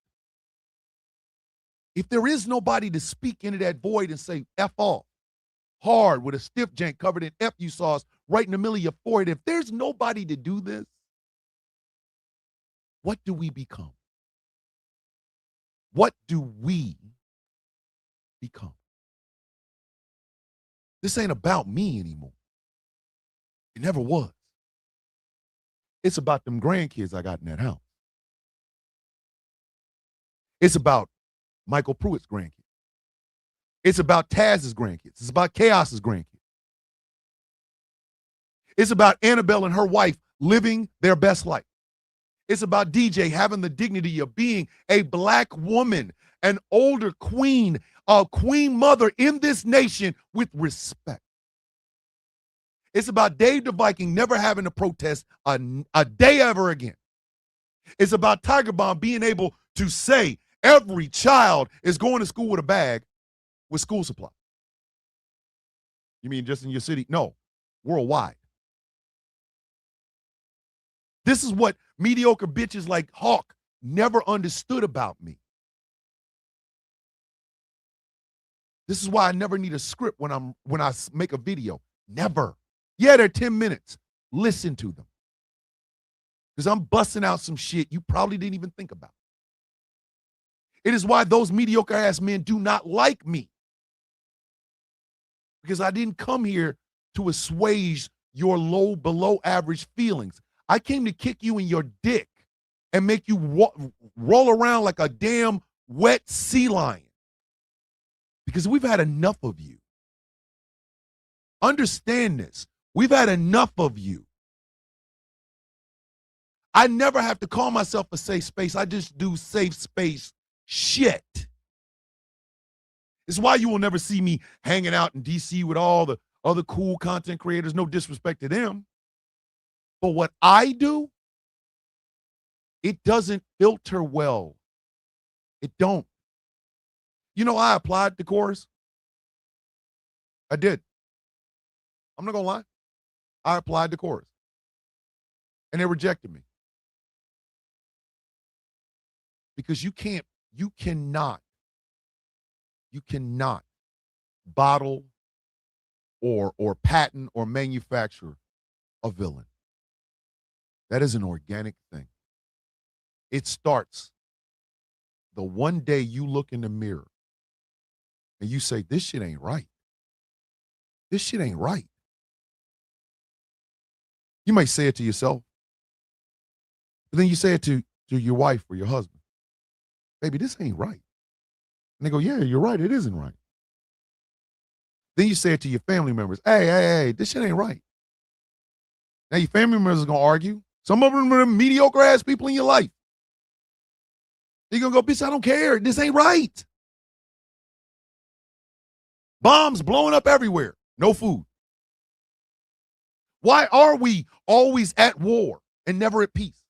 if there is nobody to speak into that void and say, F off, hard with a stiff jank covered in FU sauce right in the middle of your forehead, if there's nobody to do this, what do we become? What do we become? This ain't about me anymore. It never was. It's about them grandkids I got in that house. It's about Michael Pruitt's grandkids. It's about Taz's grandkids. It's about Chaos's grandkids. It's about Annabelle and her wife living their best life. It's about DJ having the dignity of being a black woman, an older queen, a queen mother in this nation with respect. It's about Dave the Viking never having to protest a day ever again. It's about Tiger Bomb being able to say every child is going to school with a bag with school supply. You mean just in your city? No, worldwide. This is what mediocre bitches like Hawk never understood about me. This is why I never need a script when I make a video. Never. Yeah, they're 10 minutes. Listen to them. Because I'm busting out some shit you probably didn't even think about. It is why those mediocre ass men do not like me. Because I didn't come here to assuage your low, below average feelings. I came to kick you in your dick and make you roll around like a damn wet sea lion. Because we've had enough of you. Understand this. We've had enough of you. I never have to call myself a safe space. I just do safe space shit. It's why you will never see me hanging out in DC with all the other cool content creators. No disrespect to them. But what I do, it doesn't filter well. It don't. You know, I applied the course. I did. I'm not going to lie. I applied the course. And they rejected me. Because you cannot bottle or patent or manufacture a villain. That is an organic thing. It starts the one day you look in the mirror and you say, this shit ain't right. This shit ain't right. You might say it to yourself, but then you say it to your wife or your husband. Baby, this ain't right. And they go, yeah, you're right. It isn't right. Then you say it to your family members. Hey, this shit ain't right. Now your family members are going to argue. Some of them are mediocre ass people in your life. You're going to go, bitch, I don't care. This ain't right. Bombs blowing up everywhere. No food. Why are we always at war and never at peace?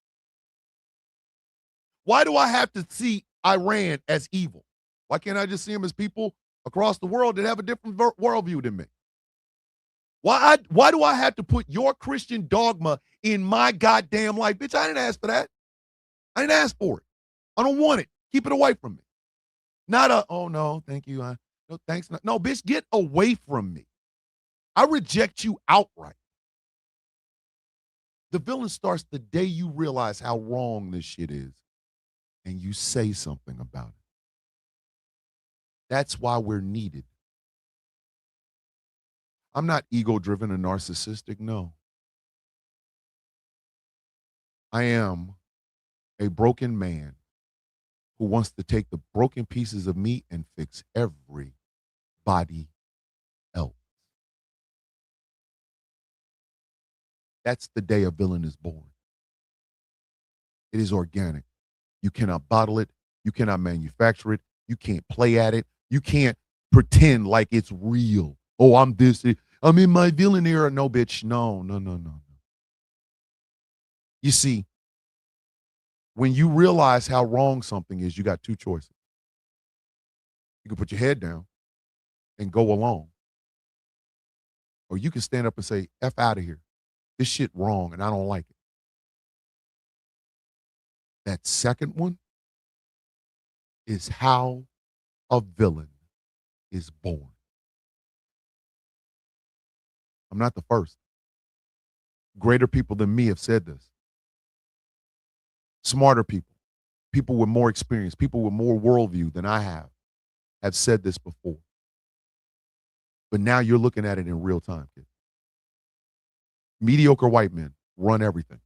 Why do I have to see Iran as evil? Why can't I just see them as people across the world that have a different worldview than me? Why do I have to put your Christian dogma in my goddamn life? Bitch, I didn't ask for that. I didn't ask for it. I don't want it. Keep it away from me. Not oh no, thank you. No, thanks. No, bitch, get away from me. I reject you outright. The villain starts the day you realize how wrong this shit is and you say something about it. That's why we're needed. I'm not ego-driven and narcissistic, no. I am a broken man who wants to take the broken pieces of me and fix everybody else. That's the day a villain is born. It is organic. You cannot bottle it. You cannot manufacture it. You can't play at it. You can't pretend like it's real. Oh, I'm this. I'm in my villain era. No, bitch. No. You see, when you realize how wrong something is, you got two choices. You can put your head down and go along. Or you can stand up and say, F out of here. This shit wrong and I don't like it. That second one is how a villain is born. I'm not the first. Greater people than me have said this. Smarter people, people with more experience, people with more worldview than I have said this before. But now you're looking at it in real time, kid. Mediocre white men run everything,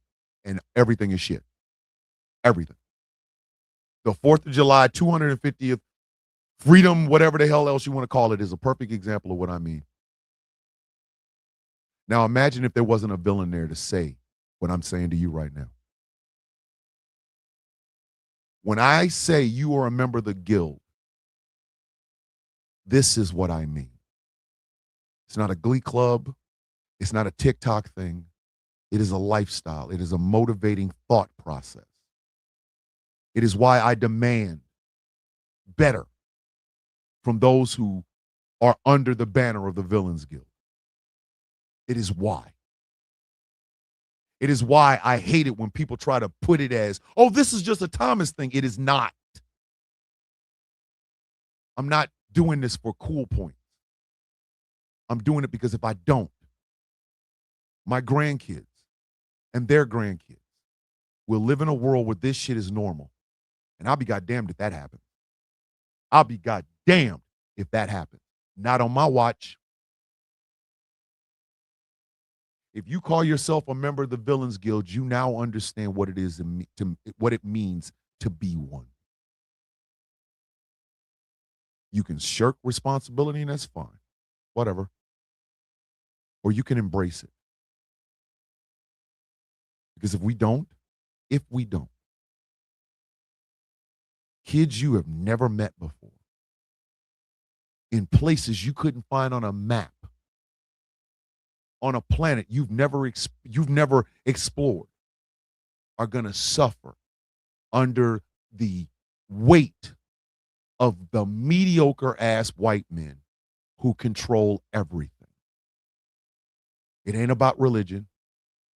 and everything is shit. Everything. The 4th of July, 250th, freedom, whatever the hell else you want to call it, is a perfect example of what I mean. Now imagine if there wasn't a villain there to say what I'm saying to you right now. When I say you are a member of the guild, this is what I mean. It's not a glee club. It's not a TikTok thing. It is a lifestyle. It is a motivating thought process. It is why I demand better from those who are under the banner of the Villains Guild. It is why. It is why I hate it when people try to put it as, oh, this is just a Thomas thing. It is not. I'm not doing this for cool points. I'm doing it because if I don't, my grandkids and their grandkids will live in a world where this shit is normal. And I'll be goddamned if that happens. I'll be goddamned if that happens. Not on my watch. If you call yourself a member of the Villains Guild, you now understand what it is what it means to be one. You can shirk responsibility, and that's fine. Whatever. Or you can embrace it. Because if we don't, kids you have never met before, in places you couldn't find on a map, on a planet you've never explored are going to suffer under the weight of the mediocre ass white men who control everything. It ain't about religion,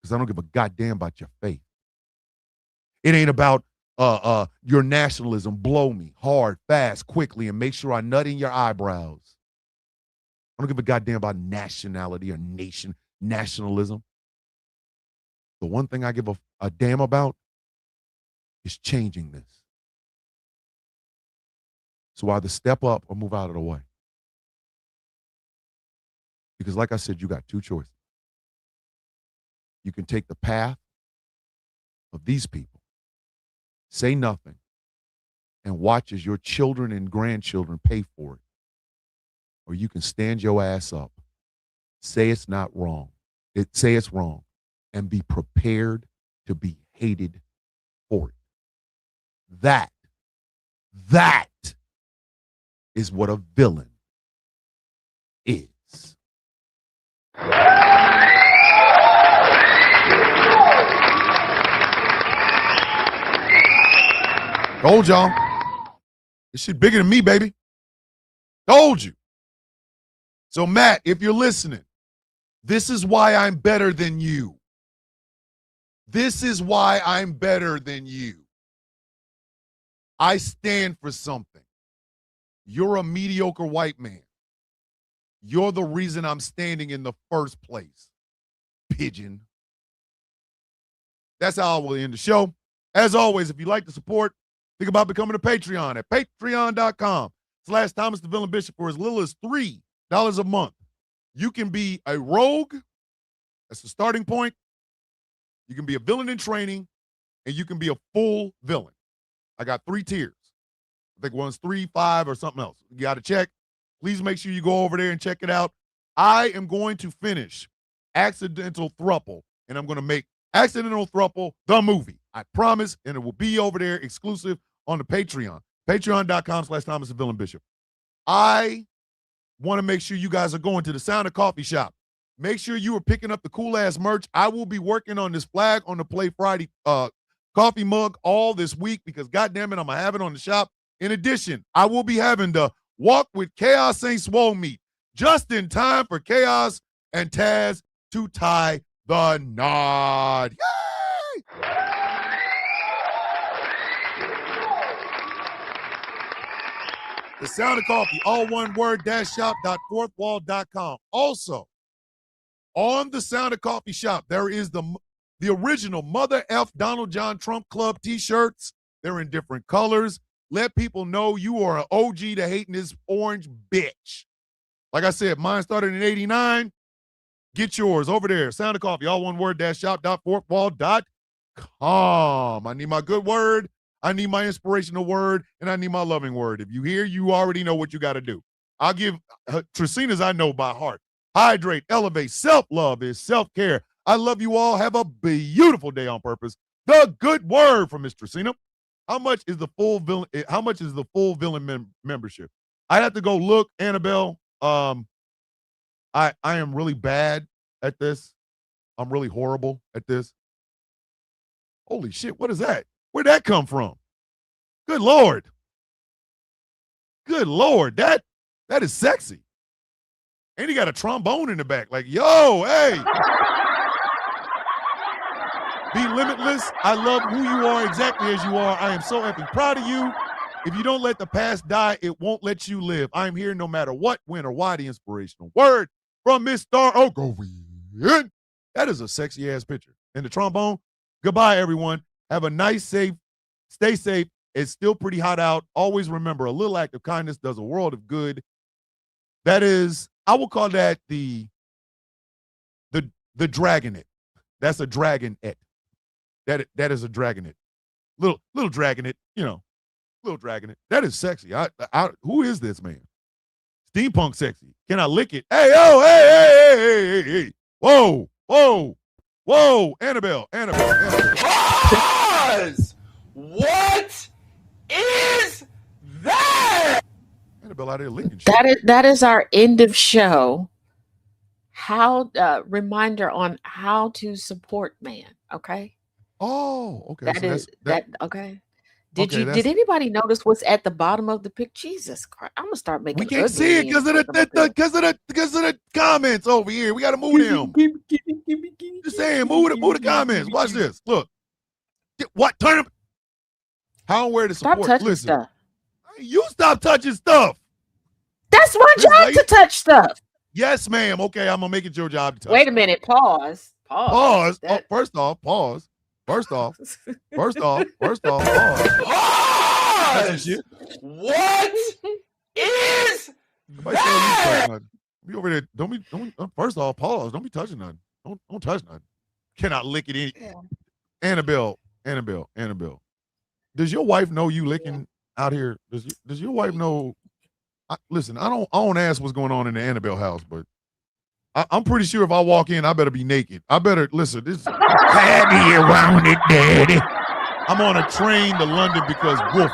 because I don't give a goddamn about your faith. It ain't about your nationalism. Blow me hard, fast, quickly, and make sure I nut in your eyebrows. I don't give a goddamn about nationality or nationalism. The one thing I give a damn about is changing this. So either step up or move out of the way. Because like I said, you got two choices. You can take the path of these people, say nothing, and watch as your children and grandchildren pay for it. Or you can stand your ass up, say it's not wrong, say it's wrong, and be prepared to be hated for it. That is what a villain is. Told y'all. This shit bigger than me, baby. Told you. So, Matt, if you're listening, this is why I'm better than you. This is why I'm better than you. I stand for something. You're a mediocre white man. You're the reason I'm standing in the first place. Pigeon. That's how I will end the show. As always, if you'd like to support, think about becoming a Patreon at patreon.com/Thomas the Villain Bishop for as little as $3 a month. You can be a rogue. That's the starting point. You can be a villain in training, and you can be a full villain. I got 3 tiers. I think one's 3, 5, or something else. You got to check. Please make sure you go over there and check it out. I am going to finish Accidental Thruple, and I'm going to make Accidental Thruple the movie. I promise, and it will be over there exclusive on the Patreon. Patreon.com/Thomas the Villain Bishop. I want to make sure you guys are going to the Sound of Coffee shop. Make sure you are picking up the cool-ass merch. I will be working on this flag on the Play Friday coffee mug all this week because, goddamn it, I'm going to have it on the shop. In addition, I will be having the Walk with Chaos Saint Swole meet just in time for Chaos and Taz to tie the knot. Yay! The Sound of Coffee, all one word, -shop.fourthwall.com. Also, on the Sound of Coffee shop, there is the original Mother F Donald John Trump Club t-shirts. They're in different colors. Let people know you are an OG to hating this orange bitch. Like I said, mine started in 89. Get yours over there. Sound of Coffee, all one word, -shop.fourthwall.com. I need my good word. I need my inspirational word, and I need my loving word. If you hear, you already know what you got to do. I'll give Tracina's I know by heart. Hydrate, elevate, self-love is self-care. I love you all. Have a beautiful day on purpose. The good word from Miss Tracina. How much is the full villain? How much is the full villain membership? I have to go look, Annabelle. I am really bad at this. I'm really horrible at this. Holy shit! What is that? Where'd that come from? Good Lord. Good Lord. That is sexy. And he got a trombone in the back. Like, yo, hey. Be limitless. I love who you are exactly as you are. I am so effing proud of you. If you don't let the past die, it won't let you live. I'm here no matter what, when, or why. The inspirational word from Miss Star Ogovian. That is a sexy ass picture. And the trombone. Goodbye, everyone. Have a nice, stay safe. It's still pretty hot out. Always remember, a little act of kindness does a world of good. That is, I will call that the dragonet. That's a dragonet. That is a dragonet. Little dragonet, little dragonet. That is sexy. Who is this man? Steampunk sexy. Can I lick it? Hey, oh, hey. Whoa. Annabelle. What is that? Annabelle out there licking shit. That is our end of show. how reminder on how to support man. Okay. Oh, okay. That So is that's that okay. Did okay. did anybody notice what's at the bottom of the pic? Jesus Christ. I'm gonna start We making can't ugly see it memes because of putting them up here. because of the comments over here. We got to move them. Just saying, move the comments. Watch this. Look, what? Turn them. How and where to Stop support? touching Listen, stuff. you stop touching stuff. That's my This job lady- to touch stuff. Yes, ma'am. Okay, I'm gonna make it your job to touch. Wait a minute. Pause. Pause. That- First off, pause. First off, pause. Touching shit. What is Nobody tell you to touch nothing. Be over there. Don't be. First off, pause. Don't be touching nothing. Don't touch nothing. Cannot lick it in. Yeah. Annabelle. Does your wife know you licking out here? Does your wife know? Listen, I don't ask what's going on in the Annabelle house, but I'm pretty sure if I walk in, I better be naked. I better listen. This Daddy around it, Daddy. I'm on a train to London because woof.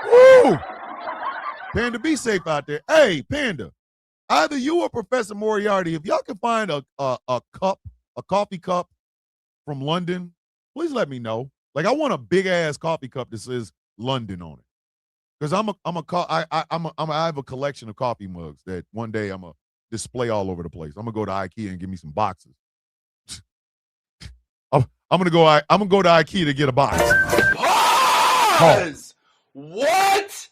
Woo! Panda, be safe out there. Hey, Panda, either you or Professor Moriarty, if y'all can find a coffee cup from London, please let me know. Like, I want a big ass coffee cup that says London on it, because I have a collection of coffee mugs that one day I'm gonna display all over the place. I'm gonna go to IKEA and give me some boxes. I'm gonna go to IKEA to get a box. Pause. What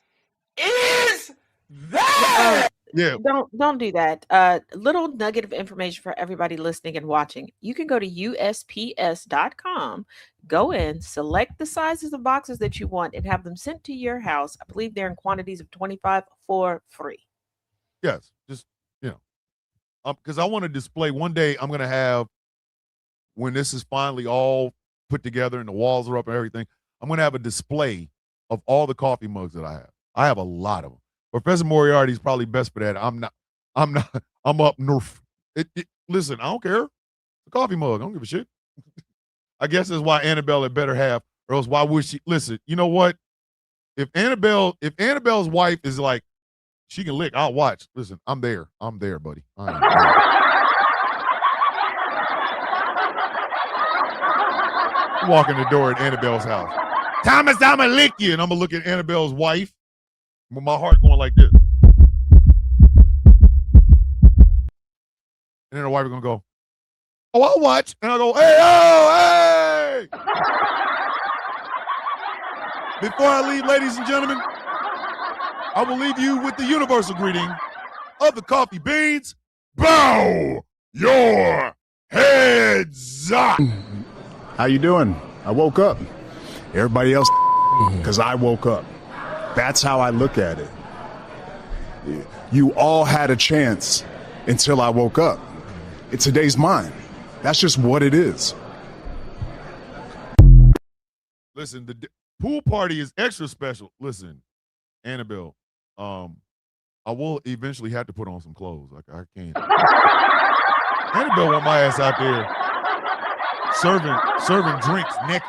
is that? Yeah. Don't do that. Little nugget of information for everybody listening and watching. You can go to USPS.com, go in, select the sizes of boxes that you want, and have them sent to your house. I believe they're in quantities of 25 for free. Yes, just because I want to display one day. I'm gonna have, when this is finally all put together and the walls are up and everything, I'm gonna have a display of all the coffee mugs that I have. I have a lot of them. Professor Moriarty is probably best for that. I'm up north. Listen, I don't care. The coffee mug, I don't give a shit. I guess that's why Annabelle had better have, or else why would she? Listen, you know what? If Annabelle's wife is like, she can lick, I'll watch. Listen, I'm there, buddy. I am there. Walk in the door at Annabelle's house. Thomas, I'ma lick you, and I'm gonna look at Annabelle's wife with my heart going like this. And then her wife is gonna go, oh, I'll watch. And I'll go, hey. Before I leave, ladies and gentlemen, I will leave you with the universal greeting of the coffee beans. Bow your heads up. How you doing? I woke up. Everybody else, because I woke up. That's how I look at it. You all had a chance until I woke up. Today's mine. That's just what it is. Listen, the pool party is extra special. Listen, Annabelle, I will eventually have to put on some clothes. Like, I can't. Annabelle want my ass out there serving drinks naked.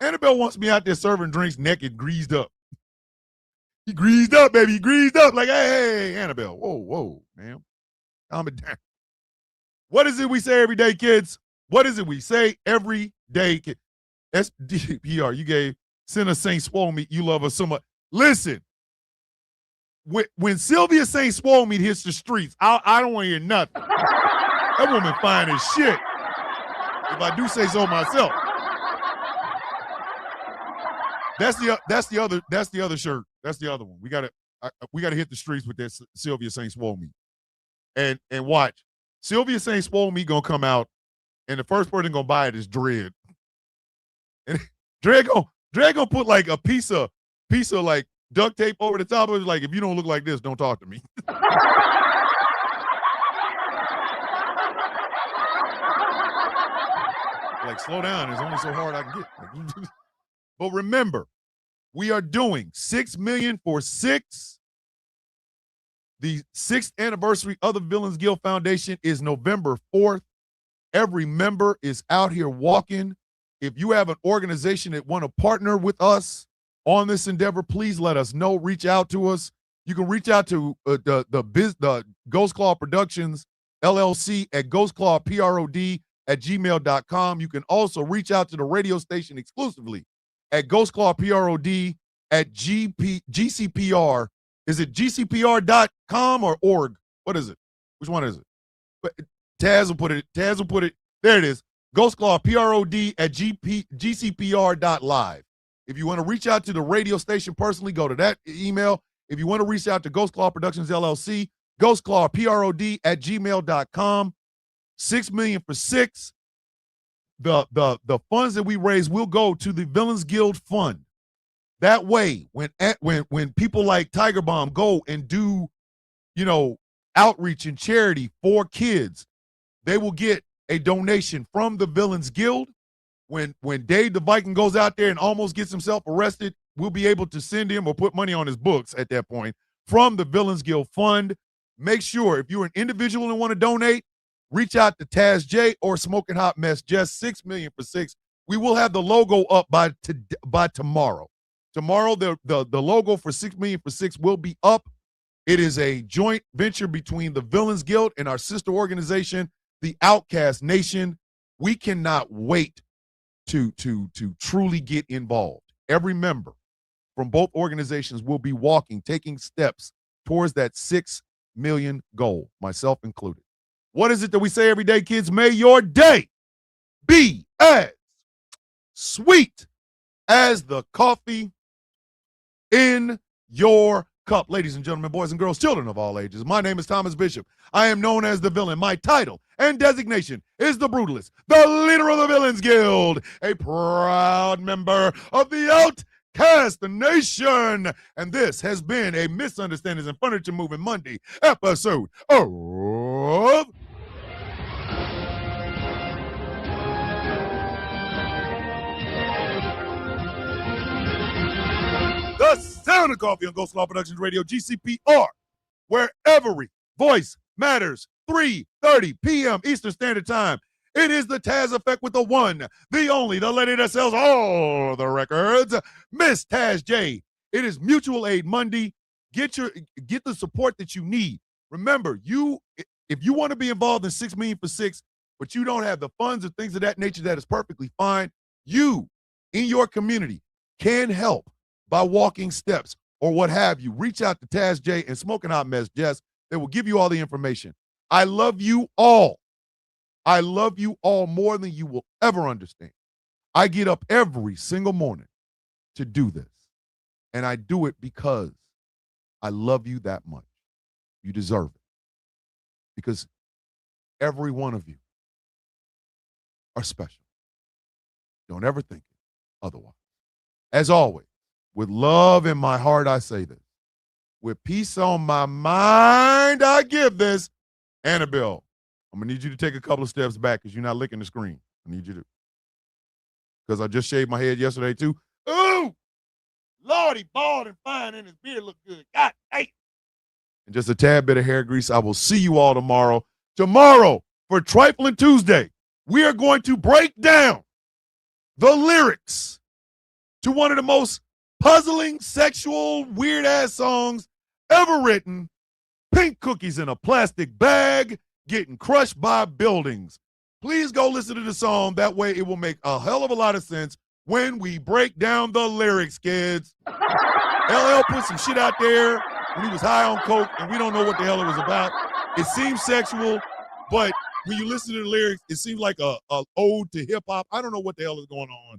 Annabelle wants me out there serving drinks naked, greased up. He greased up, baby. He greased up. Like, hey, Annabelle. Whoa, man. Calm it down. What is it we say every day, kids? What is it we say every day, kids? SDPR, you gave Sinner Saint Swole Meat. You love us so much. Listen, when Sylvia Saint Swole Meat hits the streets, I don't want to hear nothing. That woman fine as shit. If I do say so myself. That's the other shirt. That's the other one. We gotta hit the streets with that Sylvia Saint Swole Meat. And watch. Sylvia Saint Swole Meat gonna come out, and the first person gonna buy it is Dread. And Dread gonna put like a piece of like duct tape over the top of it. Like, if you don't look like this, don't talk to me. Like, slow down. It's only so hard I can get. But remember, we are doing 6 million for 6. The 6th anniversary of the Villains Guild Foundation is November 4th. Every member is out here walking. If you have an organization that want to partner with us on this endeavor, please let us know. Reach out to us. You can reach out to the Ghost Claw Productions LLC at ghostclawprod@gmail.com. You can also reach out to the radio station exclusively at ghostclawprod at GCPR. Is it gcpr.com or org? What is it? Which one is it? Taz will put it. There it is. Ghostclawprod at gcpr.live. If you want to reach out to the radio station personally, go to that email. If you want to reach out to Ghost Claw Productions LLC, ghostclawprod at gmail.com. 6 million for 6. The funds that we raise will go to the Villains Guild Fund. That way, when people like Tiger Bomb go and do, outreach and charity for kids, they will get a donation from the Villains Guild. When Dave the Viking goes out there and almost gets himself arrested, we'll be able to send him or put money on his books at that point from the Villains Guild Fund. Make sure if you're an individual and want to donate, reach out to Taz J or Smoking Hot Mess. Just 6 million for 6. We will have the logo up by tomorrow. Tomorrow, the logo for 6 million for 6 will be up. It is a joint venture between the Villains Guild and our sister organization, the Outcast Nation. We cannot wait to truly get involved. Every member from both organizations will be taking steps towards that 6 million goal, myself included. What is it that we say every day, kids? May your day be as sweet as the coffee in your cup. Ladies and gentlemen, boys and girls, children of all ages, my name is Thomas Bishop. I am known as the Villain. My title and designation is the Brutalist, the leader of the Villains Guild, a proud member of the Outcast Nation. And this has been a Misunderstandings and Furniture Moving Monday episode of The Sound of Coffee on Ghost Claw Productions Radio, GCPR, where every voice matters. 3:30 p.m. Eastern Standard Time. It is the Taz Effect with the one, the only, the lady that sells all the records, Miss Taz J. It is Mutual Aid Monday. Get the support that you need. Remember, if you want to be involved in 6 million for 6, but you don't have the funds or things of that nature, that is perfectly fine. You, in your community, can help by walking steps or what have you. Reach out to Taz J and Smoking Hot Mess Jess. They will give you all the information. I love you all. I love you all more than you will ever understand. I get up every single morning to do this, and I do it because I love you that much. You deserve it, because every one of you are special. Don't ever think it otherwise. As always, with love in my heart, I say this. With peace on my mind, I give this. Annabelle, I'm going to need you to take a couple of steps back because you're not licking the screen. I need you to. Because I just shaved my head yesterday, too. Ooh! Lord, he bald and fine and his beard look good. God dang. And just a tad bit of hair grease. I will see you all tomorrow. Tomorrow, for Trifling Tuesday, we are going to break down the lyrics to one of the most puzzling, sexual, weird-ass songs ever written, Pink Cookies in a Plastic Bag, Getting Crushed by Buildings. Please go listen to the song. That way it will make a hell of a lot of sense when we break down the lyrics, kids. LL put some shit out there when he was high on coke, and we don't know what the hell it was about. It seems sexual, but when you listen to the lyrics, it seems like a ode to hip-hop. I don't know what the hell is going on.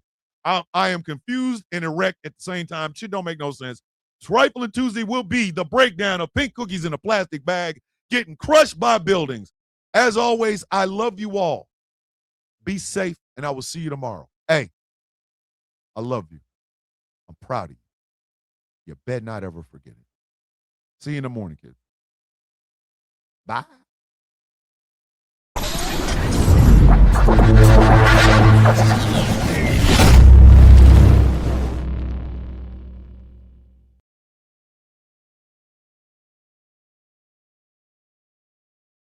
I am confused and erect at the same time. Shit don't make no sense. Trifling Tuesday will be the breakdown of Pink Cookies in a Plastic Bag, Getting Crushed by Buildings. As always, I love you all. Be safe, and I will see you tomorrow. Hey, I love you. I'm proud of you. You better not ever forget it. See you in the morning, kids. Bye.